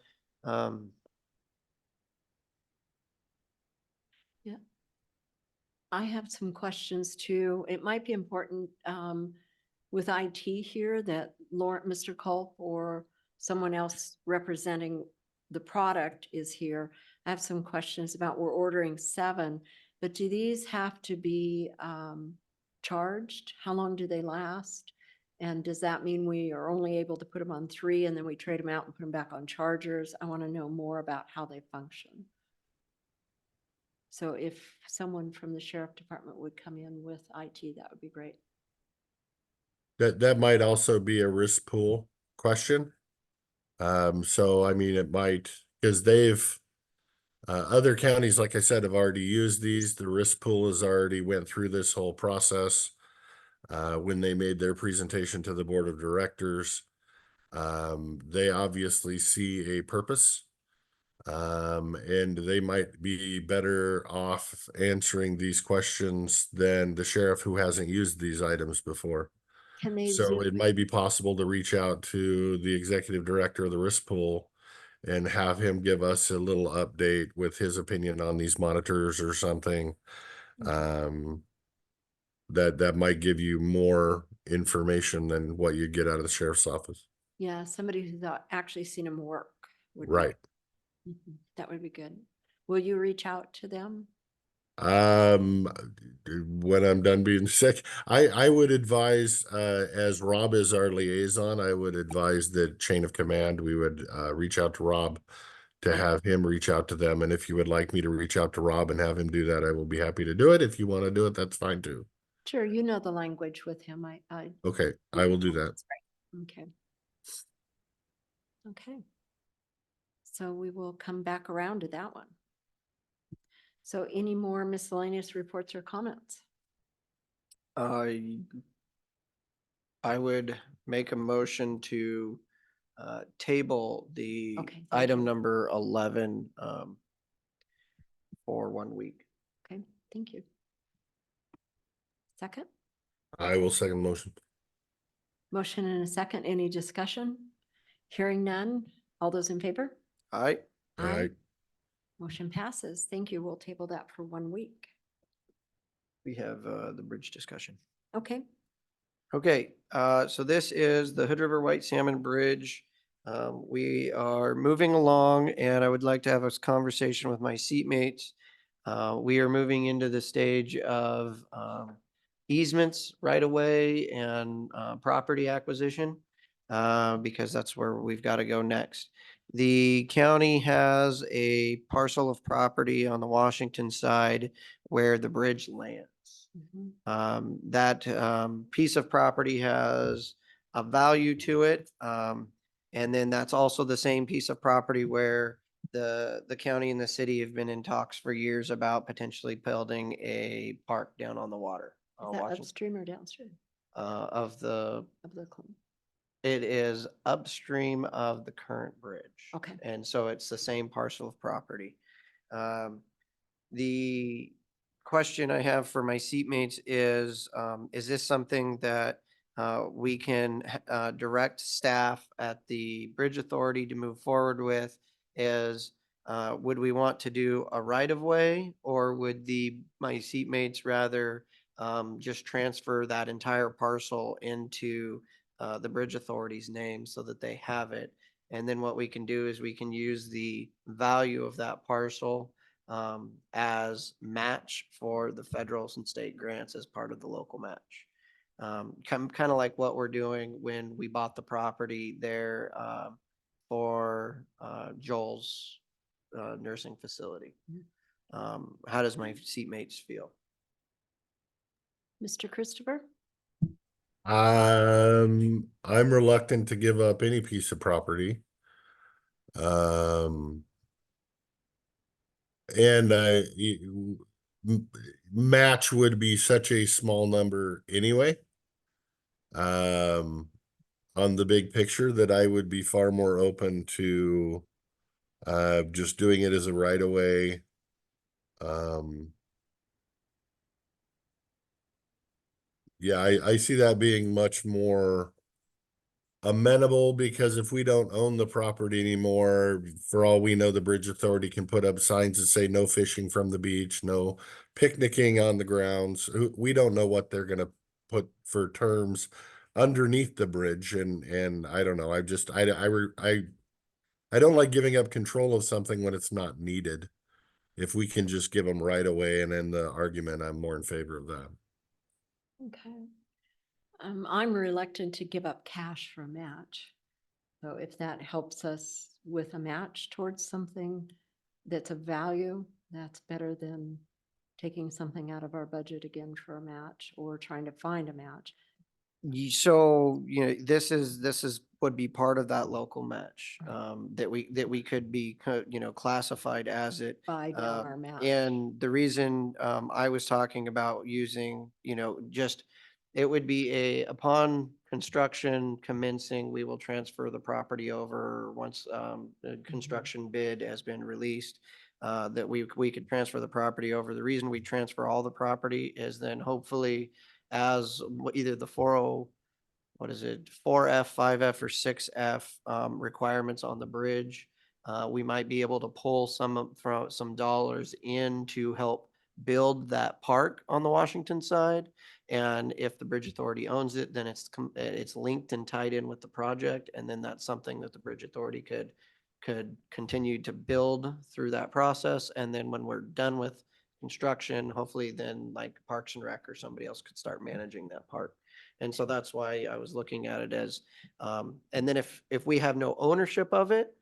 Yeah. I have some questions too. It might be important with IT here that Mr. Culp or someone else representing the product is here. I have some questions about, we're ordering 7, but do these have to be charged? How long do they last? And does that mean we are only able to put them on 3 and then we trade them out and put them back on chargers? I want to know more about how they function. So if someone from the sheriff department would come in with IT, that would be great. That might also be a risk pool question. So I mean, it might, because they've other counties, like I said, have already used these. The risk pool has already went through this whole process when they made their presentation to the board of directors. They obviously see a purpose, and they might be better off answering these questions than the sheriff who hasn't used these items before. Can they So zoom? it might be possible to reach out to the executive director of the risk pool and have him give us a little update with his opinion on these monitors or something. That might give you more information than what you get out of the sheriff's office. Yeah, somebody who's actually seen them work. Would be- Right. Mhm, that would be good. Will you reach out to them? When I'm done being sick, I would advise, as Rob is our liaison, I would advise that chain of command, we would reach out to Rob to have him reach out to them. And if you would like me to reach out to Rob and have him do that, I will be happy to do it. If you want to do it, that's fine too. Sure, you know the language with him. Okay, I will do that. Okay. Okay. So we will come back around to that one. So any more miscellaneous reports or comments? I would make a motion to table the Okay, thank item you. number 11 for 1 week. Okay, thank you. Second? I will second the motion. Motion and a second. Any discussion? Hearing none. All those in favor? Aye. Aye. Motion passes. Thank you. We'll table that for 1 week. We have the bridge discussion. Okay. Okay, so this is the Hood River White Salmon Bridge. We are moving along and I would like to have a conversation with my seatmates. We are moving into the stage of easements right away and property acquisition because that's where we've got to go next. The county has a parcel of property on the Washington side where the bridge lands. That piece of property has a value to it. And then that's also the same piece of property where the county and the city have been in talks for years about potentially building a park down on the water. Is that upstream or downstream Of the, club? it is upstream of the current bridge. Okay. And so it's the same parcel of property. The question I have for my seatmates is this something that we can direct staff at the Bridge Authority to move forward with? Would we want to do a right of way, or would my seatmates rather just transfer that entire parcel into the Bridge Authority's name so that they have it? And then what we can do is we can use the value of that parcel as match for the federal and state grants as part of the local match. Kind of like what we're doing when we bought the property there for Joel's nursing facility. How does my seatmates feel? Mr. Christopher? I'm reluctant to give up any piece of property. And match would be such a small number anyway. On the big picture, that I would be far more open to just doing it as a right of way. Yeah, I see that being much more amenable, because if we don't own the property anymore, for all we know, the bridge authority can put up signs that say no fishing from the beach, no picnicking on the grounds. We don't know what they're gonna put for terms underneath the bridge, and I don't know. I don't like giving up control of something when it's not needed. If we can just give them right away and end the argument, I'm more in favor of that. Okay. I'm reluctant to give up cash for a match. So if that helps us with a match towards something that's of value, that's better than taking something out of our budget again for a match or trying to find a match. So, this would be part of that local match, that we could be, classified as it. Buy down our match. And the reason, I was talking about using, just, it would be upon construction commencing, we will transfer the property over once, the construction bid has been released. That we could transfer the property over. The reason we transfer all the property is then hopefully as either the 4F, 5F, or 6F requirements on the bridge. We might be able to pull some dollars in to help build that park on the Washington side. And if the bridge authority owns it, then it's linked and tied in with the project. And then that's something that the bridge authority could continue to build through that process. And then when we're done with construction, hopefully then like Parks and Rec or somebody else could start managing that park. And so that's why I was looking at it as, and then if we have no ownership of it,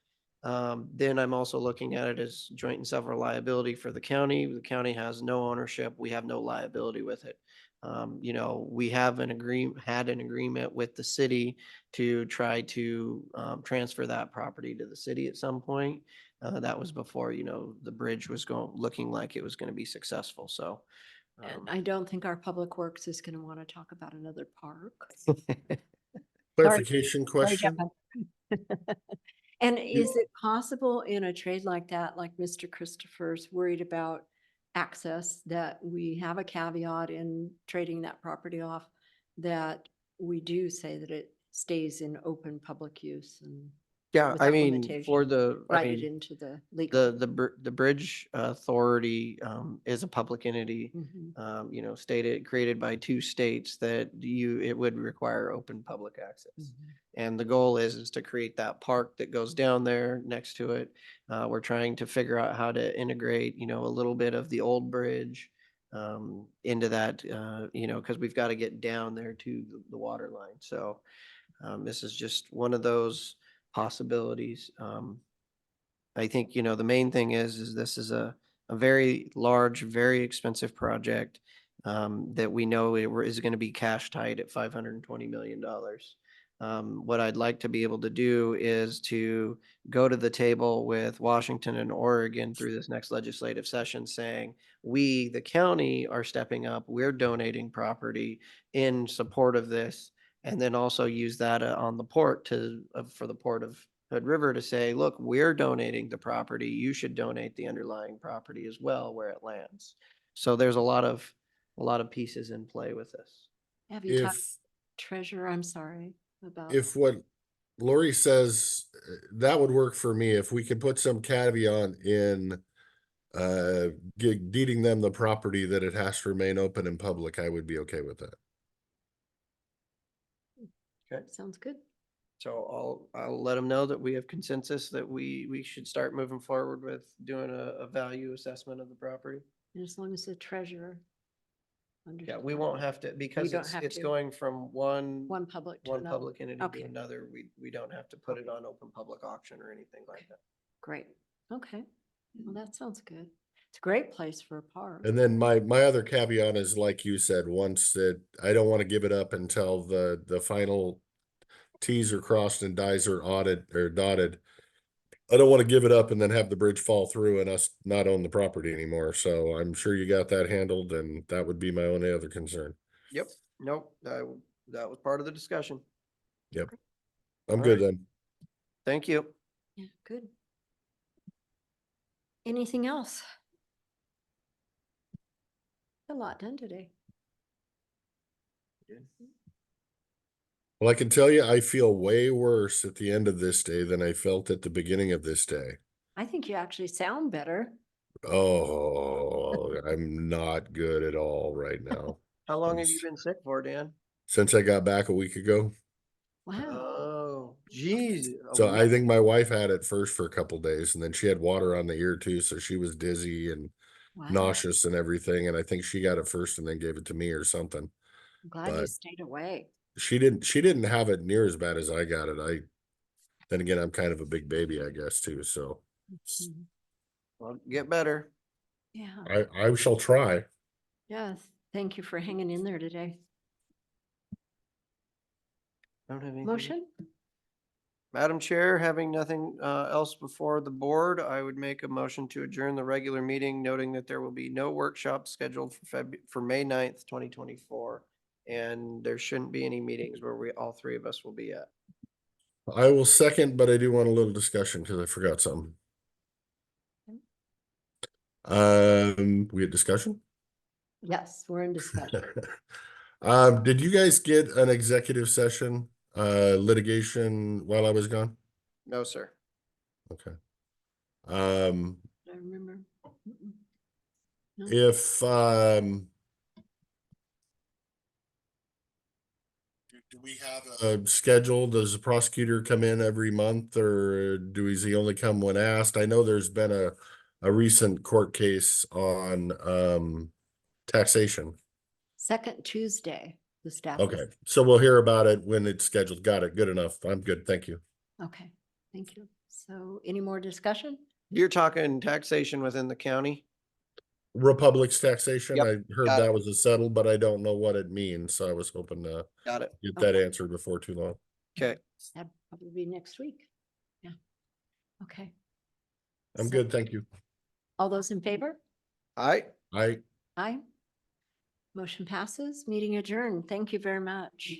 then I'm also looking at it as joint and several liability for the county. The county has no ownership. We have no liability with it. We have had an agreement with the city to try to transfer that property to the city at some point. That was before, the bridge was looking like it was going to be successful. So. And I don't think our public works is going to want to talk about another park. Clarification Sorry, question. And is it possible in a trade like that, like Mr. Christopher's worried about access, that we have a caveat in trading that property off, that we do say that it stays in open public use and Yeah, without for limitation, write it into the legal. the bridge authority is a public entity, Mhm. created by 2 states that it would require open public access. Mhm. And the goal is to create that park that goes down there next to it. We're trying to figure out how to integrate, a little bit of the old bridge into that, because we've got to get down there to the water line. So this is just one of those possibilities. I think, the main thing is this is a very large, very expensive project that we know is going to be cash tight at $520 million. What I'd like to be able to do is to go to the table with Washington and Oregon through this next legislative session saying, we, the county, are stepping up. We're donating property in support of this. And then also use that on the port for the port of Hood River to say, look, we're donating the property. You should donate the underlying property as well where it lands. So there's a lot of pieces in play with this. Have you talked treasurer? I'm sorry about. If what Lori says, that would work for me. If we could put some caveat in deeding them the property that it has to remain open in public, I would be okay with that. Okay. Sounds good. So I'll let them know that we have consensus that we should start moving forward with doing a value assessment of the property. And as long as the treasurer. Yeah, we won't have to, because it's going from one public entity to another. We don't have to put it on open public auction or anything like that. Great. Okay. Well, that sounds good. It's a great place for a park. And then my other caveat is, like you said, once that I don't want to give it up until the final T's are crossed and I's are dotted. I don't want to give it up and then have the bridge fall through and us not own the property anymore. So I'm sure you got that handled, and that would be my only other concern. Yep. Nope. That was part of the discussion. Yep. I'm All good right. then. Thank you. Yeah, good. Anything else? A lot done today. Well, I can tell you, I feel way worse at the end of this day than I felt at the beginning of this day. I think you actually sound better. Oh, I'm not good at all right now. How long have you been sick for, Dan? Since I got back a week ago. Wow. Oh, geez. So I think my wife had it first for a couple days, and then she had water on the ear too, so she was dizzy and Wow. nauseous and everything. And I think she got it first and then gave it to me or something. I'm glad you But stayed away. she didn't have it near as bad as I got it. Then again, I'm kind of a big baby, I guess, too. So Mhm. Well, get better. Yeah. I shall try. Yes. Thank you for hanging in there today. Don't have anything. Motion? Madam Chair, having nothing else before the board, I would make a motion to adjourn the regular meeting, noting that there will be no workshop scheduled for May 9th, 2024. And there shouldn't be any meetings where all three of us will be at. I will second, but I do want a little discussion because I forgot something. We had discussion? Yes, we're in discussion. Did you guys get an executive session, litigation while I was gone? No, sir. Okay. I remember. Mm-mm. No. If, do we have a schedule? Does the prosecutor come in every month or is he only come when asked? I know there's been a recent court case on, taxation. Second Tuesday, the staff. Okay, so we'll hear about it when it's scheduled. Got it. Good enough. I'm good. Thank you. Okay, thank you. So any more discussion? You're talking taxation within the county? Republic's taxation. Yep, I heard got that it. was a settle, but I don't know what it means. So I was hoping to Got it. get that answered before too long. Okay. That'd probably be next week. Yeah. Okay. I'm So, good. Thank you. all those in favor? Aye. Aye. Aye. Motion passes. Meeting adjourned. Thank you very much.